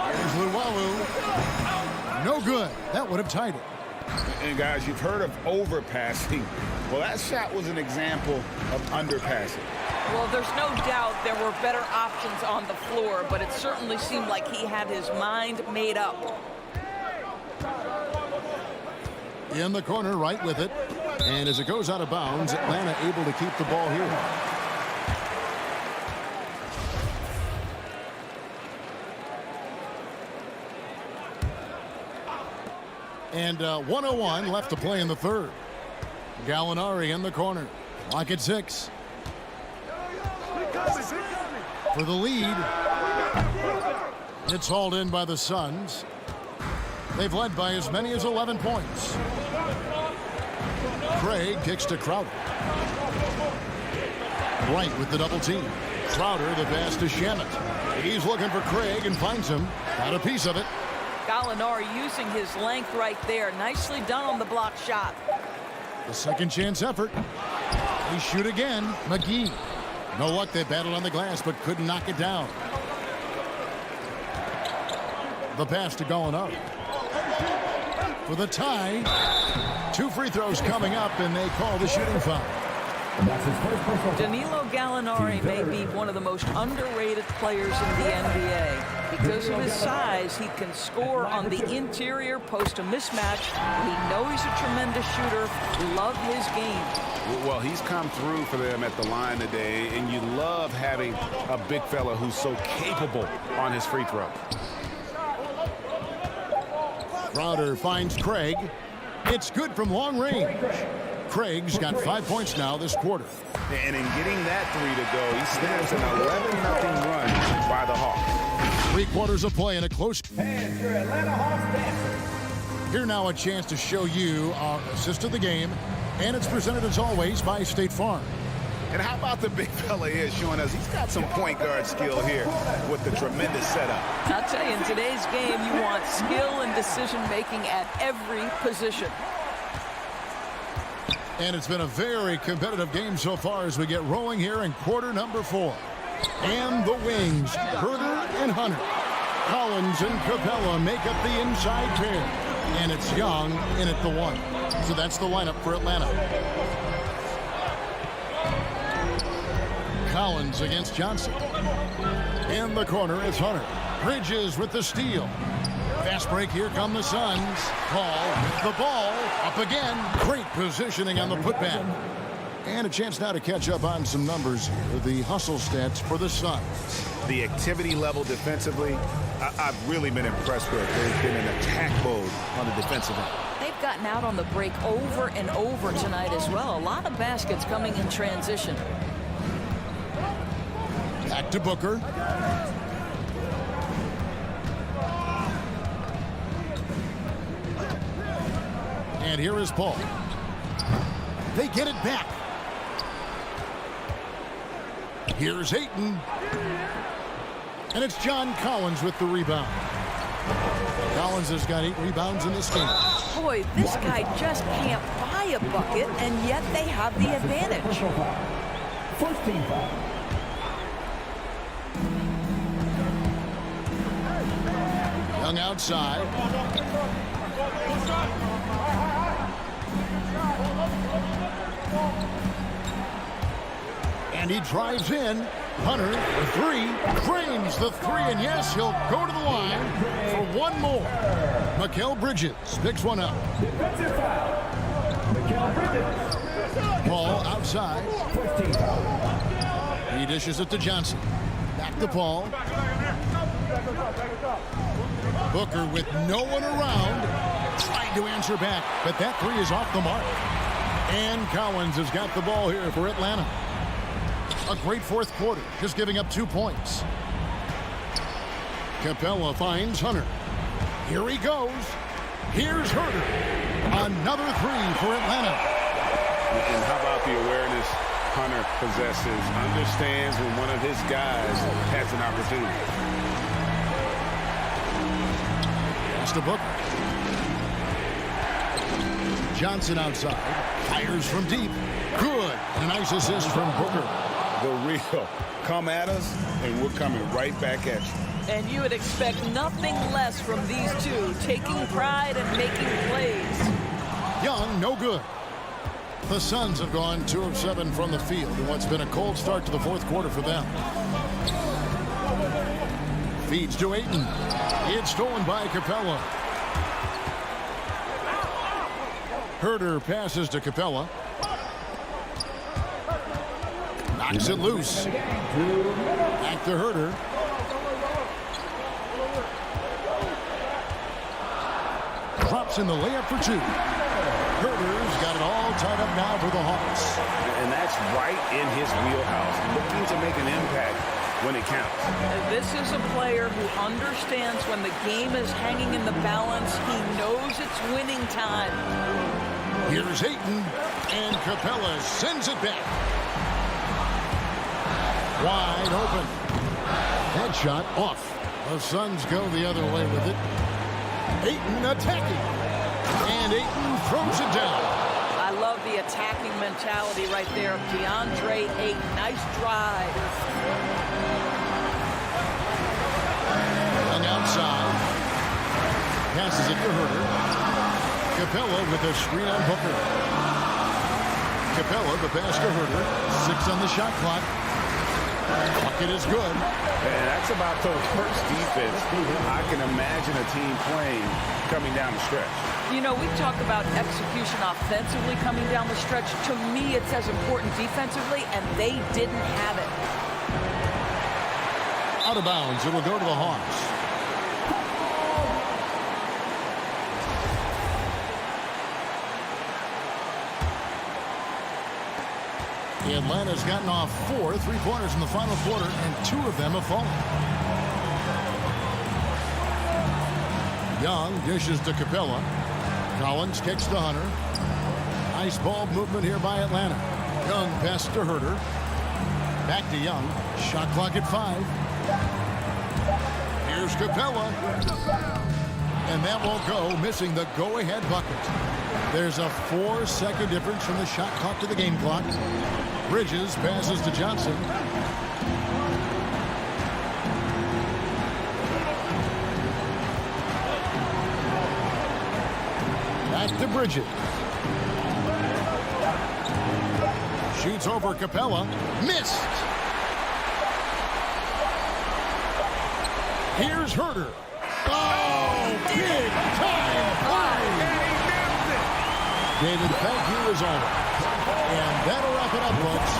Here's Luwawu. No good. That would have tied it. And guys, you've heard of overpassing. Well, that shot was an example of underpassing. Well, there's no doubt there were better options on the floor, but it certainly seemed like he had his mind made up. In the corner, right with it. And as it goes out of bounds, Atlanta able to keep the ball here. And 1:01 left to play in the third. Gallinari in the corner. Clock at 6. For the lead. It's hauled in by the Suns. They've led by as many as 11 points. Craig kicks to Crowder. Wright with the double team. Crowder the pass to Shamet. He's looking for Craig and finds him. Got a piece of it. Gallinari using his length right there. Nicely done on the block shot. The second chance effort. They shoot again. McGee. No luck. They battled on the glass but couldn't knock it down. The pass to Gallinari. For the tie. 2 free throws coming up, and they call the shooting foul. Danilo Gallinari may be one of the most underrated players in the NBA. Because of his size, he can score on the interior, post a mismatch. We know he's a tremendous shooter. We love his game. Well, he's come through for them at the line today, and you love having a big fella who's so capable on his free throw. Crowder finds Craig. It's good from long range. Craig's got 5 points now this quarter. And in getting that 3 to go, he snaps an 11-0 run by the Hawks. 3 quarters of play in a close. Here now a chance to show you our assist of the game. And it's presented as always by State Farm. And how about the big fella here showing us he's got some point guard skill here with the tremendous setup. I'll tell you, in today's game, you want skill and decision-making at every position. And it's been a very competitive game so far as we get rolling here in quarter number 4. And the wings, Herder and Hunter. Collins and Capella make up the inside pair. And it's Young in at the 1. So that's the lineup for Atlanta. Collins against Johnson. In the corner, it's Hunter. Bridges with the steal. Fast break, here come the Suns. Paul with the ball. Up again. Great positioning on the putback. And a chance now to catch up on some numbers here. The hustle stats for the Suns. The activity level defensively, I've really been impressed with. There's been an attack mode on the defensive end. They've gotten out on the break over and over tonight as well. A lot of baskets coming in transition. Back to Booker. And here is Paul. They get it back. Here's Ayton. And it's John Collins with the rebound. Collins has got 8 rebounds in this game. Boy, this guy just can't buy a bucket, and yet they have the advantage. First team foul. Young outside. And he drives in. Hunter, the 3, frames the 3, and yes, he'll go to the line for one more. Mikal Bridges picks one up. Defensive foul. Mikal Bridges. Paul outside. First team foul. He dishes it to Johnson. Back to Paul. Booker with no one around, trying to answer back, but that 3 is off the mark. And Collins has got the ball here for Atlanta. A great fourth quarter, just giving up 2 points. Capella finds Hunter. Here he goes. Here's Herter. Another 3 for Atlanta. And how about the awareness Hunter possesses? Understands when one of his guys has an opportunity. Pass to Booker. Johnson outside. Fires from deep. Good. And a nice assist from Booker. The real. Come at us, and we're coming right back at you. And you would expect nothing less from these two, taking pride and making plays. Young, no good. The Suns have gone 2 of 7 from the field in what's been a cold start to the fourth quarter for them. Feeds to Ayton. It's stolen by Capella. Herter passes to Capella. Knocks it loose. Back to Herter. Drops in the layup for 2. Herter's got it all tied up now for the Hawks. And that's right in his wheelhouse, looking to make an impact when it counts. This is a player who understands when the game is hanging in the balance. He knows it's winning time. Here's Ayton, and Capella sends it back. Wide open. Headshot off. The Suns go the other way with it. Ayton attacking. And Ayton throws it down. I love the attacking mentality right there of DeAndre Ayton. Nice drive. Young outside. Passes it to Herter. Capella with a screen on Booker. Capella, the pass to Herter. 6 on the shot clock. Bucket is good. And that's about the worst defense I can imagine a team playing coming down the stretch. You know, we talk about execution offensively coming down the stretch. To me, it's as important defensively, and they didn't have it. Out of bounds. It'll go to the Hawks. Atlanta's gotten off 4 3-pointers in the final quarter, and 2 of them have fallen. Young dishes to Capella. Collins kicks to Hunter. Nice ball movement here by Atlanta. Young pass to Herter. Back to Young. Shot clock at 5. Here's Capella. And that won't go, missing the go-ahead bucket. There's a 4-second difference from the shot clock to the game clock. Bridges passes to Johnson. Back to Bridges. Shoots over Capella. Missed. Here's Herter. Oh, big time play. David, thank you as always. And that'll wrap it up, folks.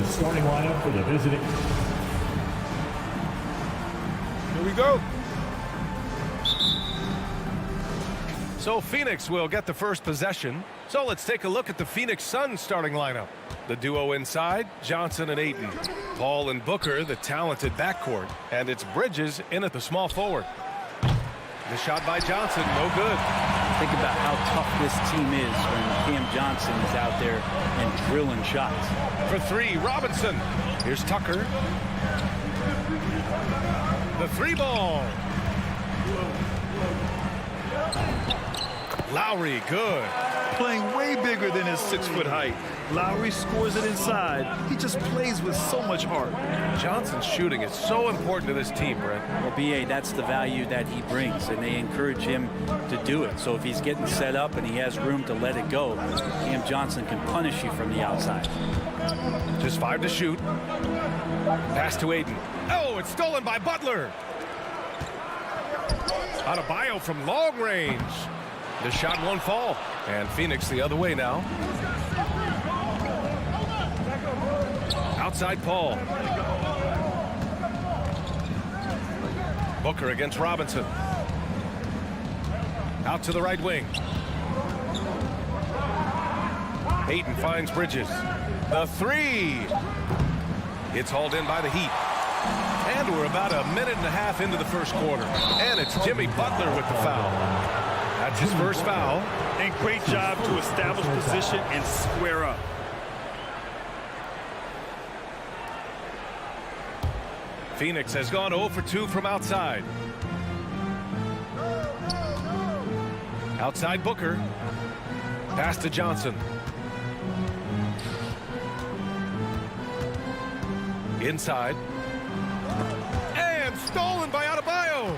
starting lineup for the visiting. Here we go. So Phoenix will get the first possession. So let's take a look at the Phoenix Suns starting lineup. The duo inside, Johnson and Ayton. Paul and Booker, the talented backcourt. And it's Bridges in at the small forward. The shot by Johnson, no good. Think about how tough this team is when Cam Johnson is out there and drilling shots. For three, Robinson. Here's Tucker. The three ball. Lowry, good. Playing way bigger than his 6-foot height. Lowry scores it inside. He just plays with so much heart. Johnson's shooting is so important to this team, Brent. Well, B.A., that's the value that he brings, and they encourage him to do it. So if he's getting set up and he has room to let it go, Cam Johnson can punish you from the outside. Just 5 to shoot. Pass to Ayton. Oh, it's stolen by Butler. Adebayo from long range. The shot won't fall. And Phoenix the other way now. Outside Paul. Booker against Robinson. Out to the right wing. Ayton finds Bridges. The three. It's hauled in by the Heat. And we're about a minute and a half into the first quarter. And it's Jimmy Butler with the foul. That's his first foul. And great job to establish position and square up. Phoenix has gone 0 for 2 from outside. Outside Booker. Pass to Johnson. Inside. And stolen by Adebayo.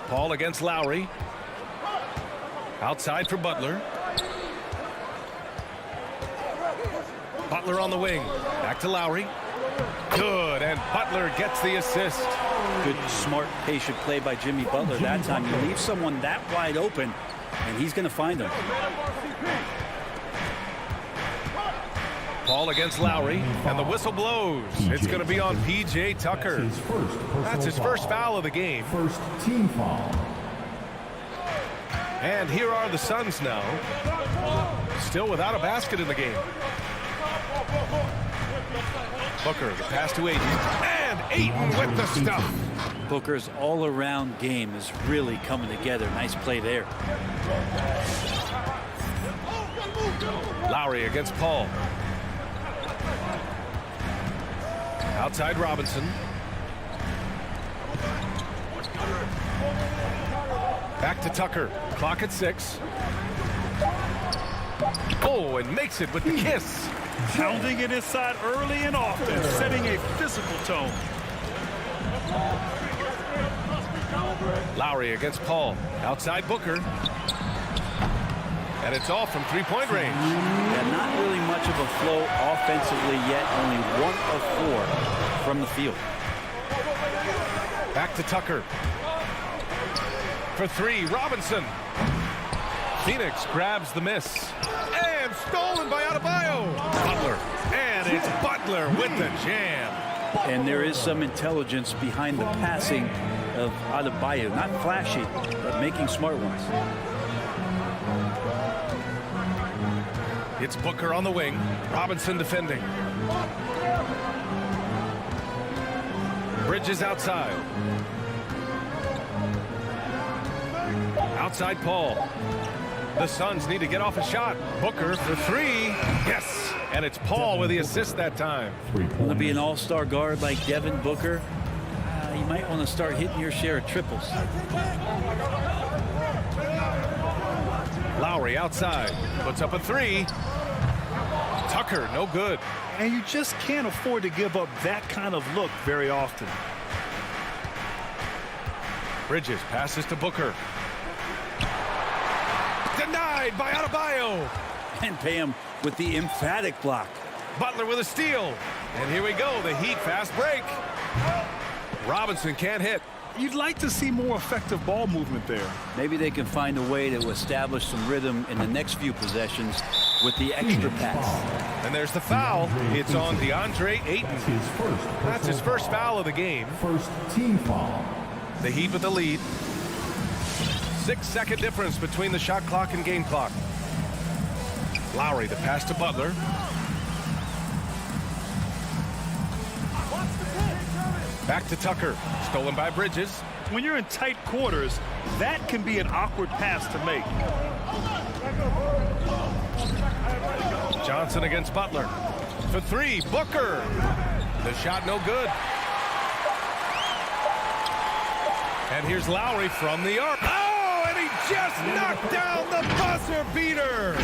Paul against Lowry. Outside for Butler. Butler on the wing. Back to Lowry. Good, and Butler gets the assist. Good, smart, patient play by Jimmy Butler that time. You leave someone that wide open, and he's going to find them. Paul against Lowry, and the whistle blows. It's going to be on P.J. Tucker. That's his first foul of the game. First team foul. And here are the Suns now. Still without a basket in the game. Booker, the pass to Ayton. And Ayton with the stuff. Booker's all-around game is really coming together. Nice play there. Lowry against Paul. Outside Robinson. Back to Tucker. Clock at 6. Oh, and makes it with the kiss. Pounding it inside early and often, setting a physical tone. Lowry against Paul. Outside Booker. And it's off from three-point range. Yeah, not really much of a flow offensively yet. Only 1 of 4 from the field. Back to Tucker. For 3, Robinson. Phoenix grabs the miss. And stolen by Adebayo. Butler. And it's Butler with the jam. And there is some intelligence behind the passing of Adebayo. Not flashy, but making smart ones. It's Booker on the wing. Robinson defending. Bridges outside. Outside Paul. The Suns need to get off a shot. Booker for 3. Yes. And it's Paul with the assist that time. Want to be an all-star guard like Devin Booker? You might want to start hitting your share of triples. Lowry outside. Puts up a 3. Tucker, no good. And you just can't afford to give up that kind of look very often. Bridges passes to Booker. Denied by Adebayo. And pay him with the emphatic block. Butler with a steal. And here we go, the Heat fast break. Robinson can't hit. You'd like to see more effective ball movement there. Maybe they can find a way to establish some rhythm in the next few possessions with the extra pass. And there's the foul. It's on DeAndre Ayton. That's his first foul of the game. First team foul. The Heat with the lead. 6-second difference between the shot clock and game clock. Lowry, the pass to Butler. Back to Tucker. Stolen by Bridges. When you're in tight quarters, that can be an awkward pass to make. Johnson against Butler. For three, Booker. The shot no good. And here's Lowry from the arc. Oh, and he just knocked down the buzzer beater.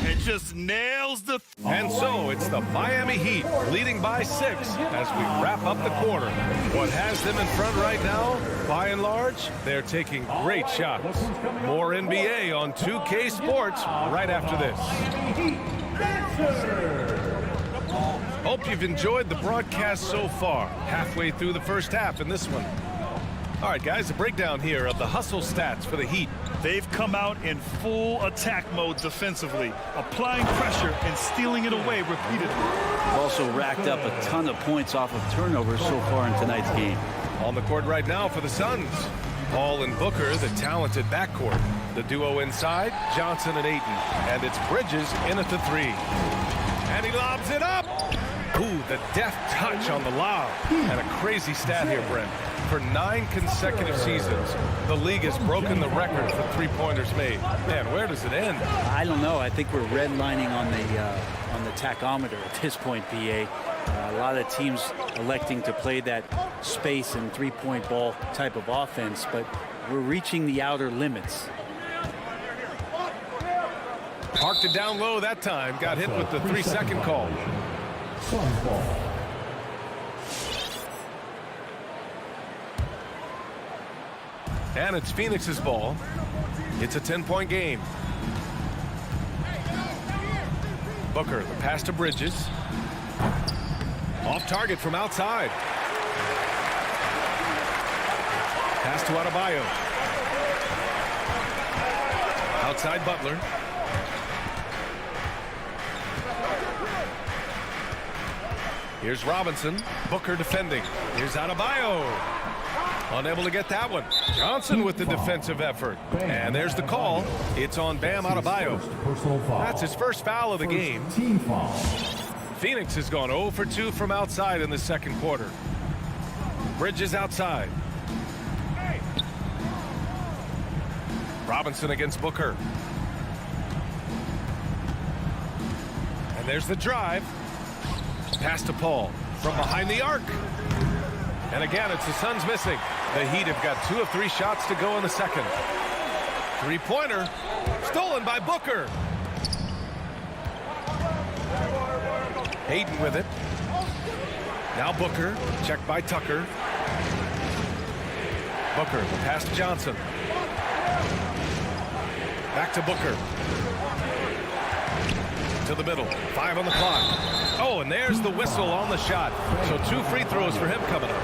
And just nails the... And so it's the Miami Heat leading by 6 as we wrap up the quarter. What has them in front right now, by and large, they're taking great shots. More NBA on 2K Sports right after this. Hope you've enjoyed the broadcast so far. Halfway through the first half in this one. All right, guys, a breakdown here of the hustle stats for the Heat. They've come out in full attack mode defensively, applying pressure and stealing it away repeatedly. They've also racked up a ton of points off of turnovers so far in tonight's game. On the court right now for the Suns. Paul and Booker, the talented backcourt. The duo inside, Johnson and Ayton. And it's Bridges in at the 3. And he lobs it up. Ooh, the deft touch on the lob. And a crazy stat here, Brent. For 9 consecutive seasons, the league has broken the record for three-pointers made. Man, where does it end? I don't know. I think we're redlining on the tachometer at this point, BA. A lot of teams electing to play that space and three-point ball type of offense, but we're reaching the outer limits. Parked it down low that time. Got hit with the 3-second call. And it's Phoenix's ball. It's a 10-point game. Booker, the pass to Bridges. Off target from outside. Pass to Adebayo. Outside Butler. Here's Robinson. Booker defending. Here's Adebayo. Unable to get that one. Johnson with the defensive effort. And there's the call. It's on Bam Adebayo. That's his first foul of the game. Phoenix has gone 0 for 2 from outside in the second quarter. Bridges outside. Robinson against Booker. And there's the drive. Pass to Paul from behind the arc. And again, it's the Suns missing. The Heat have got 2 of 3 shots to go in the second. Three-pointer stolen by Booker. Ayton with it. Now Booker, checked by Tucker. Booker, the pass to Johnson. Back to Booker. To the middle. 5 on the clock. Oh, and there's the whistle on the shot. So 2 free throws for him coming up.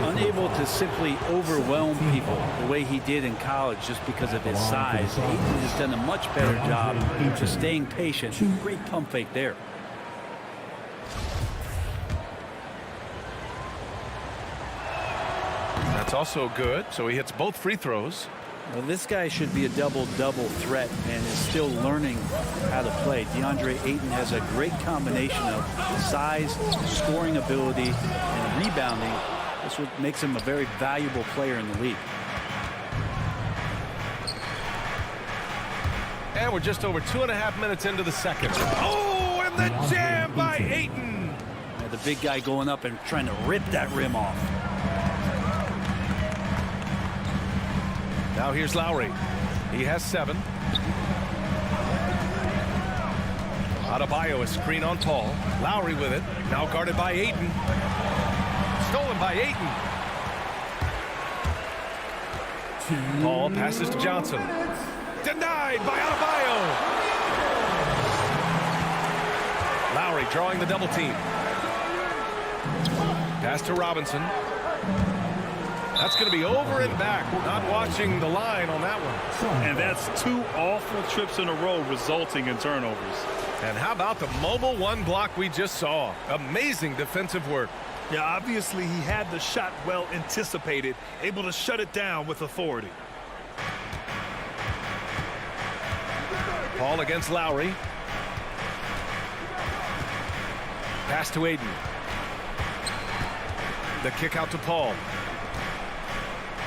Unable to simply overwhelm people the way he did in college just because of his size. Ayton has done a much better job of staying patient. Great pump fake there. That's also good. So he hits both free throws. Well, this guy should be a double-double threat and is still learning how to play. DeAndre Ayton has a great combination of size, scoring ability, and rebounding. This makes him a very valuable player in the league. And we're just over 2.5 minutes into the second. Oh, and the jam by Ayton. Yeah, the big guy going up and trying to rip that rim off. Now here's Lowry. He has 7. Adebayo, a screen on Paul. Lowry with it. Now guarded by Ayton. Stolen by Ayton. Paul passes to Johnson. Denied by Adebayo. Lowry drawing the double team. Pass to Robinson. That's going to be over and back. Not watching the line on that one. And that's 2 awful trips in a row resulting in turnovers. And how about the mobile one block we just saw? Amazing defensive work. Yeah, obviously he had the shot well anticipated, able to shut it down with authority. Paul against Lowry. Pass to Aiden. The kick out to Paul.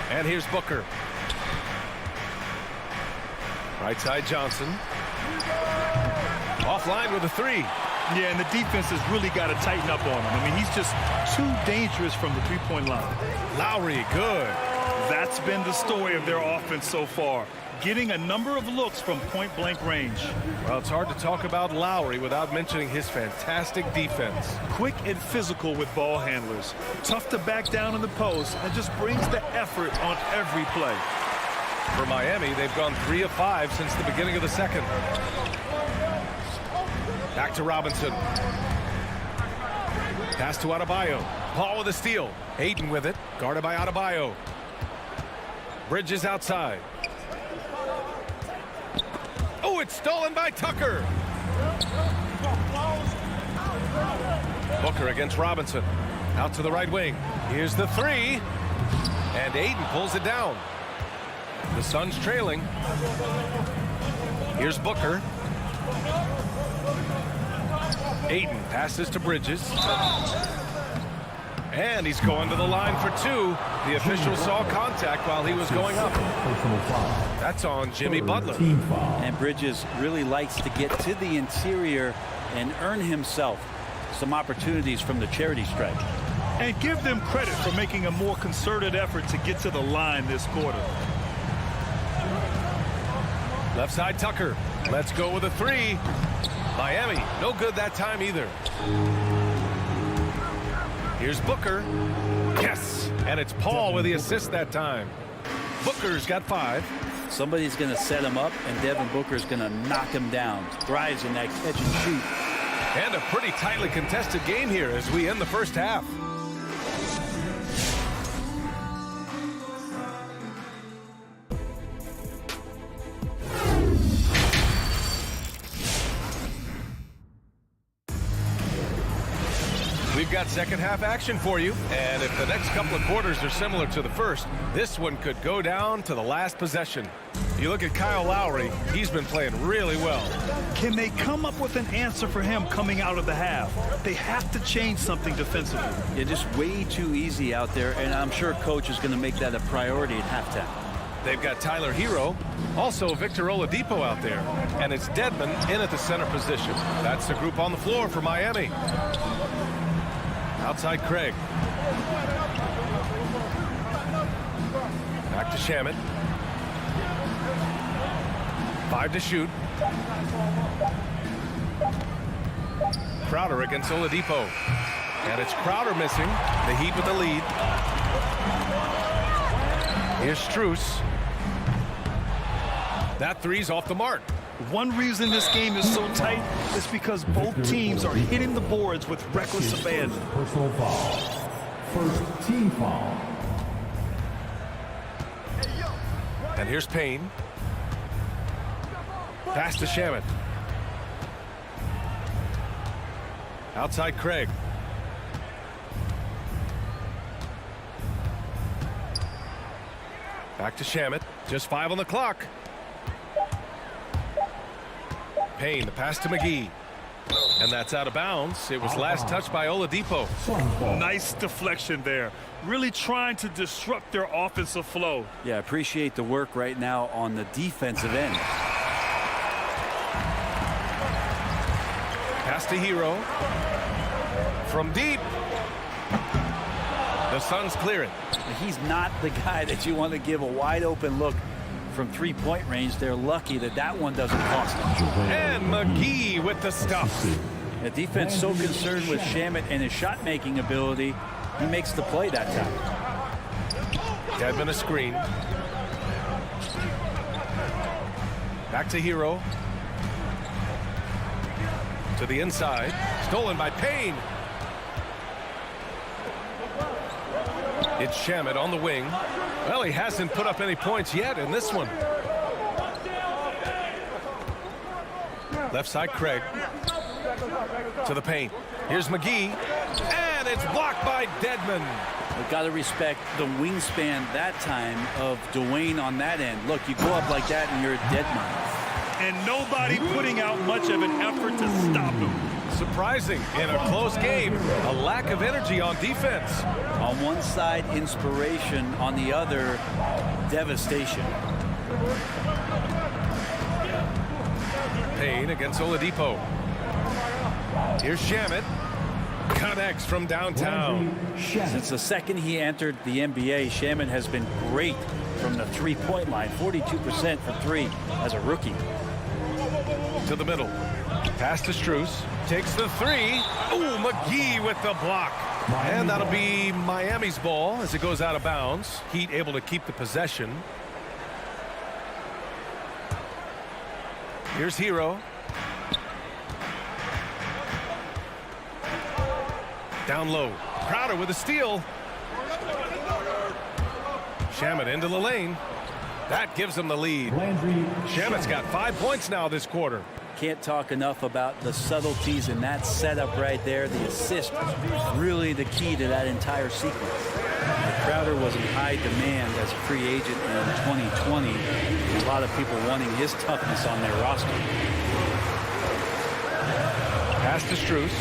And here's Booker. Right side Johnson. Offline with a 3. Yeah, and the defense has really got to tighten up on him. I mean, he's just too dangerous from the three-point line. Lowry, good. That's been the story of their offense so far, getting a number of looks from point-blank range. Well, it's hard to talk about Lowry without mentioning his fantastic defense. Quick and physical with ball handlers. Tough to back down in the post and just brings the effort on every play. For Miami, they've gone 3 of 5 since the beginning of the second. Back to Robinson. Pass to Adebayo. Paul with a steal. Aiden with it. Guarded by Adebayo. Bridges outside. Oh, it's stolen by Tucker. Booker against Robinson. Out to the right wing. Here's the 3. And Aiden pulls it down. The Suns trailing. Here's Booker. Aiden passes to Bridges. And he's going to the line for 2. The official saw contact while he was going up. That's on Jimmy Butler. And Bridges really likes to get to the interior and earn himself some opportunities from the charity stripe. And give them credit for making a more concerted effort to get to the line this quarter. Left side Tucker. Let's go with a 3. Miami, no good that time either. Here's Booker. Yes! And it's Paul with the assist that time. Booker's got 5. Somebody's going to set him up, and Devin Booker's going to knock him down. Drives in that catch and shoot. And a pretty tightly contested game here as we end the first half. We've got second half action for you, and if the next couple of quarters are similar to the first, this one could go down to the last possession. You look at Kyle Lowry, he's been playing really well. Can they come up with an answer for him coming out of the half? They have to change something defensively. Yeah, just way too easy out there, and I'm sure coach is going to make that a priority at halftime. They've got Tyler Hero, also Victor Oladipo out there, and it's Dedmon in at the center position. That's the group on the floor for Miami. Outside Craig. Back to Shamet. 5 to shoot. Crowder against Oladipo. And it's Crowder missing. The Heat with the lead. Here's Strus. That 3's off the mark. One reason this game is so tight is because both teams are hitting the boards with reckless abandon. Personal foul. First team foul. And here's Payne. Pass to Shamet. Outside Craig. Back to Shamet. Just 5 on the clock. Payne, the pass to McGee. And that's out of bounds. It was last touched by Oladipo. Nice deflection there. Really trying to disrupt their offensive flow. Yeah, appreciate the work right now on the defensive end. Pass to Hero. From deep. The Suns clear it. He's not the guy that you want to give a wide open look from three-point range. They're lucky that that one doesn't cost them. And McGee with the stuff. The defense so concerned with Shamet and his shot-making ability, he makes the play that time. Dedmon a screen. Back to Hero. To the inside. Stolen by Payne. It's Shamet on the wing. Well, he hasn't put up any points yet in this one. Left side, Craig. To the paint. Here's McGee. And it's blocked by Dedmon. We've got to respect the wingspan that time of Dwayne on that end. Look, you go up like that and you're a dead man. And nobody putting out much of an effort to stop him. Surprising in a close game. A lack of energy on defense. On one side, inspiration. On the other, devastation. Payne against Oladipo. Here's Shamet. Connects from downtown. Since the second he entered the NBA, Shamet has been great from the three-point line. 42% for three as a rookie. To the middle. Pass to Strus. Takes the three. Ooh, McGee with the block. And that'll be Miami's ball as it goes out of bounds. Heat able to keep the possession. Here's Hero. Down low. Crowder with a steal. Shamet into the lane. That gives him the lead. Shamet's got 5 points now this quarter. Can't talk enough about the subtleties in that setup right there. The assist, really the key to that entire sequence. Crowder was in high demand as a free agent in 2020. A lot of people wanting his toughness on their roster. Pass to Strus.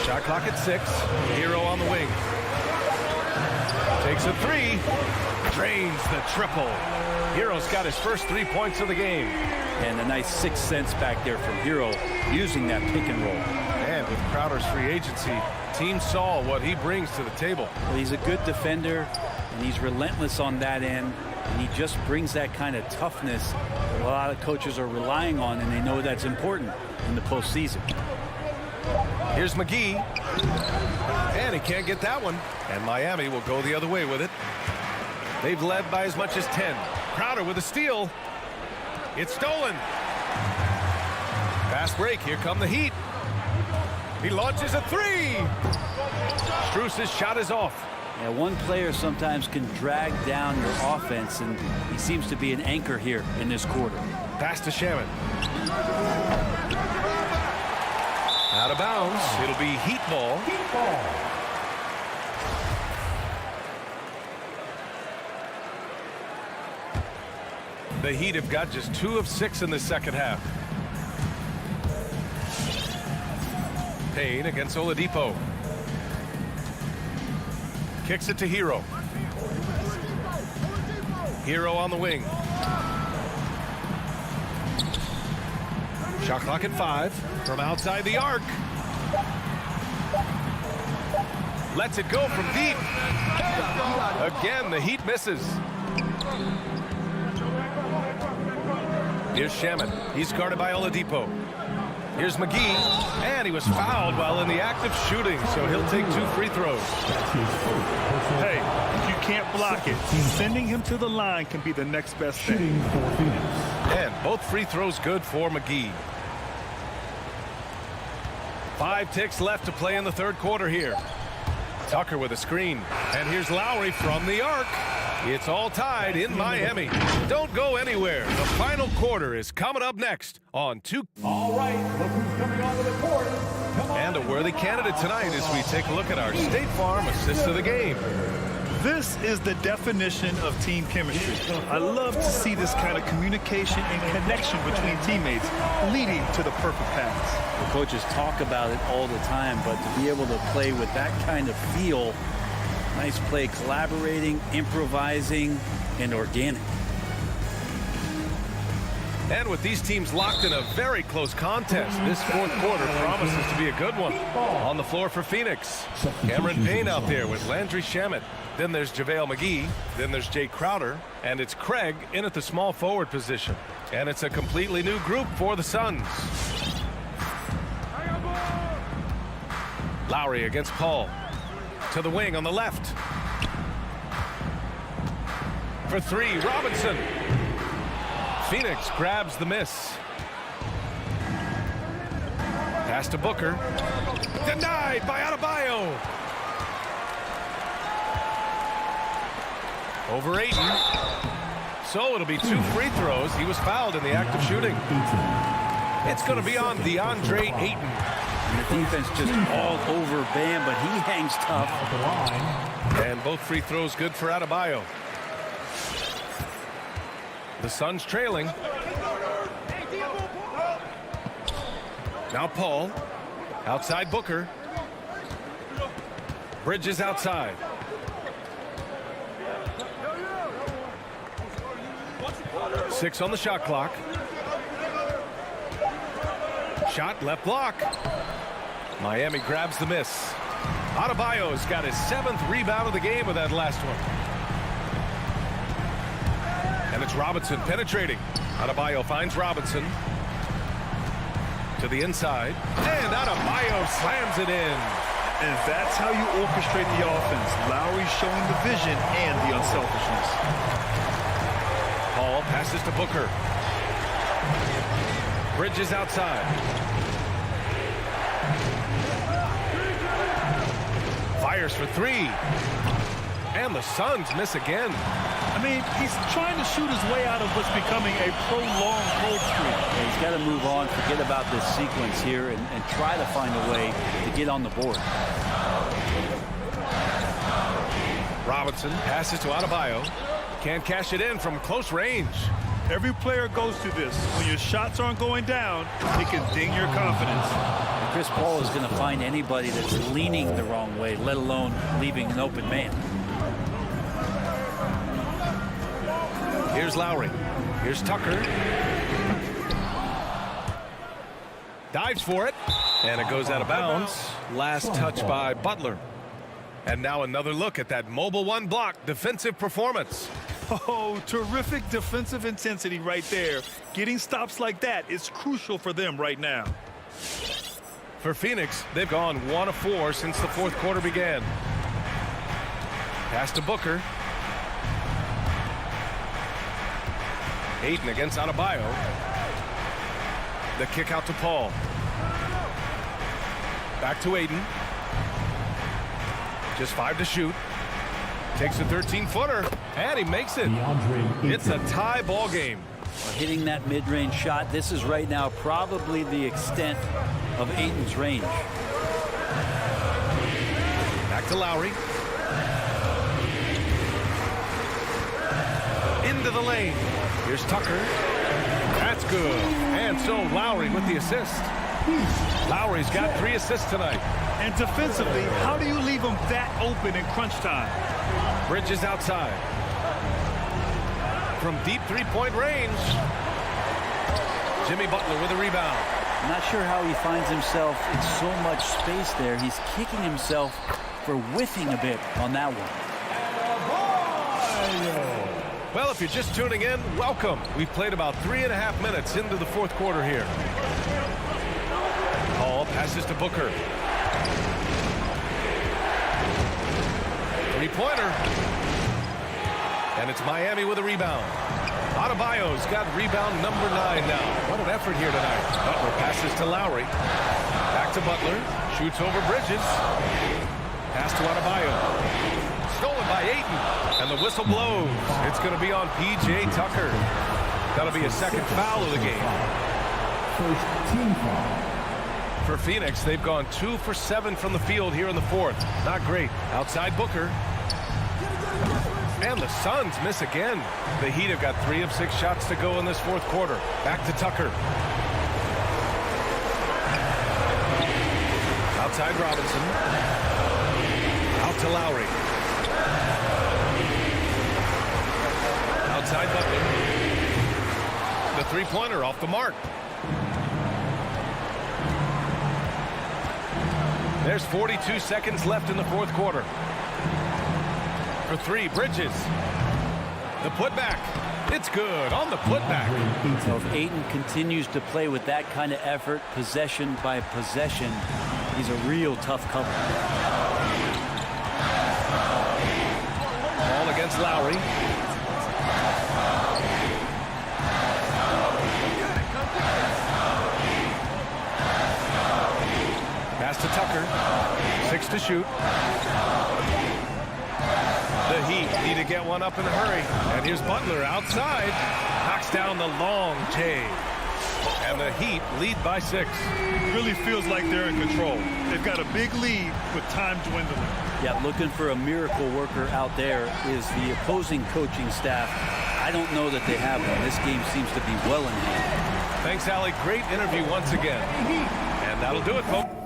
Shot clock at 6. Hero on the wing. Takes a three. Drains the triple. Hero's got his first 3 points of the game. And a nice 6 cents back there from Hero using that pick and roll. And with Crowder's free agency, team saw what he brings to the table. Well, he's a good defender, and he's relentless on that end. And he just brings that kind of toughness that a lot of coaches are relying on, and they know that's important in the postseason. Here's McGee. And he can't get that one. And Miami will go the other way with it. They've led by as much as 10. Crowder with a steal. It's stolen. Fast break. Here come the Heat. He launches a three. Strus's shot is off. Yeah, one player sometimes can drag down your offense, and he seems to be an anchor here in this quarter. Pass to Shamet. Out of bounds. It'll be Heat ball. The Heat have got just 2 of 6 in the second half. Payne against Oladipo. Kicks it to Hero. Hero on the wing. Shot clock at 5 from outside the arc. Lets it go from deep. Again, the Heat misses. Here's Shamet. He's guarded by Oladipo. Here's McGee. And he was fouled while in the act of shooting, so he'll take 2 free throws. Hey, if you can't block it, sending him to the line can be the next best thing. And both free throws good for McGee. 5 ticks left to play in the third quarter here. Tucker with a screen. And here's Lowry from the arc. It's all tied in Miami. Don't go anywhere. The final quarter is coming up next on 2. All right, look who's coming onto the court. And a worthy candidate tonight as we take a look at our State Farm assist of the game. This is the definition of team chemistry. I love to see this kind of communication and connection between teammates leading to the perfect pass. The coaches talk about it all the time, but to be able to play with that kind of feel, nice play, collaborating, improvising, and organic. And with these teams locked in a very close contest, this fourth quarter promises to be a good one. On the floor for Phoenix, Cameron Payne out there with Landry Shamet. Then there's JaVale McGee. Then there's Jay Crowder. And it's Craig in at the small forward position. And it's a completely new group for the Suns. Lowry against Paul. To the wing on the left. For 3, Robinson. Phoenix grabs the miss. Pass to Booker. Denied by Adebayo. Over Ayton. So it'll be 2 free throws. He was fouled in the act of shooting. It's going to be on DeAndre Ayton. And the defense just all over Bam, but he hangs tough. And both free throws good for Adebayo. The Suns trailing. Now Paul. Outside Booker. Bridges outside. Six on the shot clock. Shot left block. Miami grabs the miss. Adebayo's got his 7th rebound of the game with that last one. And it's Robinson penetrating. Adebayo finds Robinson. To the inside. And Adebayo slams it in. And that's how you orchestrate the offense. Lowry showing the vision and the unselfishness. Paul passes to Booker. Bridges outside. Fires for 3. And the Suns miss again. I mean, he's trying to shoot his way out of what's becoming a prolonged cold streak. Yeah, he's got to move on, forget about this sequence here, and try to find a way to get on the board. Robinson passes to Adebayo. Can't cash it in from close range. Every player goes through this. When your shots aren't going down, it can ding your confidence. And Chris Paul is going to find anybody that's leaning the wrong way, let alone leaving an open man. Here's Lowry. Here's Tucker. Dives for it. And it goes out of bounds. Last touch by Butler. And now another look at that mobile 1 block defensive performance. Oh, terrific defensive intensity right there. Getting stops like that is crucial for them right now. For Phoenix, they've gone 1 of 4 since the 4th quarter began. Pass to Booker. Ayton against Adebayo. The kick out to Paul. Back to Ayton. Just 5 to shoot. Takes a 13-footer, and he makes it. It's a tie ball game. Well, hitting that mid-range shot, this is right now probably the extent of Ayton's range. Back to Lowry. Into the lane. Here's Tucker. That's good. And so Lowry with the assist. Lowry's got 3 assists tonight. And defensively, how do you leave him that open in crunch time? Bridges outside. From deep 3-point range. Jimmy Butler with a rebound. I'm not sure how he finds himself in so much space there. He's kicking himself for whiffing a bit on that one. Well, if you're just tuning in, welcome. We've played about 3.5 minutes into the 4th quarter here. Paul passes to Booker. 3-pointer. And it's Miami with a rebound. Adebayo's got rebound number 9 now. What an effort here tonight. Butler passes to Lowry. Back to Butler. Shoots over Bridges. Pass to Adebayo. Stolen by Ayton. And the whistle blows. It's going to be on P.J. Tucker. That'll be a 2nd foul of the game. First team foul. For Phoenix, they've gone 2 for 7 from the field here in the 4th. Not great. Outside Booker. And the Suns miss again. The Heat have got 3 of 6 shots to go in this 4th quarter. Back to Tucker. Outside Robinson. Out to Lowry. Outside Butler. The 3-pointer off the mark. There's 42 seconds left in the 4th quarter. For 3, Bridges. The putback. It's good on the putback. So if Ayton continues to play with that kind of effort, possession by possession, he's a real tough cover. Ball against Lowry. Pass to Tucker. 6 to shoot. The the Heat need to get one up in a hurry. And here's Butler outside. Knocks down the long J. And the Heat lead by 6. Really feels like they're in control. They've got a big lead with time dwindling. Yeah, looking for a miracle worker out there is the opposing coaching staff. I don't know that they have one. This game seems to be well in hand. Thanks, Allie. Great interview once again. And that'll do it, folks.